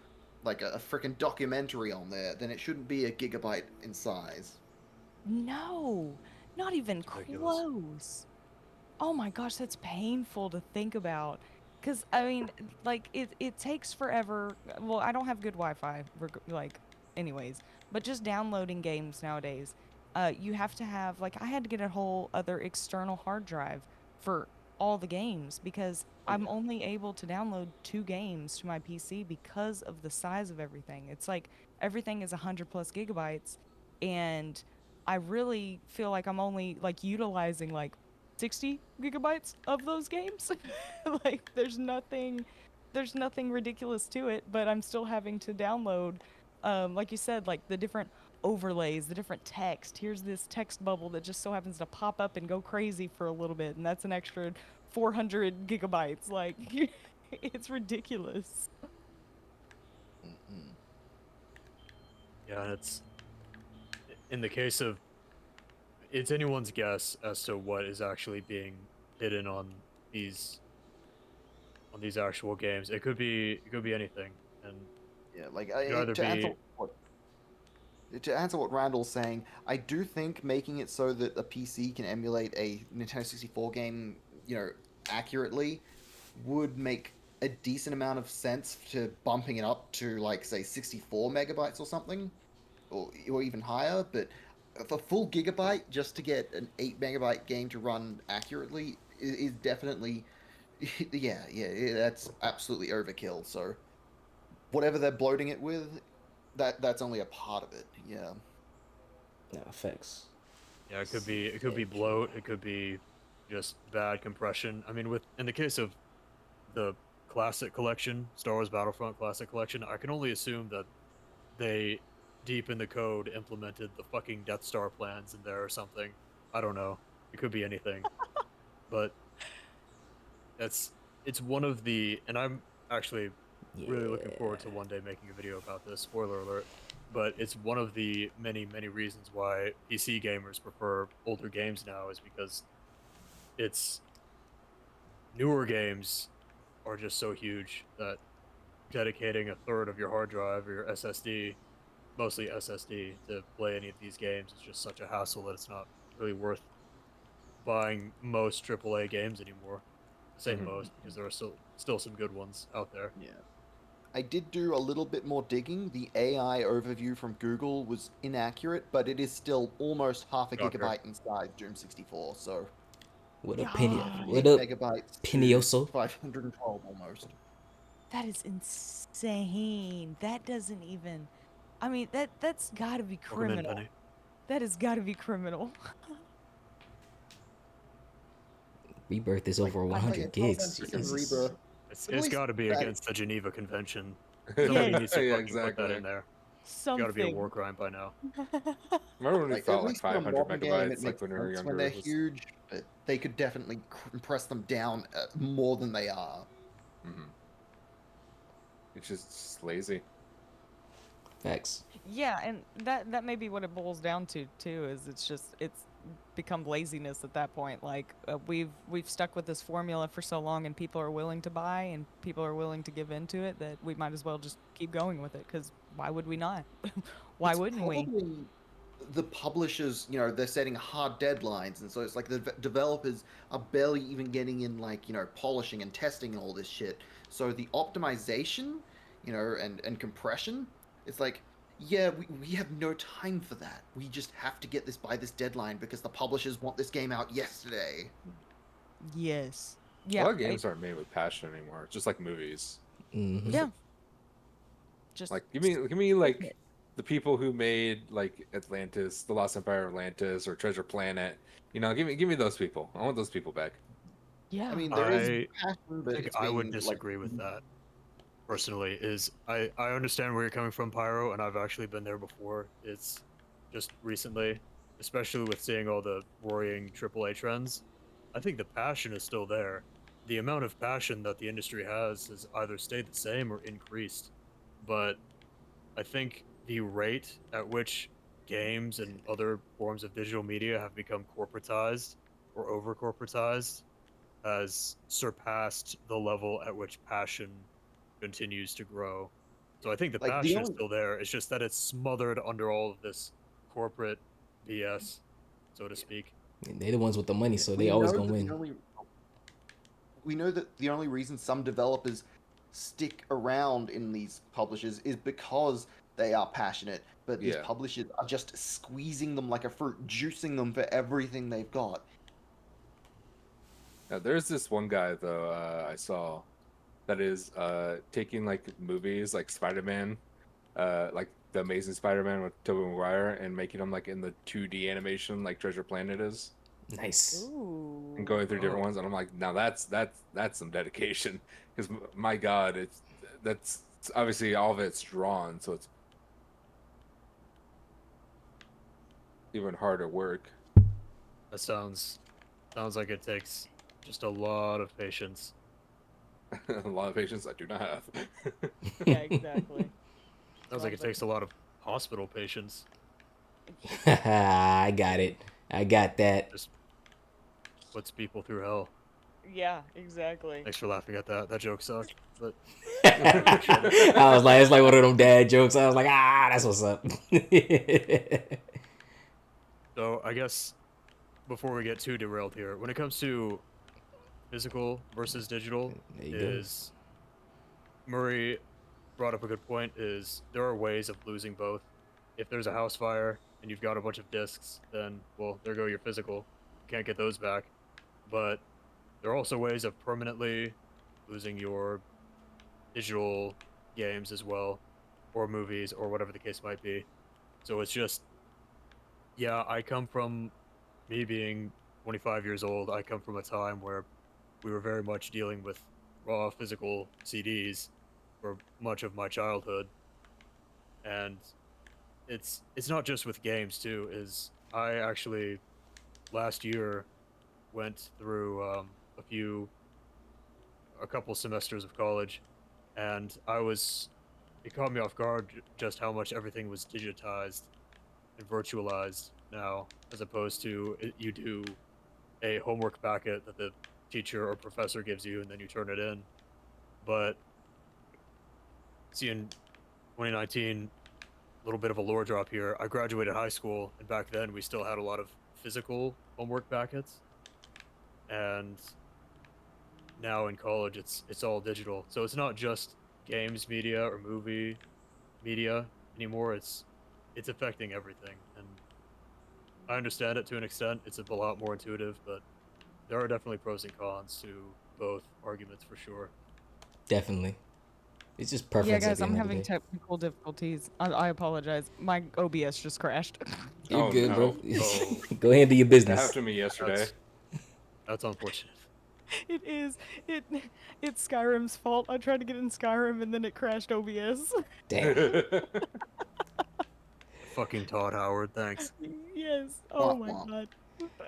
[SPEAKER 5] like a freaking documentary on there, then it shouldn't be a gigabyte in size.
[SPEAKER 3] No, not even
[SPEAKER 4] It's ridiculous.
[SPEAKER 3] close. Oh my gosh, that's painful to think about. Cause I mean, like it takes forever. Well, I don't have good Wi-Fi, like, anyways. But just downloading games nowadays, you have to have like I had to get a whole other external hard drive for all the games because
[SPEAKER 5] Oh
[SPEAKER 3] I'm
[SPEAKER 5] yeah.
[SPEAKER 3] only able to download 2 games to my PC because of the size of everything. It's like everything is 100+ gigabytes, and I really feel like I'm only like utilizing like 60 gigabytes of those games. Like there's nothing ridiculous to it, but I'm still having to download like you said, like the different overlays, the different text. Here's this text bubble that just so happens to pop up and go crazy for a little bit, and that's an extra 400 gigabytes. Like it's ridiculous.
[SPEAKER 5] Mm-mm.
[SPEAKER 4] Yeah, and it's in the case of it's anyone's guess as to what is actually being hidden these on these actual games. It could be anything, and
[SPEAKER 5] Yeah, like
[SPEAKER 4] it could either
[SPEAKER 5] to answer
[SPEAKER 4] be
[SPEAKER 5] what to answer what Randall's saying, I do think making it so that a PC can emulate a Nintendo 64 game, accurately, would make a decent amount of sense to bumping it up to like say 64 megabytes or something, or even higher. But for full gigabyte, just to get an 8 megabyte game to run accurately is definitely, yeah, that's absolutely overkill. So whatever they're bloating it with, that's only a part of it. Yeah.
[SPEAKER 2] No, effects.
[SPEAKER 4] Yeah, it could be bloat, it could be just bad compression. I mean, in the case of the classic collection, Star Wars Battlefront Classic Collection, I can only assume that they, deep in the code, implemented the fucking Death Star plans in there or something. I don't know. It could be anything. But that's it's one of the, and I'm actually really looking forward to one day making a video about this. Spoiler alert. But it's one of the many, many reasons why PC gamers prefer older games now, is because it's newer games are just so huge that dedicating a third of your hard drive or your SSD, mostly SSD, to play any of these games is just such a hassle that it's not really worth buying most AAA games anymore. I say most because there are still some good ones out there.
[SPEAKER 5] Yeah. I did do a little bit more digging. The AI overview from Google was inaccurate, but it is still almost half a
[SPEAKER 4] Shocker.
[SPEAKER 5] gigabyte inside Doom 64. So
[SPEAKER 2] What up,
[SPEAKER 3] Yeah.
[SPEAKER 2] Penny?
[SPEAKER 5] from
[SPEAKER 2] What
[SPEAKER 5] 8
[SPEAKER 2] up,
[SPEAKER 5] megabytes
[SPEAKER 2] Penioso?
[SPEAKER 5] to 512 almost.
[SPEAKER 3] That is insane. That doesn't even. I mean, that's got to be
[SPEAKER 4] Welcome in,
[SPEAKER 3] criminal.
[SPEAKER 4] Penny.
[SPEAKER 3] That has got to be criminal.
[SPEAKER 2] Rebirth is
[SPEAKER 5] Like,
[SPEAKER 2] over
[SPEAKER 5] yeah,
[SPEAKER 2] 100 gigs.
[SPEAKER 5] 1200%
[SPEAKER 2] Jesus.
[SPEAKER 5] Rebirth.
[SPEAKER 4] It's
[SPEAKER 5] But at least
[SPEAKER 4] got to be
[SPEAKER 5] that-
[SPEAKER 4] against the Geneva Convention.
[SPEAKER 3] Yes.
[SPEAKER 4] Somebody needs to
[SPEAKER 1] Yeah,
[SPEAKER 4] fucking put that
[SPEAKER 1] exactly.
[SPEAKER 4] in there. It's got to be a
[SPEAKER 3] Something.
[SPEAKER 4] war crime by now.
[SPEAKER 1] Remember when we
[SPEAKER 5] Like,
[SPEAKER 1] thought
[SPEAKER 5] at
[SPEAKER 1] like
[SPEAKER 5] least in a
[SPEAKER 1] 500
[SPEAKER 5] modern game, it
[SPEAKER 1] megabytes, like
[SPEAKER 5] makes
[SPEAKER 1] when we were
[SPEAKER 5] sense when
[SPEAKER 1] younger,
[SPEAKER 5] they're
[SPEAKER 1] was.
[SPEAKER 5] huge, but they could definitely compress them down more than they are.
[SPEAKER 1] Mhm. It's just lazy.
[SPEAKER 2] Facts.
[SPEAKER 3] Yeah, and that may be what it boils down to too. Is it's become laziness at that point. Like we've stuck with this formula for so long, and people are willing to buy, and people are willing to give into it, that we might as well just keep going with it. Because why would we not? Why
[SPEAKER 5] It's
[SPEAKER 3] wouldn't we?
[SPEAKER 5] probably the publishers, they're setting hard deadlines, and so it's like the developers are barely even getting in, like, polishing and testing and all this shit. So the optimization, and compression, it's like, yeah, we have no time for that. We just have to get this by this deadline because the publishers want this game out yesterday.
[SPEAKER 3] Yes.
[SPEAKER 1] A
[SPEAKER 3] Yeah.
[SPEAKER 1] lot of games aren't made with passion anymore. It's just like movies.
[SPEAKER 2] Mm-hmm.
[SPEAKER 3] Yeah. Just
[SPEAKER 1] Like give me like the people who made like Atlantis, The Lost Empire of Atlantis, or Treasure Planet. Give me those people. I want those people back.
[SPEAKER 3] yeah.
[SPEAKER 5] I mean, there is
[SPEAKER 4] I
[SPEAKER 5] passion, but
[SPEAKER 4] think
[SPEAKER 5] it's
[SPEAKER 4] I would
[SPEAKER 5] being, like,
[SPEAKER 4] disagree with that. Personally, I understand where you're coming from, Pyro, and I've actually been there before. It's just recently, especially with seeing all the worrying AAA trends. I think the passion is still there. The amount of passion that the industry has either stayed the same or increased. But I think the rate at which games and other forms of digital media have become corporatized or over corporatized has surpassed the level at which passion continues to grow. So I think the
[SPEAKER 5] like the
[SPEAKER 4] passion is
[SPEAKER 5] only
[SPEAKER 4] still there. It's just that it's smothered under all of this corporate BS, so to speak.
[SPEAKER 2] They're the ones with the money, so they
[SPEAKER 5] we
[SPEAKER 2] always
[SPEAKER 5] know
[SPEAKER 2] gonna
[SPEAKER 5] that
[SPEAKER 2] win.
[SPEAKER 5] the only we know that the only reason some developers stick around in these publishers is because they are passionate, but these
[SPEAKER 1] Yeah.
[SPEAKER 5] publishers are just squeezing them like a fruit, juicing them for everything they've got.
[SPEAKER 1] Now, there's this one guy though I saw that is taking like movies like Spider-Man, like the Amazing Spider-Man with Tobey Maguire, and making them like in the 2D animation like Treasure Planet is,
[SPEAKER 2] Nice.
[SPEAKER 3] Ooh.
[SPEAKER 1] and going through different
[SPEAKER 4] Oh.
[SPEAKER 1] ones. And I'm like, now that's some dedication, because my God, that's obviously all of it's drawn, so it's even harder work.
[SPEAKER 4] That sounds like it takes just a lot of patience.
[SPEAKER 1] A lot of patience I do not have.
[SPEAKER 3] Yeah. Exactly.
[SPEAKER 4] Sounds like it takes a lot of hospital patience.
[SPEAKER 2] I got it. I got that.
[SPEAKER 4] Just puts people through hell.
[SPEAKER 3] Yeah. Exactly.
[SPEAKER 4] Thanks for laughing at that. That joke sucked. but
[SPEAKER 2] I was like, it's like one of them dad jokes. I was like, that's what's up.
[SPEAKER 4] so I guess before we get too derailed here, when it comes to physical versus digital,
[SPEAKER 2] There you go.
[SPEAKER 4] is Murray brought up a good point. Is there are ways of losing both. If there's a house fire and you've got a bunch of discs, then well, there go your physical. You can't get those back. But there are also ways of permanently losing your digital games as well, or movies, or whatever the case might be. So it's just, yeah, I come from me being 25 years old. I come from a time where we were very much dealing with raw physical CDs for much of my childhood, and it's not just with games too. Is I actually last year went through a couple semesters of college, and it caught me off guard just how much everything was digitized and virtualized now, as opposed to you do a homework packet that the teacher or professor gives you and then you turn it in. But see, in 2019, a little bit of a lore drop here. I graduated high school, and back then we still had a lot of physical homework packets, and now in college it's all digital. So it's not just games media or movie media anymore. It's affecting everything, and I understand it to an extent. It's a lot more intuitive, but there are definitely pros and cons to both arguments for sure.
[SPEAKER 2] Definitely. It's just
[SPEAKER 3] Yeah,
[SPEAKER 2] preference at
[SPEAKER 3] guys,
[SPEAKER 2] the
[SPEAKER 3] I'm
[SPEAKER 2] end of the
[SPEAKER 3] having
[SPEAKER 2] day.
[SPEAKER 3] technical difficulties. I apologize. My OBS just crashed.
[SPEAKER 2] You're
[SPEAKER 1] Oh,
[SPEAKER 2] good, bro.
[SPEAKER 1] no.
[SPEAKER 4] Oh,
[SPEAKER 2] Go ahead and do your
[SPEAKER 1] That
[SPEAKER 2] business.
[SPEAKER 1] happened to me yesterday.
[SPEAKER 4] that's unfortunate.
[SPEAKER 3] It is. It's Skyrim's fault. I tried to get in Skyrim and then it crashed OBS.
[SPEAKER 2] Damn.
[SPEAKER 4] Fucking Todd Howard, thanks.
[SPEAKER 3] Yes. Oh
[SPEAKER 5] Wah,
[SPEAKER 3] my
[SPEAKER 5] wah.
[SPEAKER 3] god.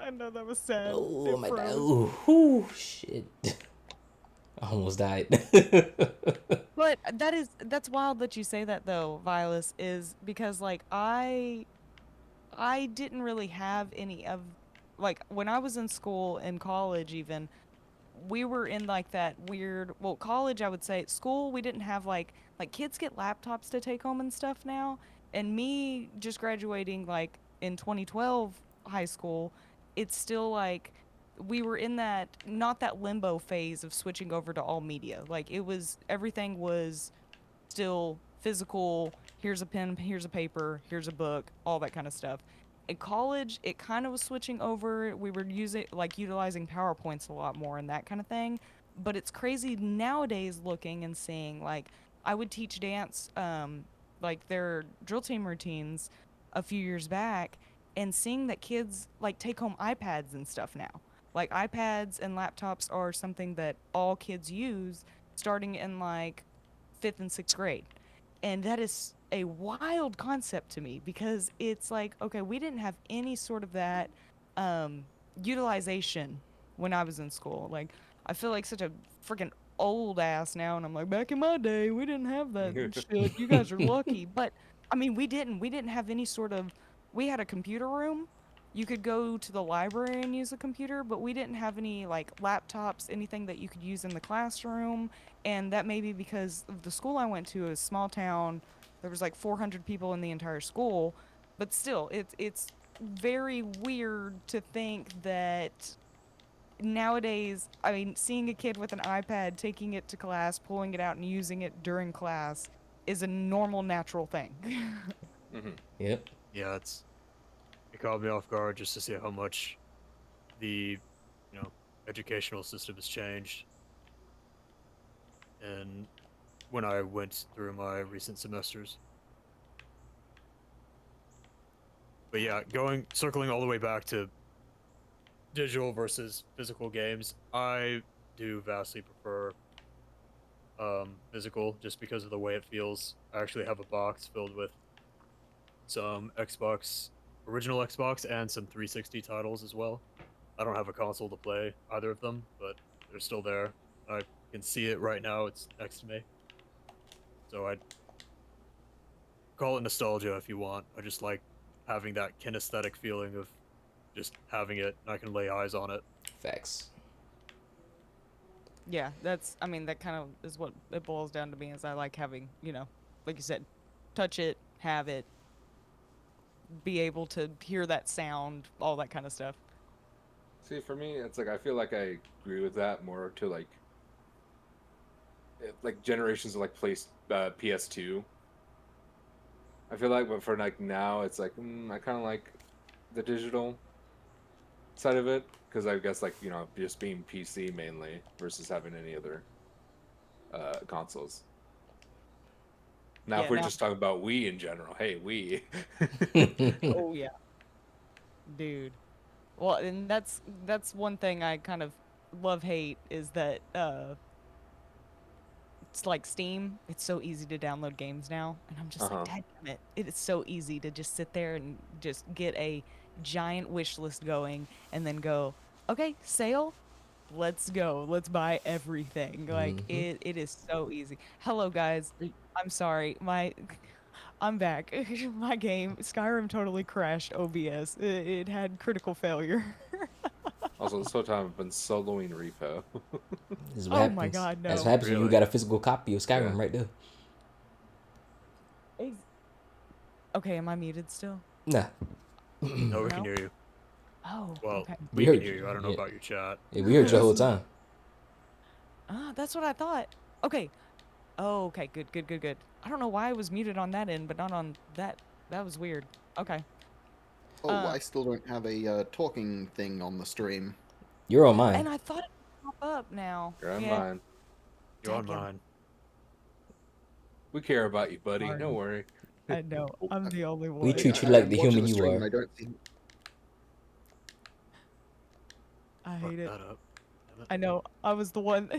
[SPEAKER 3] I know that was sad.
[SPEAKER 2] Oh
[SPEAKER 3] It
[SPEAKER 2] my god.
[SPEAKER 3] froze.
[SPEAKER 2] Ooh, whew, shit. I almost died.
[SPEAKER 3] But that's wild that you say that though, Violus, is because like I didn't really have any of like when I was in school in college even we were in like that weird well college I would say school we didn't have like kids get laptops to take home and stuff now and me just graduating like in 2012 high school it's still like we were in that not that limbo phase of switching over to all media like it was everything was still physical. Here's a pen, here's a paper, here's a book, all that kind of stuff. In college, it kind of was switching over. We were utilizing PowerPoints a lot more and that kind of thing. But it's crazy nowadays looking and seeing like I would teach dance, like their drill team routines a few years back, and seeing that kids like take home iPads and stuff now. Like iPads and laptops are something that all kids use starting in like fifth and sixth grade. And that is a wild concept to me because it's like, okay, we didn't have any sort of that um, utilization when I was in school. Like, I feel like such a freaking old ass now, and I'm like, back in my day, we didn't have that shit. You guys are lucky. But, I mean, we didn't. We didn't have any sort of. We had a computer room. You could go to the library and use a computer, but we didn't have any, like, laptops, anything that you could use in the classroom and that may be because of the school I went to, a small town. There was like 400 people in the entire school, but still, it's very weird to think that nowadays, I mean, seeing a kid with an iPad, taking it to class, pulling it out, and using it during class is a normal, natural thing.
[SPEAKER 1] Mhm.
[SPEAKER 2] Yep.
[SPEAKER 4] Yeah, it caught me off guard just to see how much the educational system has changed. And when I went through my recent semesters. But yeah, circling all the way back to digital versus physical games, I do vastly prefer physical just because of the way it feels. I actually have a box filled with some original Xbox and some 360 titles as well. I don't have a console to play either of them, but they're still there. I can see it right now. It's next to me. So I'd call it nostalgia if you want. I just like having that kinesthetic feeling of just having it and I can lay eyes on it.
[SPEAKER 2] Facts.
[SPEAKER 3] Yeah, that's, I mean, that kind of is what it boils down to me, is I like having, like you said, touch it, have it, be able to hear that sound, all that kind of stuff.
[SPEAKER 1] See, for me, it's like I feel like I agree with that more to like generations of like place PS2. I feel like, but for like now, it's like I kind of like the digital side of it because I guess like just being PC mainly versus having any other consoles. Now, if
[SPEAKER 3] Yeah,
[SPEAKER 1] we're
[SPEAKER 3] now,
[SPEAKER 1] just talking about Wii in general, hey, Wii.
[SPEAKER 3] oh yeah, dude. Well, and that's one thing I kind of love hate is that it's like Steam. It's so easy to download games now, and I'm just like,
[SPEAKER 1] Uh-huh.
[SPEAKER 3] Dad damn it! It is so easy to just sit there and just get a giant wish list going, and then go, okay, sale. Let's go. Let's buy everything. Like it is so easy. Hello guys. I'm sorry. I'm back. My game Skyrim totally crashed OBS. It had critical failure.
[SPEAKER 1] Also, this whole time I've been soloing repo.
[SPEAKER 2] This is what
[SPEAKER 3] Oh my
[SPEAKER 2] happens.
[SPEAKER 3] god,
[SPEAKER 2] That's
[SPEAKER 3] no.
[SPEAKER 2] what happens when you
[SPEAKER 4] Really?
[SPEAKER 2] got a physical copy of
[SPEAKER 1] Yeah.
[SPEAKER 2] Skyrim right there.
[SPEAKER 3] Okay, am I muted still?
[SPEAKER 2] Nah,
[SPEAKER 4] No, we can
[SPEAKER 3] No?
[SPEAKER 4] hear you.
[SPEAKER 3] Oh,
[SPEAKER 4] Well,
[SPEAKER 3] okay.
[SPEAKER 2] we
[SPEAKER 4] we can
[SPEAKER 2] heard
[SPEAKER 4] hear
[SPEAKER 2] you.
[SPEAKER 4] you. I don't know
[SPEAKER 2] Yeah,
[SPEAKER 4] about your chat.
[SPEAKER 2] yeah, we heard you the whole time.
[SPEAKER 3] That's what I thought. Okay. Oh, okay. Good, good, good, good. I don't know why I was muted on that end, but not on that. That was weird. Okay.
[SPEAKER 5] Oh,
[SPEAKER 3] Uh,
[SPEAKER 5] I still don't have a talking thing on the stream.
[SPEAKER 2] You're on mine.
[SPEAKER 3] and I thought it would pop up now.
[SPEAKER 1] You're on
[SPEAKER 3] Yeah.
[SPEAKER 1] mine.
[SPEAKER 4] You're on
[SPEAKER 3] Dang.
[SPEAKER 4] mine.
[SPEAKER 1] We care about you, buddy.
[SPEAKER 3] Sorry.
[SPEAKER 1] Don't worry.
[SPEAKER 3] I know.
[SPEAKER 5] Oh,
[SPEAKER 3] I'm the only
[SPEAKER 2] We
[SPEAKER 3] one.
[SPEAKER 2] treat you like
[SPEAKER 5] I'm
[SPEAKER 2] the
[SPEAKER 5] watching
[SPEAKER 2] human
[SPEAKER 5] the
[SPEAKER 2] you
[SPEAKER 5] stream and
[SPEAKER 2] are.
[SPEAKER 5] I don't see.
[SPEAKER 3] I
[SPEAKER 4] Fuck
[SPEAKER 3] hate it.
[SPEAKER 4] that up. Damn it.
[SPEAKER 3] I know. I was the one.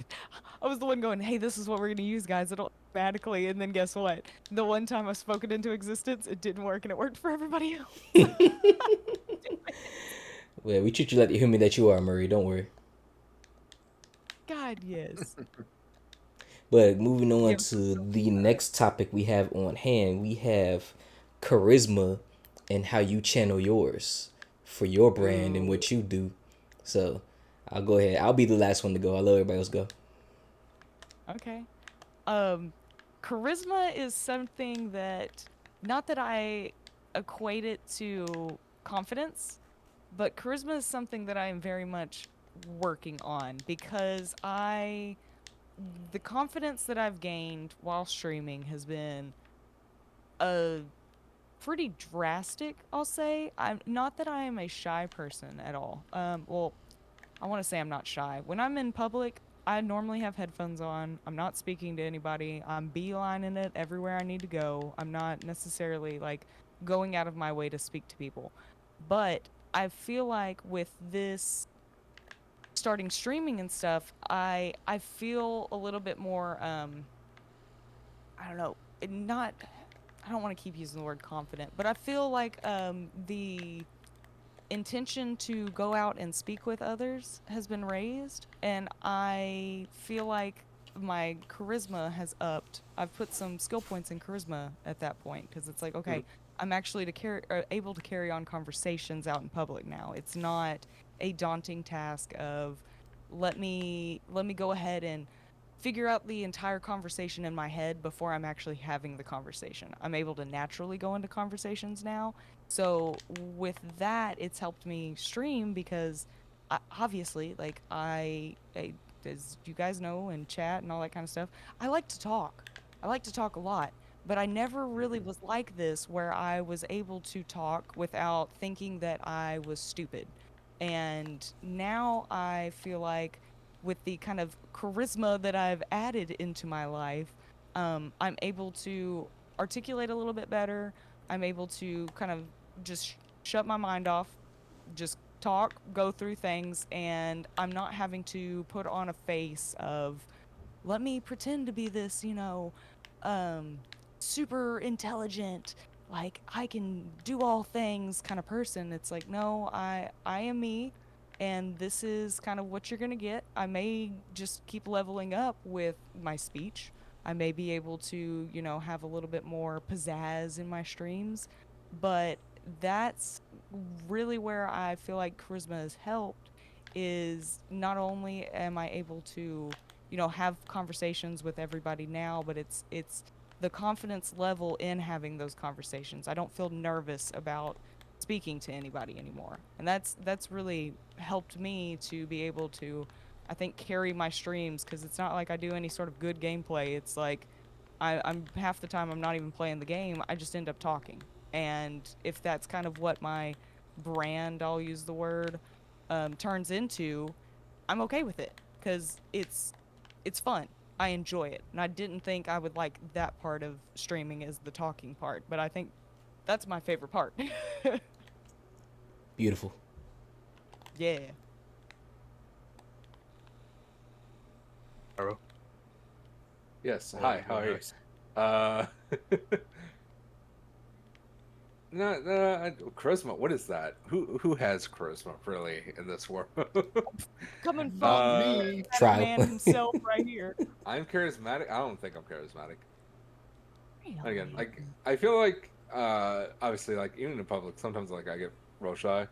[SPEAKER 3] I was the one going, "Hey, this is what we're gonna use, guys. It'll automatically." And then guess what? The one time I spoke it into existence, it didn't work, and it worked for everybody else.
[SPEAKER 2] Well, we treat you like the human that you are, Murray. Don't worry.
[SPEAKER 3] God, yes.
[SPEAKER 2] But moving on
[SPEAKER 3] Yeah.
[SPEAKER 2] to the next topic we have on hand, we have charisma and how you channel yours for your brand and
[SPEAKER 3] Ooh.
[SPEAKER 2] what you do. So I'll go ahead. I'll be the last one to go. I'll let everybody else go.
[SPEAKER 3] Okay. Um, charisma is something that, not that I equate it to confidence, but charisma is something that I am very much working on because the confidence that I've gained while streaming has been a pretty drastic, I'll say. I'm not that I am a shy person at all. Well, I want to say I'm not shy. When I'm in public, I normally have headphones on. I'm not speaking to anybody. I'm beelining it everywhere I need to go. I'm not necessarily like going out of my way to speak to people. But I feel like with this starting streaming and stuff, I feel a little bit more I don't know, not I don't want to keep using the word confident, but I feel like the intention to go out and speak with others has been raised, and I feel like my charisma has upped. I've put some skill points in charisma at that point because it's like, okay, I'm actually able to carry on conversations out in public now. It's not a daunting task of let me go ahead and figure out the entire conversation in my head before I'm actually having the conversation. I'm able to naturally go into conversations now. So with that, it's helped me stream because obviously, like as you guys know, and chat and all that kind of stuff, I like to talk. I like to talk a lot, but I never really was like this where I was able to talk without thinking that I was stupid. And now I feel like with the kind of charisma that I've added into my life, I'm able to articulate a little bit better. I'm able to kind of just shut my mind off, just talk, go through things, and I'm not having to put on a face of, let me pretend to be this, um, super intelligent, like I can do all things kind of person. It's like, no, I am me, and this is kind of what you're gonna get. I may just keep leveling up with my speech. I may be able to, have a little bit more pizzazz in my streams, but that's really where I feel like charisma has helped is not only am I able to have conversations with everybody now, but it's the confidence level in having those conversations. I don't feel nervous about speaking to anybody anymore. And that's really helped me to be able to, I think, carry my streams, because it's not like I do any sort of good gameplay. It's like I'm half the time I'm not even playing the game. I just end up talking. And if that's kind of what my brand, I'll use the word, turns into, I'm okay with it, because it's fun. I enjoy it. And I didn't think I would like that part of streaming as the talking part, but I think that's my favorite part.
[SPEAKER 2] Beautiful.
[SPEAKER 3] Yeah.
[SPEAKER 4] Arrow.
[SPEAKER 1] Yes.
[SPEAKER 4] I'll
[SPEAKER 1] Hi.
[SPEAKER 4] let you
[SPEAKER 1] How
[SPEAKER 4] go
[SPEAKER 1] are
[SPEAKER 4] next.
[SPEAKER 1] you? No, charisma. What is that? Who has charisma really in this world?
[SPEAKER 3] Coming
[SPEAKER 5] Not
[SPEAKER 3] from
[SPEAKER 1] Uh,
[SPEAKER 5] me.
[SPEAKER 3] that
[SPEAKER 2] Trial.
[SPEAKER 3] man himself right here.
[SPEAKER 1] I'm charismatic. I don't think I'm charismatic. Again,
[SPEAKER 3] Really?
[SPEAKER 1] like I feel like obviously like even in public sometimes like I get real shy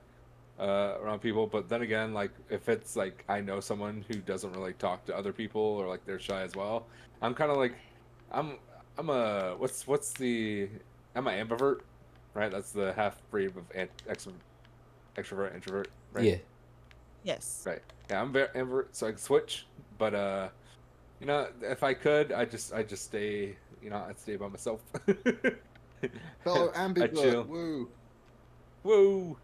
[SPEAKER 1] around people, but then again like if it's like I know someone who doesn't really talk to other people or like they're shy as well, I'm kind of like I'm I'm a what's the I'm an ambivert, right? That's the half breed of extrovert introvert, right?
[SPEAKER 2] Yeah.
[SPEAKER 3] Yes.
[SPEAKER 1] Right. Yeah, I'm very ambivert, so I can switch, but if I could, I just stay, I'd stay by myself.
[SPEAKER 5] Fellow
[SPEAKER 1] I
[SPEAKER 5] ambivert.
[SPEAKER 1] chill.
[SPEAKER 5] Woo.
[SPEAKER 1] Whoa.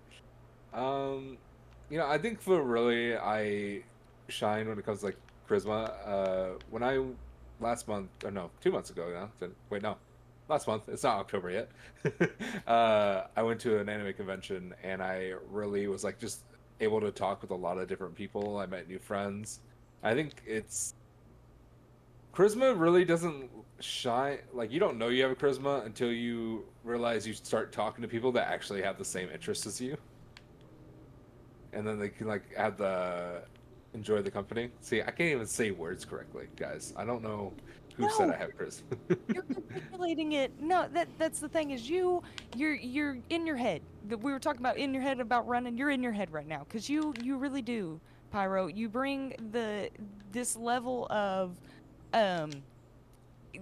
[SPEAKER 1] Um, I think for really I shine when it comes to like charisma. When I last month, or no, 2 months ago now. Wait, no, last month. It's not October yet. I went to an anime convention and I really was like just able to talk with a lot of different people. I met new friends. I think it's charisma really doesn't shine. Like you don't know you have a charisma until you realize you start talking to people that actually have the same interests as you, and then they can like have the enjoy the company. See, I can't even say words correctly, guys. I don't know who said
[SPEAKER 3] No,
[SPEAKER 1] I have charisma.
[SPEAKER 3] you're articulating it. No, that's the thing is you're in your head. We were talking about in your head about running. You're in your head right now because you really do, Pyro. You bring this level of um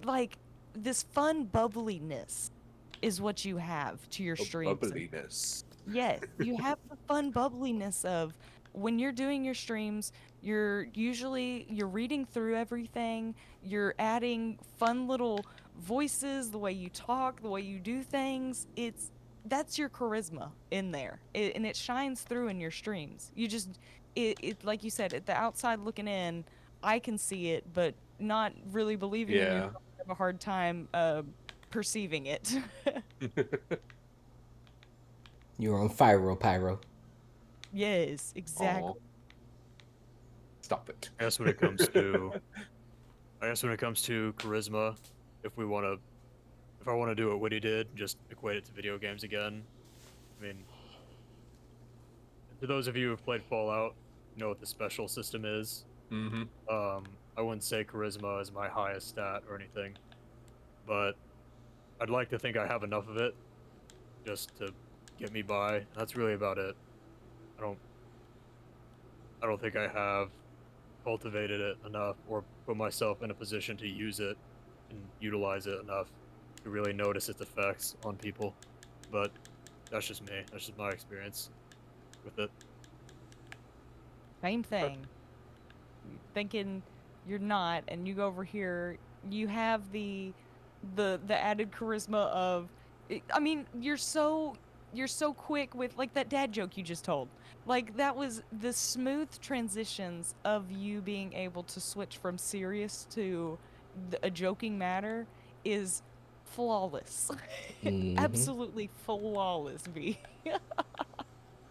[SPEAKER 3] like this fun bubbliness is what you have to your
[SPEAKER 1] A
[SPEAKER 3] streams.
[SPEAKER 1] bubbliness.
[SPEAKER 3] Yes, you have the fun bubbliness of when you're doing your streams, you're reading through everything, you're adding fun little voices, the way you talk, the way you do things. That's your charisma in there. And it shines through in your streams. It like you said, at the outside looking in, I can see it, but not really believing in
[SPEAKER 1] Yeah.
[SPEAKER 3] yourself. I have a hard time perceiving it.
[SPEAKER 2] You're on fire, Pyro.
[SPEAKER 3] Yes, exactly.
[SPEAKER 1] Oh, stop it.
[SPEAKER 4] I guess when it comes to charisma, if we want to, if I want to do what Witty did, just equate it to video games again. I mean, to those of you who've played Fallout, you know what the special system is.
[SPEAKER 1] Mm-hmm.
[SPEAKER 4] I wouldn't say charisma is my highest stat or anything, but I'd like to think I have enough of it just to get me by. That's really about it. I don't I don't think I have cultivated it enough or put myself in a position to use it and utilize it enough to really notice its effects on people. But that's just me. That's just my experience with it.
[SPEAKER 3] Same thing. Thinking you're not, and you go over here, you have the added charisma of, I mean, you're so quick with like that dad joke you just told. Like that was the smooth transitions of you being able to switch from serious to a joking matter is flawless.
[SPEAKER 2] Mm-hmm.
[SPEAKER 3] Absolutely flawless, V.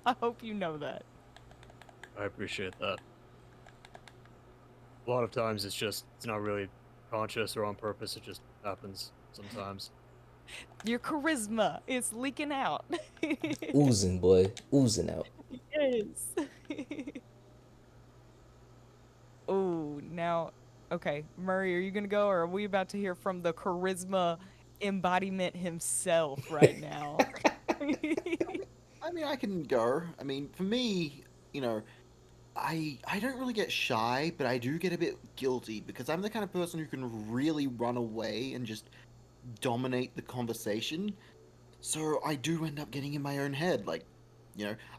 [SPEAKER 3] I hope you know that.
[SPEAKER 4] I appreciate that. A lot of times it's not really conscious or on purpose. It just happens sometimes.
[SPEAKER 3] Your charisma is leaking out.
[SPEAKER 2] Oozing, boy. Oozing out.
[SPEAKER 3] Yes. Oh, now, okay, Murray, are you gonna go, or are we about to hear from the charisma embodiment himself right now?
[SPEAKER 5] I mean, I can go. I mean, for me, you know, I don't really get shy, but I do get a bit guilty because I'm the kind of person who can really run away and just dominate the conversation. So I do end up getting in my own head. Like,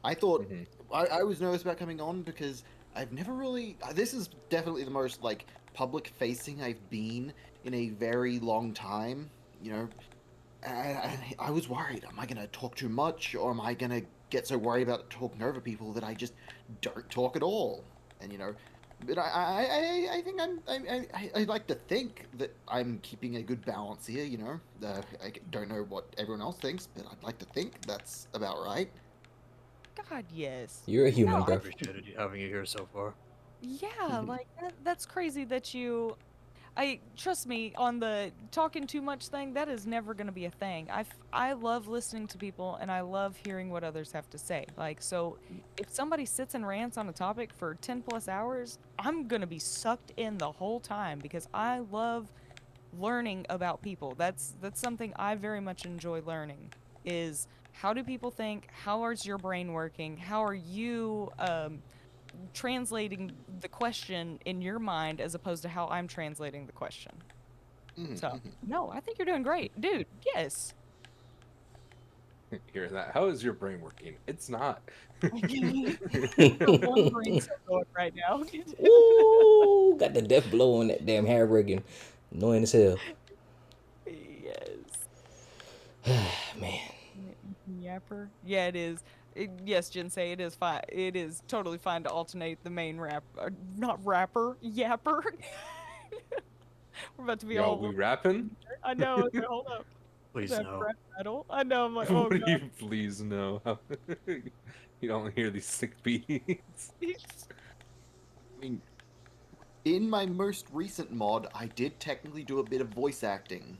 [SPEAKER 5] I thought
[SPEAKER 1] Mhm.
[SPEAKER 5] I was nervous about coming on because I've never really. This is definitely the most like public facing I've been in a very long time. I was worried. Am I going to talk too much, or am I going to get so worried about talking over people that I just don't talk at all? And but I think I like to think that I'm keeping a good balance here. I don't know what everyone else thinks, but I'd like to think that's about right.
[SPEAKER 3] God, yes.
[SPEAKER 2] You're a human,
[SPEAKER 3] No,
[SPEAKER 4] I
[SPEAKER 2] bro.
[SPEAKER 4] appreciated you having you here so far.
[SPEAKER 3] yeah, like that's crazy that you. I trust me on the talking too much thing. That is never going to be a thing. I love listening to people and I love hearing what others have to say. Like so, if somebody sits and rants on a topic for 10 plus hours, I'm gonna be sucked in the whole time because I love learning about people. That's something I very much enjoy learning. Is how do people think? How is your brain working? How are you translating the question in your mind as opposed to how I'm translating the question. So,
[SPEAKER 5] Mhm.
[SPEAKER 3] no, I think you're doing great. Dude, yes.
[SPEAKER 1] Hear that? How is your brain working? It's not.
[SPEAKER 3] Got one brain cell going right now.
[SPEAKER 2] Ooh, got the death blow on that damn hair rigging. Annoying as hell.
[SPEAKER 3] Yes.
[SPEAKER 2] Man.
[SPEAKER 3] Yapper. Yeah, it is. Yes, Jinsei, it is fine. It is totally fine to alternate the main rap, not rapper, yapper. We're about to be
[SPEAKER 1] Yo,
[SPEAKER 3] all.
[SPEAKER 1] we rapping?
[SPEAKER 3] I know. Okay, hold up.
[SPEAKER 4] Please
[SPEAKER 3] That
[SPEAKER 4] no.
[SPEAKER 3] rap battle. I know. I'm like, oh
[SPEAKER 1] Will you please know? You don't hear these sick beats.
[SPEAKER 3] god.
[SPEAKER 5] I mean, in my most recent mod, I did technically do a bit of voice acting.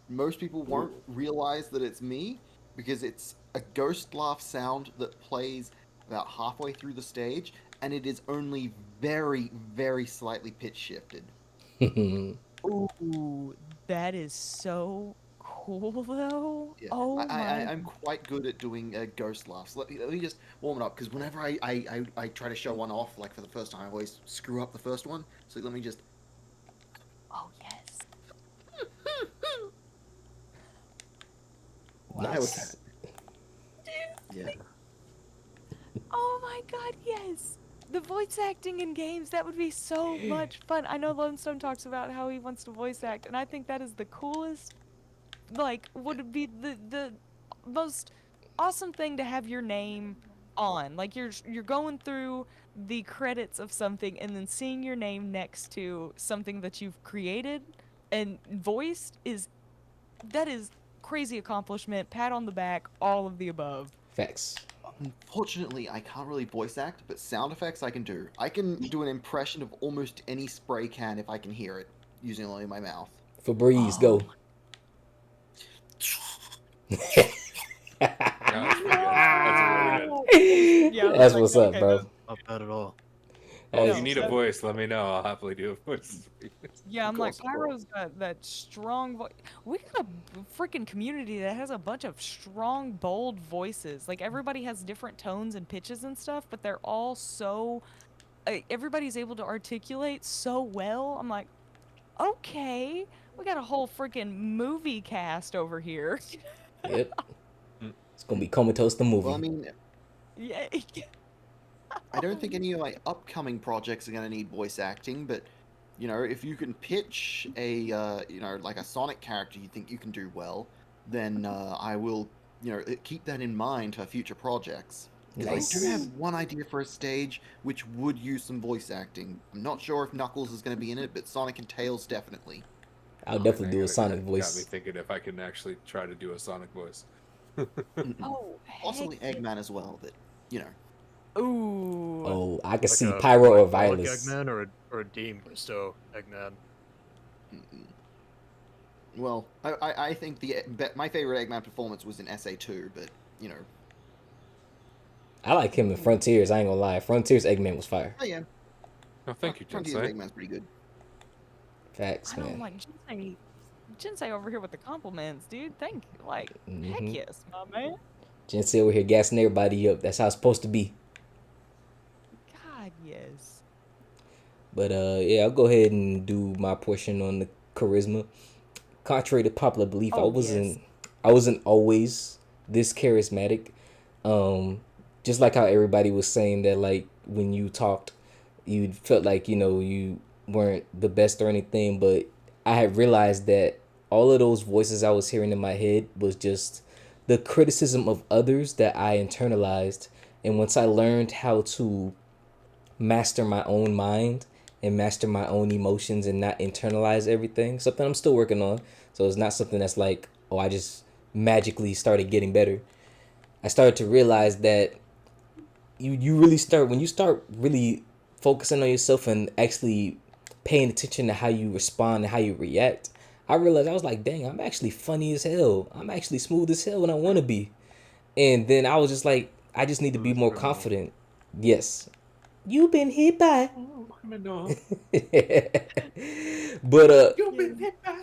[SPEAKER 5] Most people won't realize that it's me because it's a ghost laugh sound that plays about halfway through the stage, and it is only very, very slightly pitch shifted.
[SPEAKER 3] Ooh, that is so cool though.
[SPEAKER 5] Yeah,
[SPEAKER 3] Oh my.
[SPEAKER 5] I'm quite good at doing ghost laughs. Let me just warm it up because whenever I try to show one off, like for the first time, I always screw up the first one. So let me just.
[SPEAKER 3] Oh yes.
[SPEAKER 5] That was
[SPEAKER 2] Nice.
[SPEAKER 5] yeah.
[SPEAKER 3] Oh my god, yes. The voice acting in games, that would be so much fun. I know Lone Stone talks about how he wants to voice act, and I think that is the coolest, like, would be the most awesome thing to have your name on. Like you're going through the credits of something and then seeing your name next to something that you've created and voiced is that is crazy accomplishment, pat on the back, all of the above.
[SPEAKER 2] Facts.
[SPEAKER 5] Unfortunately, I can't really voice act, but sound effects I can do. I can do an impression of almost any spray can if I can hear it using only my mouth.
[SPEAKER 2] Febreze,
[SPEAKER 3] Oh,
[SPEAKER 2] go.
[SPEAKER 1] Yeah, that's pretty good. That's really good.
[SPEAKER 3] yeah, I was
[SPEAKER 2] That's
[SPEAKER 3] like,
[SPEAKER 2] what's up,
[SPEAKER 3] okay,
[SPEAKER 2] bro.
[SPEAKER 4] Not bad at all.
[SPEAKER 1] Well, if
[SPEAKER 2] That's,
[SPEAKER 1] you
[SPEAKER 3] no,
[SPEAKER 1] need a
[SPEAKER 3] that,
[SPEAKER 1] voice, let me know. I'll happily do a voice.
[SPEAKER 3] yeah,
[SPEAKER 5] Of
[SPEAKER 3] I'm like,
[SPEAKER 5] course, of course.
[SPEAKER 3] Pyro's got that strong voice. We got a freaking community that has a bunch of strong, bold voices. Like, everybody has different tones and pitches and stuff, but they're all so. Everybody's able to articulate so well. I'm like, okay, we got a whole freaking movie cast over here.
[SPEAKER 2] yep.
[SPEAKER 1] Mm.
[SPEAKER 2] It's gonna be Comatose the
[SPEAKER 5] Well, I
[SPEAKER 2] movie.
[SPEAKER 5] mean,
[SPEAKER 3] Yeah.
[SPEAKER 5] I don't think any of my upcoming projects are going to need voice acting, but if you can pitch a like a Sonic character you think you can do well, then I will keep that in mind for future projects. Because I do have
[SPEAKER 2] Nice.
[SPEAKER 5] one idea for a stage which would use some voice acting. I'm not sure if Knuckles is going to be in it, but Sonic and Tails definitely.
[SPEAKER 2] I'll
[SPEAKER 1] Oh,
[SPEAKER 2] definitely
[SPEAKER 1] man,
[SPEAKER 2] do a Sonic
[SPEAKER 1] got me
[SPEAKER 2] voice.
[SPEAKER 1] thinking if I can actually try to do a Sonic voice.
[SPEAKER 3] Oh, heck
[SPEAKER 5] Possibly
[SPEAKER 3] yeah.
[SPEAKER 5] Eggman as well, but
[SPEAKER 3] Ooh.
[SPEAKER 2] Oh, I could
[SPEAKER 4] Like
[SPEAKER 2] see
[SPEAKER 4] a
[SPEAKER 2] Pyro or
[SPEAKER 4] Mike
[SPEAKER 2] Violus.
[SPEAKER 4] Eggman or a Dean Bristow Eggman.
[SPEAKER 5] mm, well, I think my favorite Eggman performance was in SA2, but you know,
[SPEAKER 2] I like him in Frontiers. I ain't gonna lie. Frontiers Eggman was fire.
[SPEAKER 5] oh yeah,
[SPEAKER 1] Oh, thank you,
[SPEAKER 5] Frontiers
[SPEAKER 1] Jinsei.
[SPEAKER 5] Eggman's pretty good.
[SPEAKER 2] Facts,
[SPEAKER 3] I know, I'm
[SPEAKER 2] man.
[SPEAKER 3] like, Jinsei over here with the compliments, dude. Thank you. Like, heck
[SPEAKER 2] Mm-hmm.
[SPEAKER 3] yes, my man.
[SPEAKER 2] Jinsei over here gassing everybody up. That's how it's supposed to be.
[SPEAKER 3] God, Yes.
[SPEAKER 2] But yeah, I'll go ahead and do my portion on the charisma. Contrary to popular belief,
[SPEAKER 3] Oh, yes.
[SPEAKER 2] I wasn't always this charismatic. Um, just like how everybody was saying that, like, when you talked, you felt like, you know, you weren't the best or anything, but I had realized that all of those voices I was hearing in my head was just the criticism of others that I internalized. And once I learned how to master my own mind and master my own emotions and not internalize everything, something I'm still working on. So it's not something that's like, oh, I just magically started getting better. I started to realize that you really start when you start really focusing on yourself and actually paying attention to how you respond and how you react. I realized I was like, dang, I'm actually funny as hell. I'm actually smooth as hell when I want to be. And then I was just like, I just need to be
[SPEAKER 4] Smooth
[SPEAKER 2] more
[SPEAKER 4] criminal.
[SPEAKER 2] confident. Yes. You've been hit by.
[SPEAKER 1] Oh, criminal.
[SPEAKER 2] But
[SPEAKER 1] You've
[SPEAKER 3] Yeah.
[SPEAKER 1] been hit by.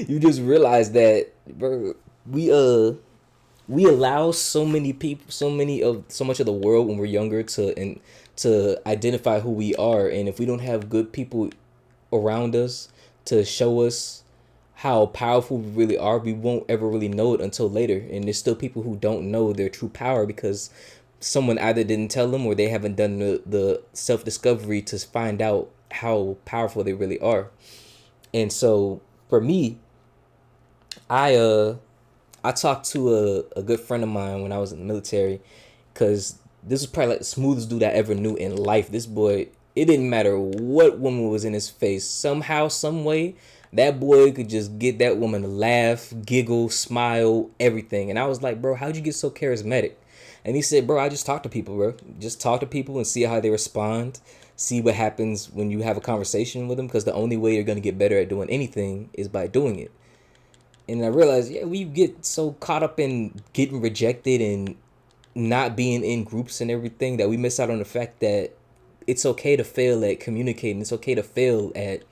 [SPEAKER 2] you just realize that, bro, we allow so many people, so much of the world when we're younger to identify who we are, and if we don't have good people around us to show us how powerful we really are, we won't ever really know it until later. And there's still people who don't know their true power because someone either didn't tell them or they haven't done the self-discovery to find out how powerful they really are. And so for me, I I talked to a good friend of mine when I was in the military, because this was probably like the smoothest dude I ever knew in life. This boy, it didn't matter what woman was in his face. Somehow, some way, that boy could just get that woman to laugh, giggle, smile, everything. And I was like, bro, how'd you get so charismatic? And he said, bro, I just talk to people, bro. Just talk to people and see how they respond. See what happens when you have a conversation with them, because the only way you're going to get better at doing anything is by doing it. And I realized, yeah, we get so caught up in getting rejected and not being in groups and everything that we miss out on the fact that it's okay to fail at communicating. It's okay to fail at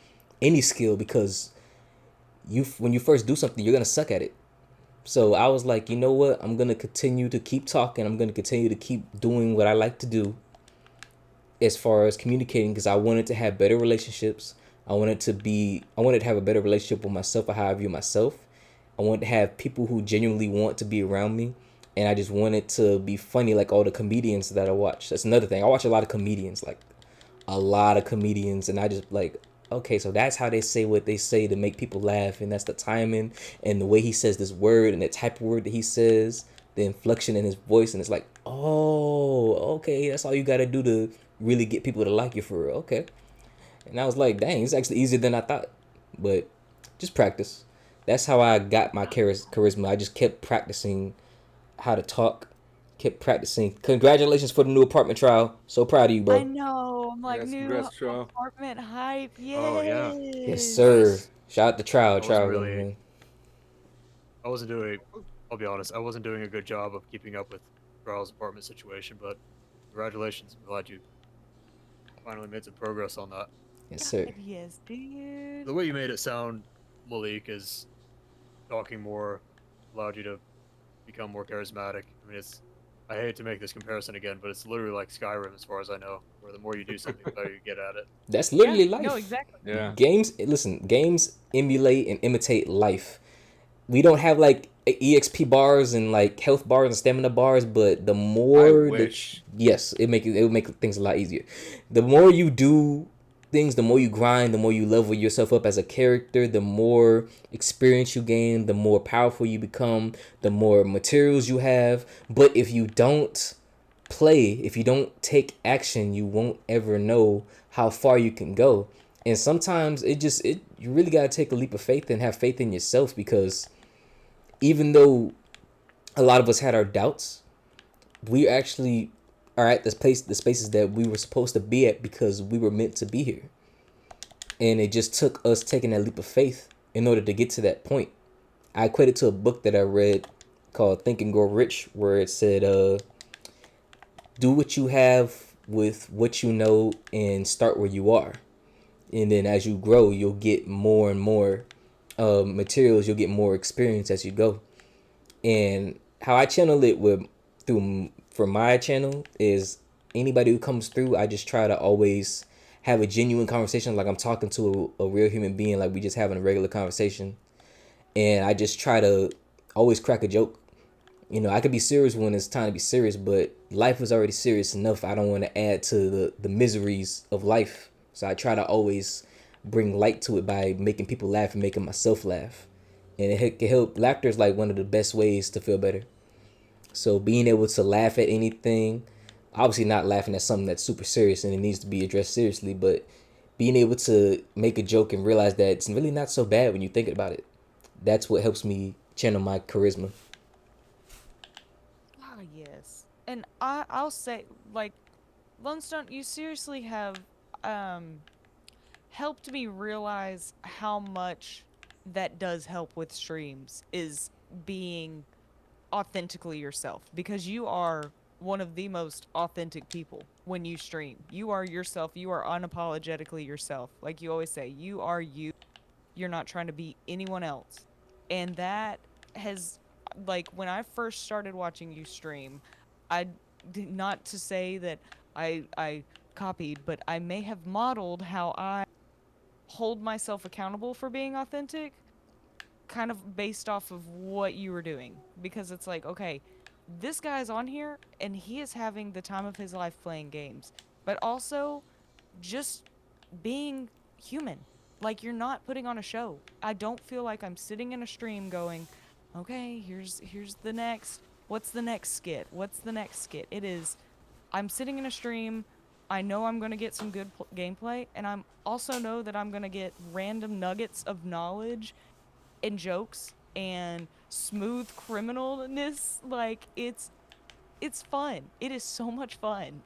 [SPEAKER 2] any skill, because when you first do something, you're gonna suck at it. So I was like, you know what? I'm gonna continue to keep talking. I'm gonna continue to keep doing what I like to do as far as communicating, because I wanted to have better relationships. I wanted to have a better relationship with myself or how I view myself. I wanted to have people who genuinely want to be around me. And I just wanted to be funny like all the comedians that I watch. That's another thing. I watch a lot of comedians, like a lot of comedians, and I just like, okay, so that's how they say what they say to make people laugh, and that's the timing and the way he says this word and the type of word that he says, the inflection in his voice, and it's like, oh, okay, that's all you gotta do to really get people to like you for real. Okay. And I was like, dang, it's actually easier than I thought. But just practice. That's how I got my charisma. I just kept practicing how to talk, kept practicing. Congratulations for the new apartment trial. So proud of you,
[SPEAKER 3] I
[SPEAKER 2] bro.
[SPEAKER 3] know. I'm like,
[SPEAKER 1] Yes,
[SPEAKER 3] new
[SPEAKER 1] congrats, Trial.
[SPEAKER 3] apartment hype.
[SPEAKER 4] Oh yeah,
[SPEAKER 2] Yes,
[SPEAKER 3] Yes.
[SPEAKER 2] sir.
[SPEAKER 4] nice.
[SPEAKER 2] Shout out to trial.
[SPEAKER 4] I wasn't
[SPEAKER 2] Trial going,
[SPEAKER 4] really.
[SPEAKER 2] man.
[SPEAKER 4] I wasn't doing. I'll be honest. I wasn't doing a good job of keeping up with Charles' apartment situation, but congratulations. I'm glad you finally made some progress on that.
[SPEAKER 2] Yes, sir.
[SPEAKER 3] God, yes, dude.
[SPEAKER 4] The way you made it sound, Malik, is talking more allowed you to become more charismatic. I mean, it's. I hate to make this comparison again, but it's literally like Skyrim, as far as I know, where the more you do something, the better you get at it.
[SPEAKER 2] That's
[SPEAKER 3] Yeah,
[SPEAKER 2] literally
[SPEAKER 3] no,
[SPEAKER 2] life.
[SPEAKER 3] exactly.
[SPEAKER 1] Yeah.
[SPEAKER 2] Games emulate and imitate life. We don't have like EXP bars and like health bars and stamina bars, but the
[SPEAKER 1] I
[SPEAKER 2] more that
[SPEAKER 1] wish.
[SPEAKER 2] yes, it would make things a lot easier. The more you do things, the more you grind, the more you level yourself up as a character, the more experience you gain, the more powerful you become, the more materials you have. But if you don't play, if you don't take action, you won't ever know how far you can go. And sometimes it you really got to take a leap of faith and have faith in yourself, because even though a lot of us had our doubts, we actually are at the spaces that we were supposed to be at because we were meant to be here. And it just took us taking that leap of faith in order to get to that point. I equate it to a book that I read called Think and Grow Rich, where it said, do what you have with what you know and start where you are. And then as you grow, you'll get more and more materials, you'll get more experience as you go. And how I channel it with through for my channel is anybody who comes through, I just try to always have a genuine conversation, like I'm talking to a real human being, like we just having a regular conversation. And I just try to always crack a joke. You know, I could be serious when it's time to be serious, but life is already serious enough. I don't want to add to the miseries of life. So I try to always bring light to it by making people laugh and making myself laugh. And it can help. Laughter is like one of the best ways to feel better. So being able to laugh at anything, obviously not laughing at something that's super serious and it needs to be addressed seriously, but being able to make a joke and realize that it's really not so bad when you think about it. That's what helps me channel my charisma.
[SPEAKER 3] Ah, yes. And I'll say, like, Lone Stone, you seriously have um helped me realize how much that does help with streams is being authentically yourself, because you are one of the most authentic people when you stream. You are yourself. You are unapologetically yourself. Like you always say, you are you. You're not trying to be anyone else. And that has, like, when I first started watching you stream, I did not to say that I copied, but I may have modeled how I hold myself accountable for being authentic, kind of based off of what you were doing. Because it's like, okay, this guy's on here and he is having the time of his life playing games, but also just being human. Like, you're not putting on a show. I don't feel like I'm sitting in a stream going, okay, here's the next, what's the next skit? What's the next skit? It is, I'm sitting in a stream. I know I'm going to get some good gameplay, and I'm also know that I'm going to get random nuggets of knowledge and jokes and smooth criminalness. Like, it's fun. It is so much fun.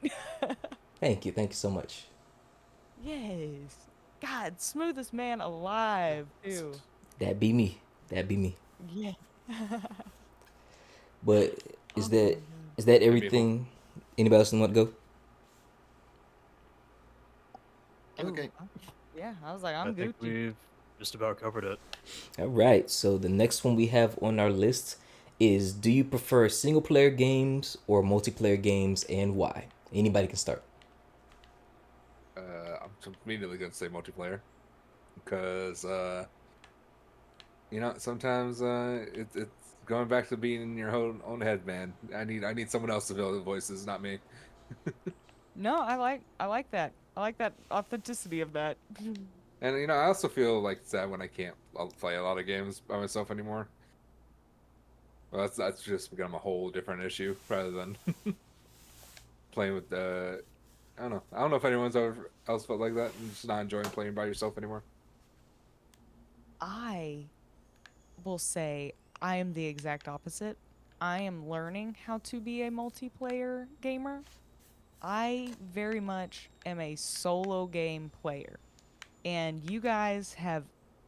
[SPEAKER 2] Thank you so much.
[SPEAKER 3] Yes. God, smoothest man alive, too.
[SPEAKER 2] That be me. That be me.
[SPEAKER 3] Yeah.
[SPEAKER 2] But is
[SPEAKER 3] Oh
[SPEAKER 2] that
[SPEAKER 3] my god.
[SPEAKER 2] is that
[SPEAKER 1] Give me a hope.
[SPEAKER 2] everything? Anybody else want to go?
[SPEAKER 5] Okay.
[SPEAKER 3] Ooh, yeah, I was like,
[SPEAKER 4] I
[SPEAKER 3] I'm
[SPEAKER 4] think
[SPEAKER 3] Gucci.
[SPEAKER 4] we've just about covered it.
[SPEAKER 2] All right. So the next one we have on our list is: do you prefer single player games or multiplayer games, and why? Anybody can start.
[SPEAKER 1] I'm immediately gonna say multiplayer because sometimes it's going back to being in your own head, man. I need someone else to fill the voices, not me.
[SPEAKER 3] No, I like that. I like that authenticity of that.
[SPEAKER 1] And I also feel like sad when I can't play a lot of games by myself anymore. Well, that's just become a whole different issue rather than playing with the. I don't know. I don't know if anyone's ever else felt like that and just not enjoying playing by yourself anymore.
[SPEAKER 3] I will say I am the exact opposite. I am learning how to be a multiplayer gamer. I very much am a solo game player. And you guys have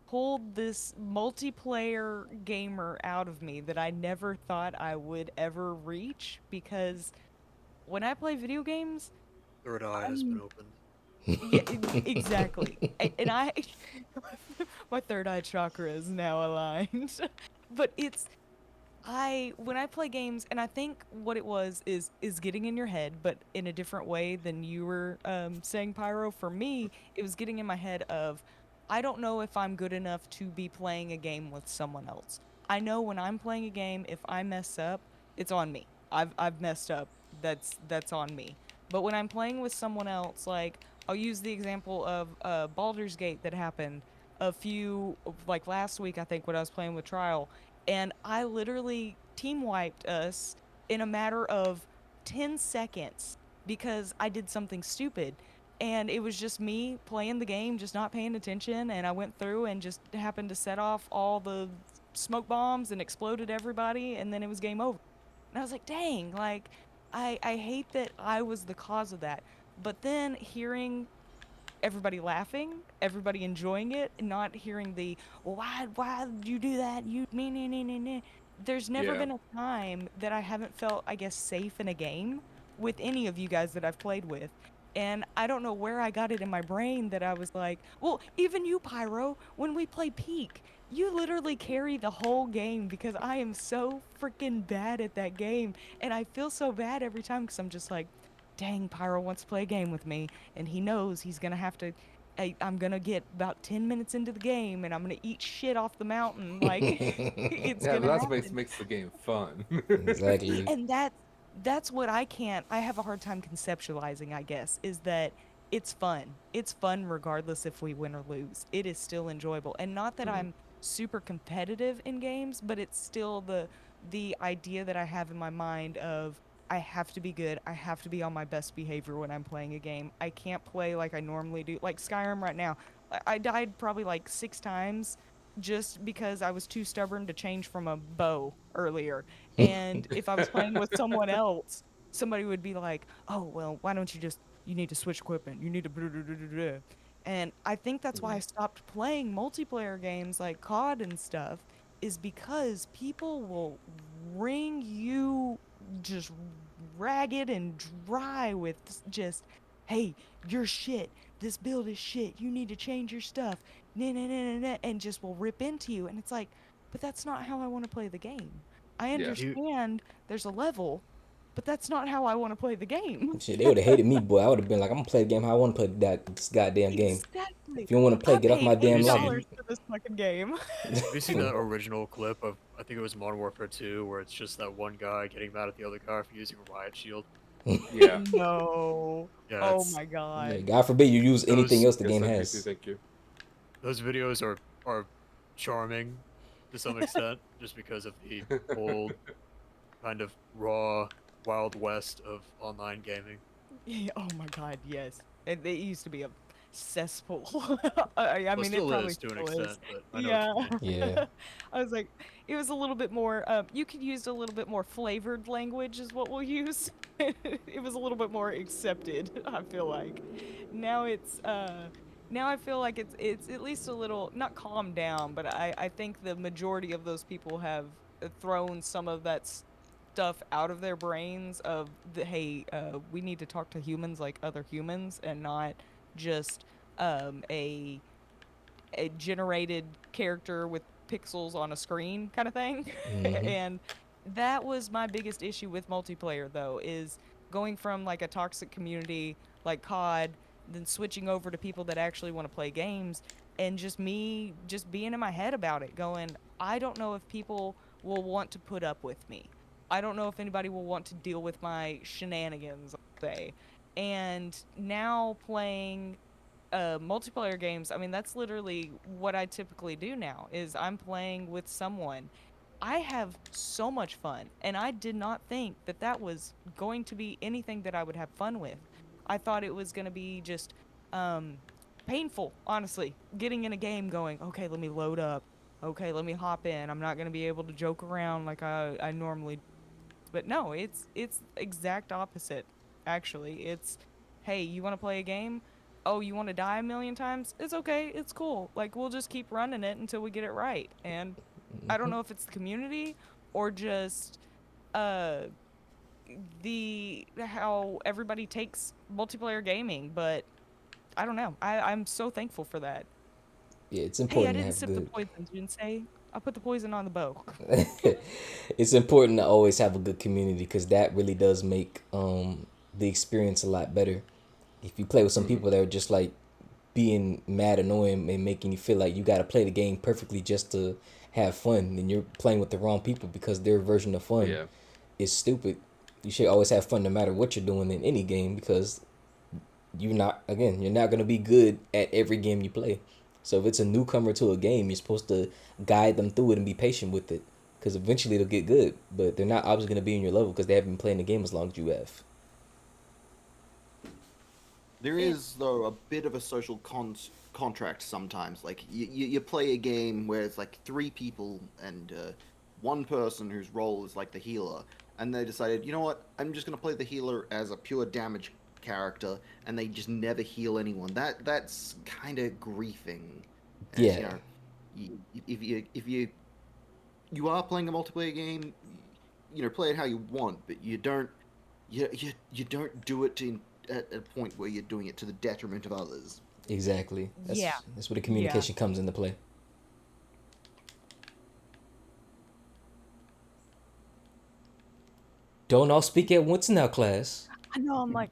[SPEAKER 3] pulled this multiplayer gamer out of me that I never thought I would ever reach, because when I play video games,
[SPEAKER 4] Third eye has been
[SPEAKER 3] I'm
[SPEAKER 4] opened.
[SPEAKER 3] yeah, exactly. And I my third eye chakra is now aligned. But it's I when I play games, and I think what it was is getting in your head, but in a different way than you were saying, Pyro. For me, it was getting in my head of, I don't know if I'm good enough to be playing a game with someone else. I know when I'm playing a game, if I mess up, it's on me. I've messed up. That's on me. But when I'm playing with someone else, like, I'll use the example of Baldur's Gate that happened like last week, I think, when I was playing with Trial, and I literally team wiped us in a matter of 10 seconds because I did something stupid. And it was just me playing the game, just not paying attention, and I went through and just happened to set off all the smoke bombs and exploded everybody, and then it was game over. And I was like, dang, like, I hate that I was the cause of that. But then hearing everybody laughing, everybody enjoying it, and not hearing the, well, why did you do that? You me me me me me. There's never
[SPEAKER 1] Yeah,
[SPEAKER 3] been a time that I haven't felt, I guess, safe in a game with any of you guys that I've played with. And I don't know where I got it in my brain that I was like, well, even you, Pyro, when we play Peak, you literally carry the whole game because I am so freaking bad at that game. And I feel so bad every time because I'm just like, dang, Pyro wants to play a game with me, and he knows he's gonna have to. I'm gonna get about 10 minutes into the game, and I'm gonna eat shit off the mountain. Like, it's
[SPEAKER 1] Yeah, but
[SPEAKER 3] gonna
[SPEAKER 1] that's what
[SPEAKER 3] happen.
[SPEAKER 1] makes the game fun.
[SPEAKER 2] Exactly.
[SPEAKER 3] And that's what I have a hard time conceptualizing, I guess, is that it's fun. It's fun regardless if we win or lose. It is still enjoyable. And not that
[SPEAKER 1] Mhm.
[SPEAKER 3] I'm super competitive in games, but it's still the idea that I have in my mind of I have to be good. I have to be on my best behavior when I'm playing a game. I can't play like I normally do. Like Skyrim right now. I died probably like 6 times just because I was too stubborn to change from a bow earlier. And if I was playing with someone else, somebody would be like, "Oh, well, why don't you just you need to switch equipment. You need to blah, blah, blah, blah, blah." And I think that's why I
[SPEAKER 1] Mhm.
[SPEAKER 3] stopped playing multiplayer games like COD and stuff is because people will wring you just ragged and dry with just, "Hey, you're shit. This build is shit. You need to change your stuff." Nah, nah, nah, nah, nah, and just will rip into you. And it's like, but that's not how I want to play the game. I
[SPEAKER 1] Yeah.
[SPEAKER 4] You
[SPEAKER 3] understand there's a level, but that's not how I want to play the game.
[SPEAKER 2] Shit, they would have hated me, boy. I would have been like, I'm gonna play the game how I want to play this goddamn game.
[SPEAKER 3] Exactly.
[SPEAKER 2] If you don't want to play,
[SPEAKER 3] I
[SPEAKER 2] get off
[SPEAKER 3] paid
[SPEAKER 2] my
[SPEAKER 4] have
[SPEAKER 2] damn
[SPEAKER 4] you
[SPEAKER 2] lobby.
[SPEAKER 3] $8
[SPEAKER 4] seen
[SPEAKER 3] for this fucking game.
[SPEAKER 4] have you seen that original clip of I think it was Modern Warfare 2 where it's just that one guy getting mad at the other guy for using a riot shield?
[SPEAKER 1] Yeah.
[SPEAKER 3] No.
[SPEAKER 4] Yeah,
[SPEAKER 3] Oh
[SPEAKER 4] it's
[SPEAKER 3] my
[SPEAKER 2] Yeah,
[SPEAKER 3] god.
[SPEAKER 2] God forbid you use anything
[SPEAKER 4] those
[SPEAKER 2] else the
[SPEAKER 1] Yes,
[SPEAKER 2] game
[SPEAKER 1] NPC,
[SPEAKER 2] has.
[SPEAKER 1] thank you.
[SPEAKER 4] those videos are charming to some extent just because of the old kind of raw wild west of online gaming.
[SPEAKER 3] Yeah, oh my god, yes. It used to be a cesspool. I
[SPEAKER 4] Well, it
[SPEAKER 3] mean, it
[SPEAKER 4] still
[SPEAKER 3] probably
[SPEAKER 4] is to an
[SPEAKER 3] still is.
[SPEAKER 4] extent, but I know what
[SPEAKER 3] Yeah.
[SPEAKER 4] you mean.
[SPEAKER 2] Yeah.
[SPEAKER 3] I was like, it was a little bit more, you could use a little bit more flavored language is what we'll use. It was a little bit more accepted, I feel like. Now now I feel like it's at least a little, not calmed down, but I think the majority of those people have thrown some of that stuff out of their brains of the hey, we need to talk to humans like other humans and not just a generated character with pixels on a screen kind of thing.
[SPEAKER 2] Mm-hmm.
[SPEAKER 3] And that was my biggest issue with multiplayer though, is going from like a toxic community like COD, then switching over to people that actually want to play games, and just me just being in my head about it, going, I don't know if people will want to put up with me. I don't know if anybody will want to deal with my shenanigans, I'll say. And now playing multiplayer games, I mean, that's literally what I typically do now is I'm playing with someone. I have so much fun, and I did not think that that was going to be anything that I would have fun with. I thought it was going to be just um, painful, honestly. Getting in a game going, okay, let me load up. Okay, let me hop in. I'm not going to be able to joke around like I normally, but no, it's exact opposite. Actually, it's hey, you want to play a game? Oh, you want to die a million times? It's okay. It's cool. Like we'll just keep running it until we get it right. And I don't know if it's the community or just uh the how everybody takes multiplayer gaming, but I don't know. I'm so thankful for that.
[SPEAKER 2] Yeah, it's
[SPEAKER 3] Hey, I
[SPEAKER 2] important to
[SPEAKER 3] didn't
[SPEAKER 2] have
[SPEAKER 3] sip the
[SPEAKER 2] good.
[SPEAKER 3] poison, Jinsei. I put the poison on the bow.
[SPEAKER 2] It's important to always have a good community because that really does make the experience a lot better. If you play with some
[SPEAKER 1] Hmm.
[SPEAKER 2] people that are just like being mad annoying and making you feel like you got to play the game perfectly just to have fun, then you're playing with the wrong people because their version of fun
[SPEAKER 1] Yeah.
[SPEAKER 2] is stupid. You should always have fun no matter what you're doing in any game because you're not going to be good at every game you play. So if it's a newcomer to a game, you're supposed to guide them through it and be patient with it because eventually they'll get good, but they're not obviously going to be in your level because they haven't been playing the game as long as you have.
[SPEAKER 5] There
[SPEAKER 3] It
[SPEAKER 5] is, though, a bit of a social contract sometimes. Like, you play a game where it's like three people and one person whose role is like the healer, and they decided, you know what, I'm just going to play the healer as a pure damage character, and they just never heal anyone. That's kind of griefing, as
[SPEAKER 2] Yeah,
[SPEAKER 5] if you are playing a multiplayer game, play it how you want, but you don't do it at a point where you're doing it to the detriment of others.
[SPEAKER 2] exactly.
[SPEAKER 3] yeah.
[SPEAKER 2] That's where the
[SPEAKER 3] Yeah.
[SPEAKER 2] communication comes into play. Don't all speak at once now, class.
[SPEAKER 3] I know. I'm like,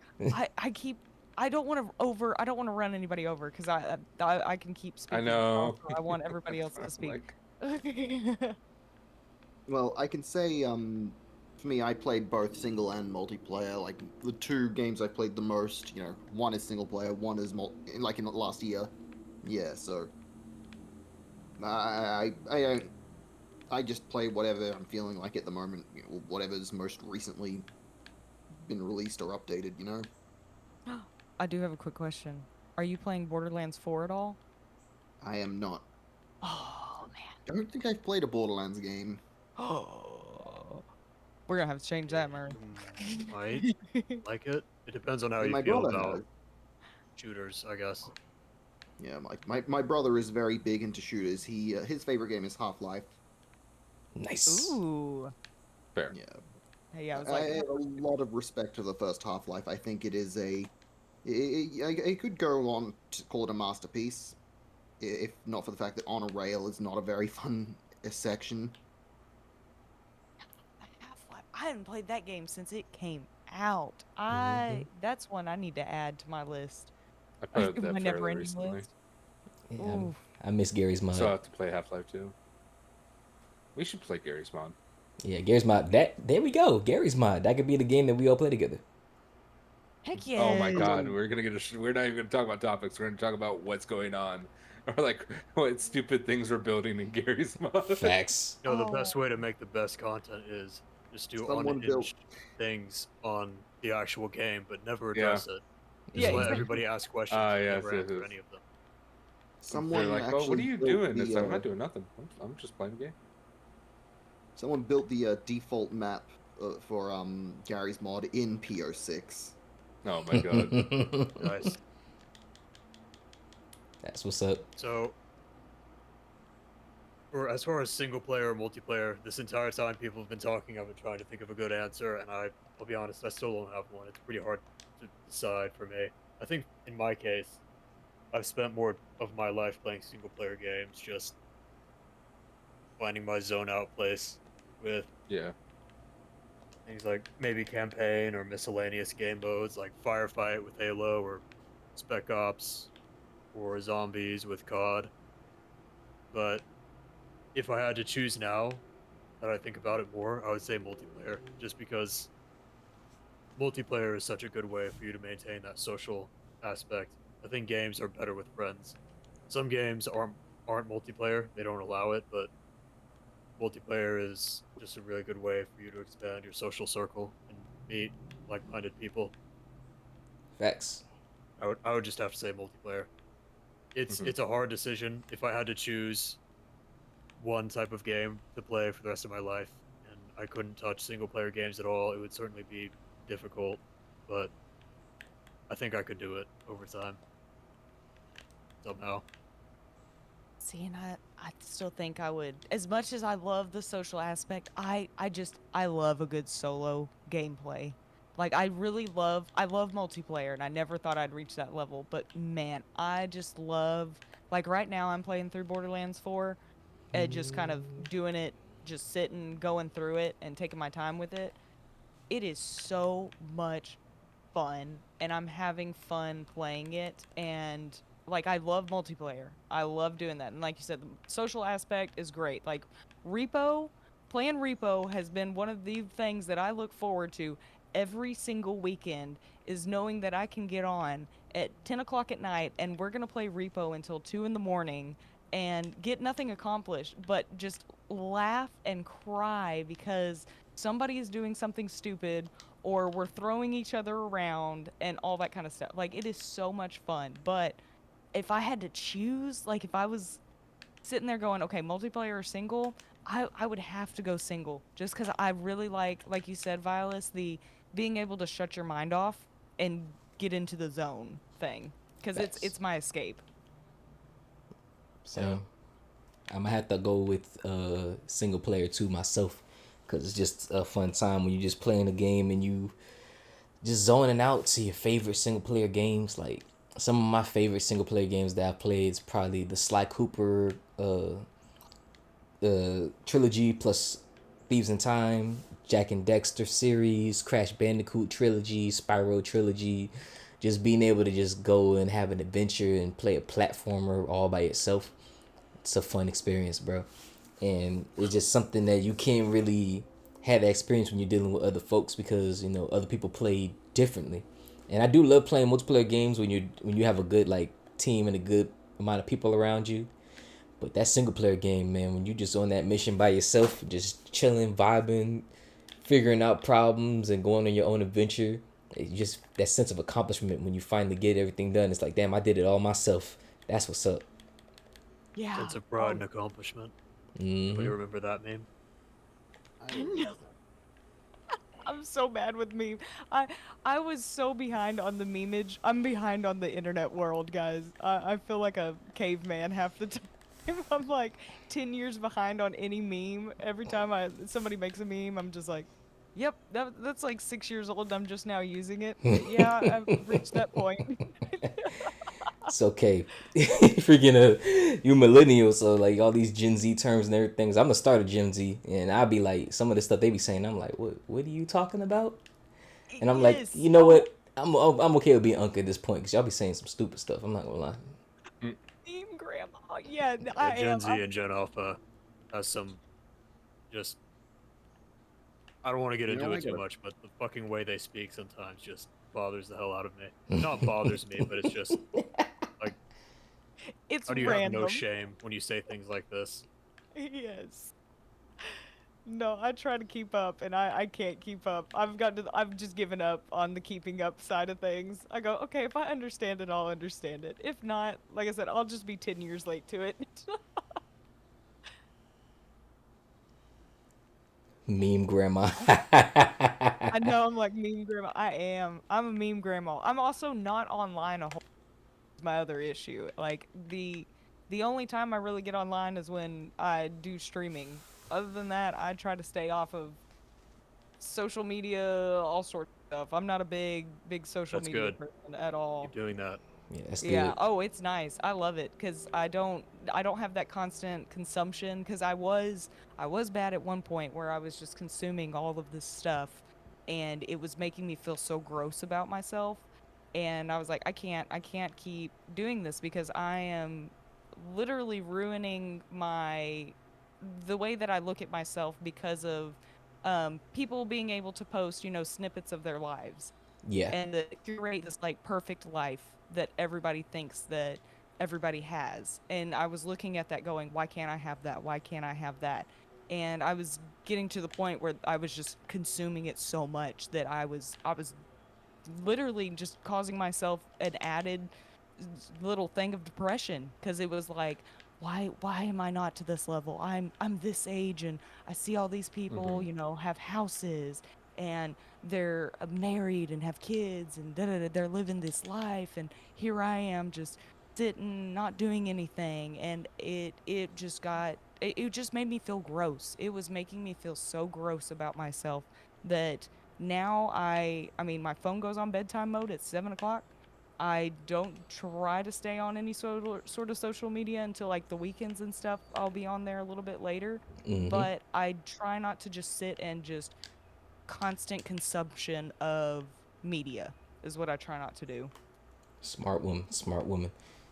[SPEAKER 3] I don't want to run anybody over because I can keep
[SPEAKER 1] I
[SPEAKER 3] speaking.
[SPEAKER 1] know.
[SPEAKER 3] Also, I want everybody else to
[SPEAKER 1] I'm
[SPEAKER 3] speak.
[SPEAKER 1] like,
[SPEAKER 5] Well, I can say, for me, I played both single and multiplayer. Like the two games I played the most, one is single player, one is like in the last year. Yeah, so I don't. I just play whatever I'm feeling like at the moment. Whatever's most recently been released or updated.
[SPEAKER 3] I do have a quick question. Are you playing Borderlands 4 at all?
[SPEAKER 5] I am not.
[SPEAKER 3] Oh
[SPEAKER 5] Don't think I've played a Borderlands game.
[SPEAKER 3] man. Oh. We're gonna have to change that, Murray.
[SPEAKER 4] Might like it. It depends on
[SPEAKER 5] I
[SPEAKER 4] how
[SPEAKER 5] mean,
[SPEAKER 4] you
[SPEAKER 5] my
[SPEAKER 4] feel
[SPEAKER 5] brother
[SPEAKER 4] about
[SPEAKER 5] has.
[SPEAKER 4] shooters, I guess.
[SPEAKER 5] Yeah, my brother is very big into shooters. His favorite game is Half-Life.
[SPEAKER 2] Nice.
[SPEAKER 3] Ooh.
[SPEAKER 1] fair.
[SPEAKER 5] Yeah,
[SPEAKER 3] Hey, I was
[SPEAKER 5] I
[SPEAKER 3] like,
[SPEAKER 5] have a lot of respect to the first Half-Life. I think it is it could go on to call it a masterpiece, if not for the fact that On a Rail is not a very fun section.
[SPEAKER 3] Half-Life. I haven't played that game since it came out.
[SPEAKER 2] Mm-hmm.
[SPEAKER 3] That's one I need to add to my list.
[SPEAKER 1] I played
[SPEAKER 3] My
[SPEAKER 1] that fairly
[SPEAKER 3] never-ending
[SPEAKER 1] recently.
[SPEAKER 3] list.
[SPEAKER 2] Yeah,
[SPEAKER 3] Ooh.
[SPEAKER 2] I miss Gary's
[SPEAKER 1] I still
[SPEAKER 2] mod.
[SPEAKER 1] have to play Half-Life 2. We should play Gary's mod.
[SPEAKER 2] Yeah, Gary's mod. There we go. Gary's mod. That could be the game that we all play together.
[SPEAKER 3] Heck
[SPEAKER 1] Oh my
[SPEAKER 3] yes.
[SPEAKER 1] God,
[SPEAKER 5] Someone,
[SPEAKER 1] we're not even gonna talk about topics. We're gonna talk about what's going on, or like what stupid things we're building in Gary's mod.
[SPEAKER 2] Facts.
[SPEAKER 4] No, the best
[SPEAKER 3] Oh.
[SPEAKER 4] way to make the best content is just do
[SPEAKER 5] someone built
[SPEAKER 4] unhinged things on the actual game, but never
[SPEAKER 1] Yeah.
[SPEAKER 4] address it.
[SPEAKER 3] Yeah,
[SPEAKER 4] Just
[SPEAKER 2] Mm-hmm.
[SPEAKER 4] let
[SPEAKER 3] exactly.
[SPEAKER 4] everybody ask questions,
[SPEAKER 1] Ah,
[SPEAKER 4] but
[SPEAKER 1] yes,
[SPEAKER 4] never
[SPEAKER 1] yes,
[SPEAKER 4] answer
[SPEAKER 1] yes.
[SPEAKER 4] any of them.
[SPEAKER 1] They're
[SPEAKER 5] someone
[SPEAKER 1] like, "Oh, what are
[SPEAKER 5] actually
[SPEAKER 1] you
[SPEAKER 5] built
[SPEAKER 1] doing?" It's like, I'm not doing nothing. I'm just playing the game.
[SPEAKER 5] someone built the default map for Gary's mod in PO6.
[SPEAKER 1] Oh my God.
[SPEAKER 4] Nice.
[SPEAKER 2] That's what's up.
[SPEAKER 4] So, for as far as single player or multiplayer, this entire time people have been talking, I've been trying to think of a good answer, and I'll be honest, I still don't have one. It's pretty hard to decide for me. I think in my case, I've spent more of my life playing single player games, just finding my zone out place with
[SPEAKER 1] Yeah.
[SPEAKER 4] things like maybe campaign or miscellaneous game modes like Firefight with Halo or Spec Ops or Zombies with COD. But if I had to choose now that I think about it more, I would say multiplayer, just because multiplayer is such a good way for you to maintain that social aspect. I think games are better with friends. Some games aren't multiplayer; they don't allow it, but multiplayer is just a really good way for you to expand your social circle and meet like-minded people.
[SPEAKER 2] Facts.
[SPEAKER 4] I would just have to say multiplayer. It's
[SPEAKER 1] Hmm.
[SPEAKER 4] it's a hard decision. If I had to choose one type of game to play for the rest of my life, and I couldn't touch single player games at all, it would certainly be difficult. But I think I could do it over time somehow.
[SPEAKER 3] See, and I still think I would, as much as I love the social aspect, I love a good solo gameplay. Like I love multiplayer, and I never thought I'd reach that level. But man, I just love, like right now I'm playing through Borderlands 4, just kind of doing it, just sitting, going through it, and taking my time with it. It is so much fun, and I'm having fun playing it, and like I love multiplayer. I love doing that. And like you said, the social aspect is great. Like Repo, playing Repo has been one of the things that I look forward to every single weekend, is knowing that I can get on at 10 o'clock at night and we're going to play Repo until 2 in the morning and get nothing accomplished, but just laugh and cry because somebody is doing something stupid or we're throwing each other around and all that kind of stuff. Like it is so much fun. But if I had to choose, like if I was sitting there going, okay, multiplayer or single, I would have to go single just because I really like you said, Violet, the being able to shut your mind off and get into the zone thing because
[SPEAKER 2] Facts.
[SPEAKER 3] it's my escape.
[SPEAKER 4] Yeah.
[SPEAKER 2] Same. I'm gonna have to go with single player too myself, cause it's just a fun time when you just playing a game and you just zoning out to your favorite single player games. Like some of my favorite single player games that I played is probably the Sly Cooper trilogy plus Thieves in Time, Jack and Dexter series, Crash Bandicoot trilogy, Spyro trilogy. Just being able to just go and have an adventure and play a platformer all by itself. It's a fun experience, bro. And it's just something that you can't really have that experience when you're dealing with other folks because, you know, other people play differently. And I do love playing multiplayer games when you have a good like team and a good amount of people around you. But that single player game, man, when you just on that mission by yourself, just chilling, vibing, figuring out problems and going on your own adventure, it just that sense of accomplishment when you finally get everything done. It's like, damn, I did it all myself. That's what's up.
[SPEAKER 3] Yeah.
[SPEAKER 4] Sense of pride and accomplishment. Anybody remember that meme?
[SPEAKER 3] No. I'm so bad with meme. I was so behind on the memeage. I'm behind on the internet world, guys. I feel like a caveman half the time. I'm like 10 years behind on any meme. Every time somebody makes a meme, I'm just like, yep, that's like 6 years old. I'm just now using it. Yeah, I've reached that point.
[SPEAKER 2] It's okay. Freaking you millennials, so like all these Gen Z terms and everything. I'm gonna start a Gen Z, and I'll be like, some of the stuff they be saying, I'm like, what are you talking about? And I'm like,
[SPEAKER 3] Yes.
[SPEAKER 2] you know what? I'm okay with being Unc at this point because y'all be saying some stupid stuff. I'm not gonna lie.
[SPEAKER 3] Meme grandma. Yeah,
[SPEAKER 4] Yeah,
[SPEAKER 3] I
[SPEAKER 4] Gen
[SPEAKER 3] am.
[SPEAKER 4] Z and Gen Alpha has some just. I don't want to get into it too much, but the fucking way they speak sometimes just bothers the hell out of me. Not bothers me, but it's just like,
[SPEAKER 3] It's
[SPEAKER 4] how do you have no
[SPEAKER 3] random.
[SPEAKER 4] shame when you say things like this?
[SPEAKER 3] Yes. No, I try to keep up and I can't keep up. I've just given up on the keeping up side of things. I go, okay, if I understand it, I'll understand it. If not, like I said, I'll just be 10 years late to it.
[SPEAKER 2] Meme grandma.
[SPEAKER 3] I know I'm like meme grandma. I am. I'm a meme grandma. I'm also not online a whole is my other issue. Like the only time I really get online is when I do streaming. Other than that, I try to stay off of social media, all sorts of stuff. I'm not a big social
[SPEAKER 4] That's
[SPEAKER 3] media
[SPEAKER 4] good.
[SPEAKER 3] person at all.
[SPEAKER 4] Keep doing that.
[SPEAKER 2] Yeah, that's
[SPEAKER 3] Yeah.
[SPEAKER 2] good.
[SPEAKER 3] Oh, it's nice. I love it because I don't have that constant consumption because I was bad at one point where I was just consuming all of this stuff and it was making me feel so gross about myself. And I was like, I can't keep doing this because I am literally ruining the way that I look at myself because of people being able to post, snippets of their lives
[SPEAKER 2] Yeah.
[SPEAKER 3] and curate this like perfect life that everybody thinks that everybody has. And I was looking at that going, why can't I have that? Why can't I have that? And I was getting to the point where I was just consuming it so much that I was literally just causing myself an added little thing of depression because it was like why am I not to this level? I'm this age and I see all these people, have houses and they're married and have kids and they're living this life and here I am just sitting not doing anything and it just made me feel gross. It was making me feel so gross about myself that now I mean my phone goes on bedtime mode at 7 o'clock. I don't try to stay on any sort of social media until like the weekends and stuff. I'll be on there a little bit later,
[SPEAKER 2] Mm-hmm.
[SPEAKER 3] but I try not to just sit and just constant consumption of media is what I try not to do.
[SPEAKER 2] Smart woman. Smart woman.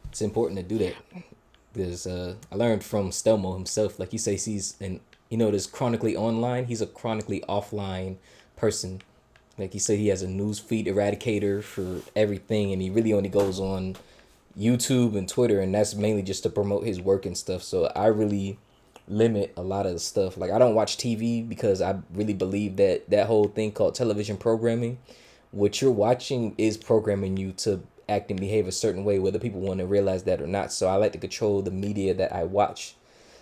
[SPEAKER 2] It's important to do
[SPEAKER 3] Yeah.
[SPEAKER 2] that because I learned from Stelmo himself. Like he says, he's and this chronically online. He's a chronically offline person. Like he said, he has a news feed eradicator for everything, and he really only goes on YouTube and Twitter, and that's mainly just to promote his work and stuff. So I really limit a lot of the stuff. Like I don't watch TV because I really believe that that whole thing called television programming, what you're watching is programming you to act and behave a certain way, whether people want to realize that or not. So I like to control the media that I watch.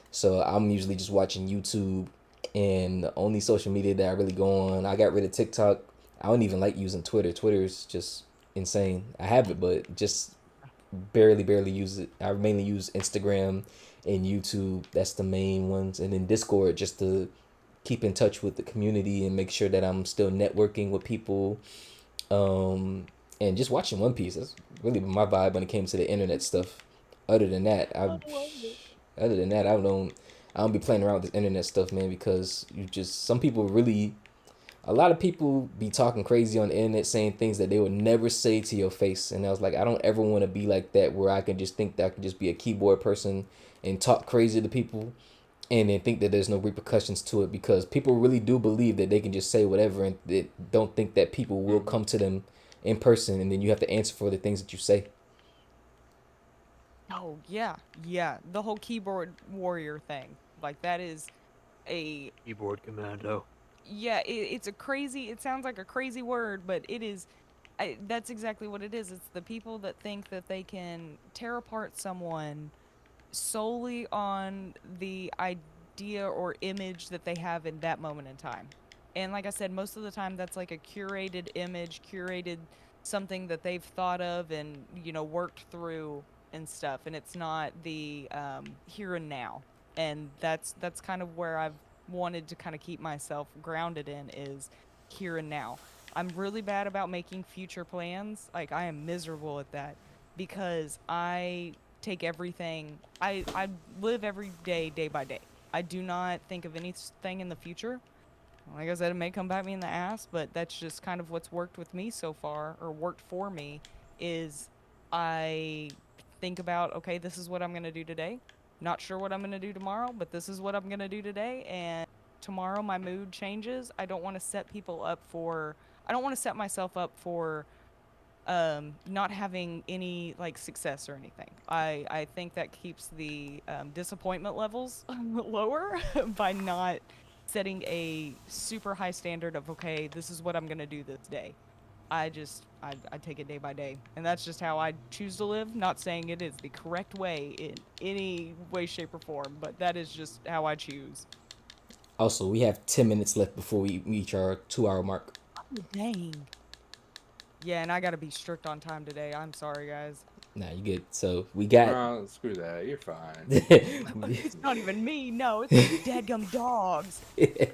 [SPEAKER 2] So I'm usually just watching YouTube, and the only social media that I really go on, I got rid of TikTok. I don't even like using Twitter. Twitter is just insane. I have it, but just barely use it. I mainly use Instagram and YouTube. That's the main ones, and then Discord just to keep in touch with the community and make sure that I'm still networking with people. And just watching One Piece. That's really been my vibe when it came to the internet stuff. Other than that,
[SPEAKER 3] I love it.
[SPEAKER 2] other than that, I don't be playing around with this internet stuff, man, because you just some people really a lot of people be talking crazy on the internet, saying things that they would never say to your face. And I was like, I don't ever want to be like that, where I can just think that I can just be a keyboard person and talk crazy to people and then think that there's no repercussions to it, because people really do believe that they can just say whatever and they don't think that people will come to them in person, and then you have to answer for the things that you say.
[SPEAKER 3] Oh yeah, yeah. The whole keyboard warrior thing, like that is a
[SPEAKER 4] Keyboard commando.
[SPEAKER 3] yeah. It's a crazy. It sounds like a crazy word, but it is. That's exactly what it is. It's the people that think that they can tear apart someone solely on the idea or image that they have in that moment in time. And like I said, most of the time that's like a curated image, curated something that they've thought of and, worked through and stuff. And it's not the here and now. And that's kind of where I've wanted to kind of keep myself grounded in, is here and now. I'm really bad about making future plans. Like I am miserable at that because I take everything. I live every day, day by day. I do not think of anything in the future. Like I said, it may come back me in the ass, but that's just kind of what's worked with me so far, or worked for me, is I think about, okay, this is what I'm gonna do today. Not sure what I'm gonna do tomorrow, but this is what I'm gonna do today. And tomorrow my mood changes. I don't want to set myself up for not having any like success or anything. I think that keeps the disappointment levels lower by not setting a super high standard of, okay, this is what I'm gonna do this day. I take it day by day, and that's just how I choose to live. Not saying it is the correct way in any way, shape, or form, but that is just how I choose.
[SPEAKER 2] Also, we have 10 minutes left before we reach our 2 hour mark.
[SPEAKER 3] Oh, dang. Yeah, and I gotta be strict on time today. I'm sorry, guys.
[SPEAKER 2] Nah, you good. So we got
[SPEAKER 1] Oh, screw that. You're fine.
[SPEAKER 3] It's not even me. No, it's these dadgum dogs.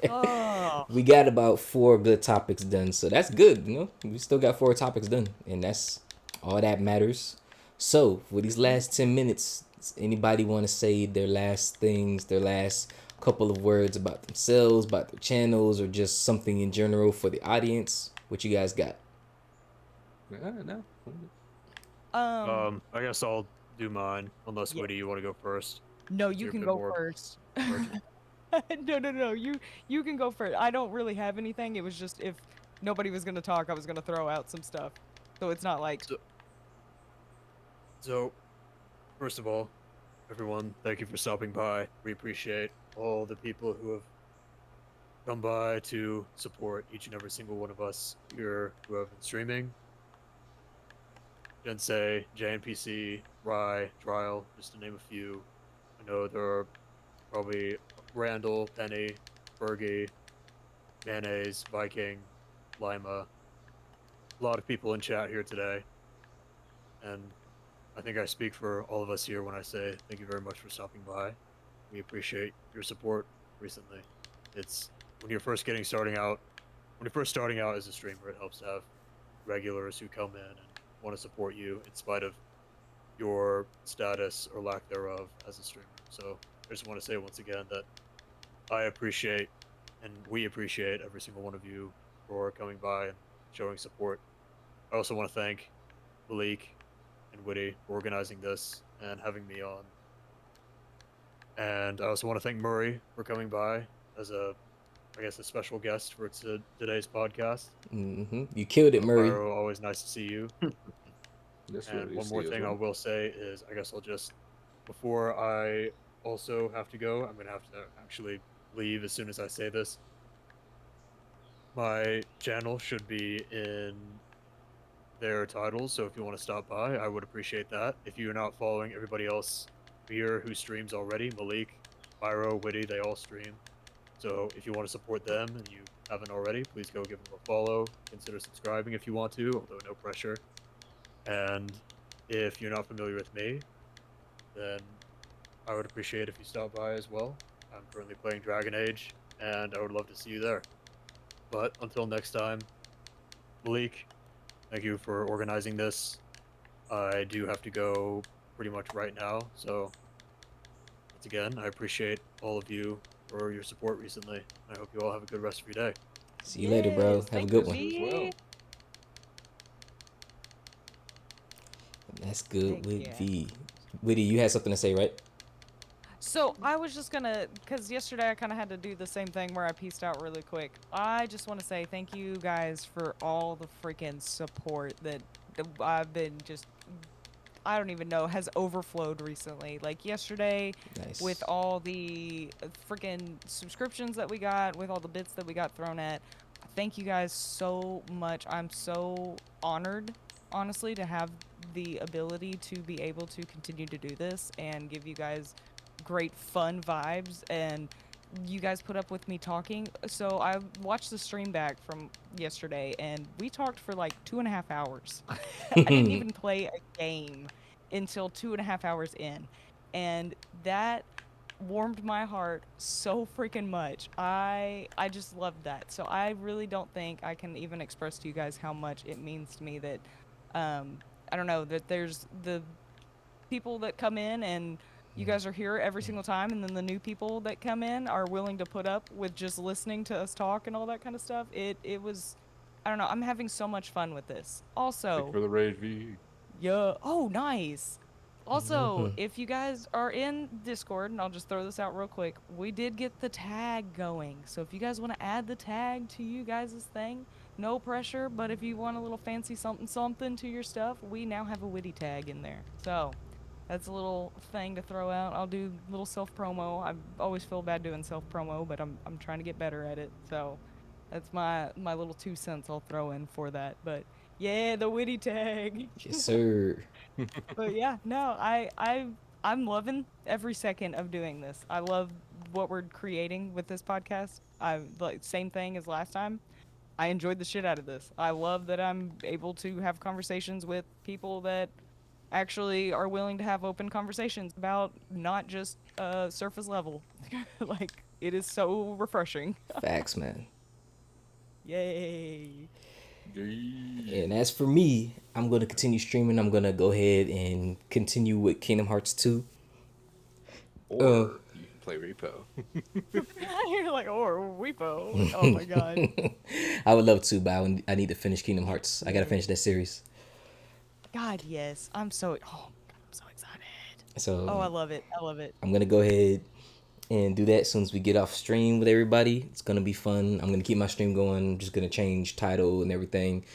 [SPEAKER 3] Oh,
[SPEAKER 2] we got about 4 good topics done, so that's good. We still got 4 topics done, and that's all that matters. So for these last 10 minutes, does anybody want to say their last things, their last couple of words about themselves, about their channels, or just something in general for the audience? What you guys got?
[SPEAKER 1] No.
[SPEAKER 4] I guess I'll do mine, unless
[SPEAKER 3] yeah.
[SPEAKER 4] Witty, you want to go first.
[SPEAKER 3] No,
[SPEAKER 4] Since
[SPEAKER 3] you
[SPEAKER 4] you're a
[SPEAKER 3] can
[SPEAKER 4] bit
[SPEAKER 3] go
[SPEAKER 4] more
[SPEAKER 3] first.
[SPEAKER 4] urgent.
[SPEAKER 3] No. You can go first. I don't really have anything. It was just if nobody was gonna talk, I was gonna throw out some stuff. So it's not like
[SPEAKER 4] So, so, first of all, everyone, thank you for stopping by. We appreciate all the people who have come by to support each and every single one of us here who have been streaming. Jensei, JNPC, Rye, Trial, just to name a few. I know there are probably Randall, Penny, Fergie, Mayonnaise, Viking, Lima. A lot of people in chat here today. And I think I speak for all of us here when I say thank you very much for stopping by. We appreciate your support recently. It's when you're first starting out as a streamer, it helps to have regulars who come in and want to support you in spite of your status or lack thereof as a streamer. So I just want to say once again that I appreciate and we appreciate every single one of you for coming by and showing support. I also want to thank Maalik and Witty for organizing this and having me on. And I also want to thank Murray for coming by as a special guest for today's podcast.
[SPEAKER 2] You killed it, Murray.
[SPEAKER 4] Pyro, always nice to see you.
[SPEAKER 1] This
[SPEAKER 4] And
[SPEAKER 1] really
[SPEAKER 4] one more
[SPEAKER 1] see as
[SPEAKER 4] thing I
[SPEAKER 1] well.
[SPEAKER 4] will say is, before I also have to go, I'm going to have to actually leave as soon as I say this. My channel should be in their titles, so if you want to stop by, I would appreciate that. If you're not following everybody else here who streams already, Maalik, Pyro, Witty, they all stream. So if you want to support them and you haven't already, please go give them a follow. Consider subscribing if you want to, although no pressure. And if you're not familiar with me, then I would appreciate if you stop by as well. I'm currently playing Dragon Age, and I would love to see you there. But until next time, Maalik, thank you for organizing this. I do have to go pretty much right now, so once again, I appreciate all of you for your support recently. I hope you all have a good rest of your day.
[SPEAKER 2] See you later, bro.
[SPEAKER 3] Yes,
[SPEAKER 2] Have a
[SPEAKER 3] thank
[SPEAKER 2] good
[SPEAKER 3] you,
[SPEAKER 2] one.
[SPEAKER 1] You as well.
[SPEAKER 3] V.
[SPEAKER 2] That's good
[SPEAKER 3] Heck
[SPEAKER 2] with
[SPEAKER 3] yeah.
[SPEAKER 2] V. Witty, you had something to say, right?
[SPEAKER 3] So I was just gonna, cause yesterday I kind of had to do the same thing where I pieced out really quick. I just want to say thank you guys for all the freaking support that I've been just, I don't even know, has overflowed recently. Like yesterday, with
[SPEAKER 2] Nice.
[SPEAKER 3] all the freaking subscriptions that we got, with all the bits that we got thrown at. Thank you guys so much. I'm so honored, honestly, to have the ability to be able to continue to do this and give you guys great fun vibes, and you guys put up with me talking. So I watched the stream back from yesterday and we talked for like 2.5 hours. I didn't even play a game until 2.5 hours in. And that warmed my heart so freaking much. I just loved that. So I really don't think I can even express to you guys how much it means to me that I don't know, that there's the people that come in and you guys are here every single time, and then the new people that come in are willing to put up with just listening to us talk and all that kind of stuff. It was, I don't know, I'm having so much fun with this.
[SPEAKER 1] Thank you
[SPEAKER 3] Also,
[SPEAKER 1] for the raid, V.
[SPEAKER 3] yeah. Oh, nice. Also, if you guys are in Discord, and I'll just throw this out real quick, we did get the tag going. So if you guys want to add the tag to you guys' thing, no pressure, but if you want a little fancy something something to your stuff, we now have a Witty tag in there. So that's a little thing to throw out. I'll do little self promo. I always feel bad doing self promo, but I'm trying to get better at it. So that's my little 2 cents I'll throw in for that. But yeah, the Witty tag.
[SPEAKER 2] Yes, sir.
[SPEAKER 3] But yeah, no, I'm loving every second of doing this. I love what we're creating with this podcast. I like same thing as last time. I enjoyed the shit out of this. I love that I'm able to have conversations with people that actually are willing to have open conversations about not just surface level. Like it is so refreshing.
[SPEAKER 2] Facts, man.
[SPEAKER 3] Yay.
[SPEAKER 1] Yay.
[SPEAKER 2] And as for me, I'm gonna continue streaming. I'm gonna go ahead and continue with Kingdom Hearts 2.
[SPEAKER 1] Or you can play repo.
[SPEAKER 3] You're like, or Weepo. Like, oh my god.
[SPEAKER 2] I would love to, but I need to finish Kingdom Hearts. I gotta finish that series.
[SPEAKER 3] God, yes. I'm so. Oh, God, I'm so excited. Oh, I
[SPEAKER 2] So
[SPEAKER 3] love it. I love it.
[SPEAKER 2] I'm gonna go ahead and do that as soon as we get off stream with everybody. It's gonna be fun. I'm gonna keep my stream going. I'm just gonna change title and everything.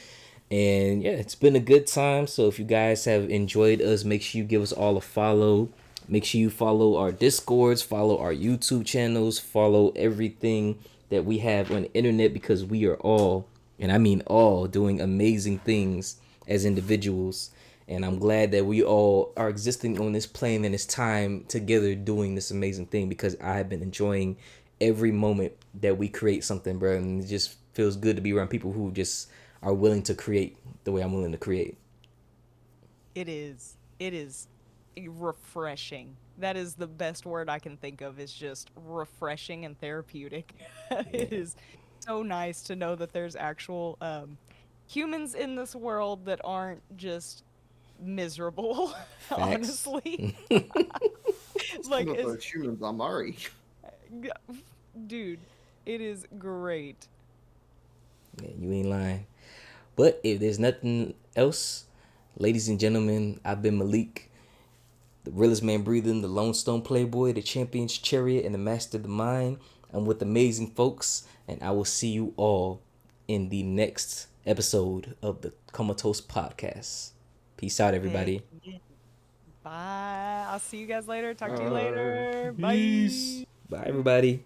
[SPEAKER 2] And yeah, it's been a good time. So if you guys have enjoyed us, make sure you give us all a follow. Make sure you follow our Discords, follow our YouTube channels, follow everything that we have on the internet, because we are all, and I mean all, doing amazing things as individuals. And I'm glad that we all are existing on this plane and this time together doing this amazing thing, because I have been enjoying every moment that we create something, bro. And it just feels good to be around people who just are willing to create the way I'm willing to create.
[SPEAKER 3] It is. It is refreshing. That is the best word I can think of, is just refreshing and therapeutic. It is so nice to know that there's actual humans in this world that aren't just miserable,
[SPEAKER 2] Facts.
[SPEAKER 3] honestly.
[SPEAKER 5] Some
[SPEAKER 3] Like,
[SPEAKER 5] of those humans are Murray.
[SPEAKER 3] dude, it is great.
[SPEAKER 2] Yeah, you ain't lying. But if there's nothing else, ladies and gentlemen, I've been Maalik, the realest man breathing, the Lone Stone Playboy, the Champion's Chariot, and the Master of the Mind. I'm with amazing folks, and I will see you all in the next episode of the Comatose podcast. Peace out,
[SPEAKER 3] Heck
[SPEAKER 2] everybody.
[SPEAKER 3] yeah. Bye. I'll see you guys later. Talk to you
[SPEAKER 1] Bye.
[SPEAKER 3] later.
[SPEAKER 2] Peace.
[SPEAKER 3] Bye.
[SPEAKER 2] Bye, everybody.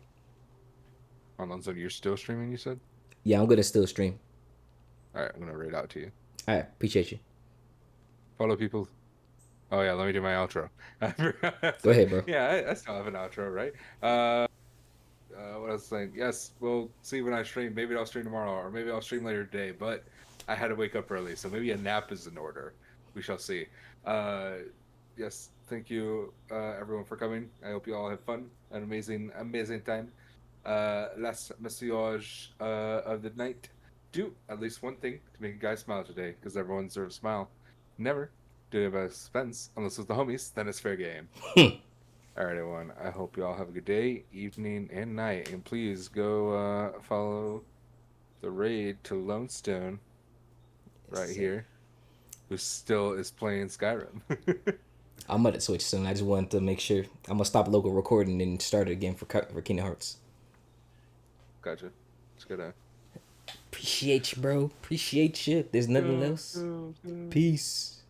[SPEAKER 1] Hold on, so you're still streaming, you said?
[SPEAKER 2] Yeah, I'm gonna still stream.
[SPEAKER 1] Alright, I'm gonna raid out to you.
[SPEAKER 2] All right, appreciate you.
[SPEAKER 1] Follow people. Oh yeah, let me do my outro.
[SPEAKER 2] Go ahead, bro.
[SPEAKER 1] Yeah, I still have an outro, right? What I was saying, yes, we'll see when I stream. Maybe I'll stream tomorrow, or maybe I'll stream later today. But I had to wake up early, so maybe a nap is in order. We shall see. Yes, thank you, everyone, for coming. I hope you all have fun, an amazing time. Last message of the night: do at least one thing to make a guy smile today, because everyone deserves a smile. Never do it by expense, unless it's the homies. Then it's fair game. All right, everyone. I hope you all have a good day, evening, and night. And please go follow the raid to Lone Stone right
[SPEAKER 2] Yes, sir.
[SPEAKER 1] here, who still is playing Skyrim.
[SPEAKER 2] I'm gonna switch soon. I just wanted to make sure. I'm gonna stop local recording and start it again for Kingdom Hearts.
[SPEAKER 1] Gotcha. Just gotta.
[SPEAKER 2] Appreciate you, bro. Appreciate you. If there's nothing else. Peace.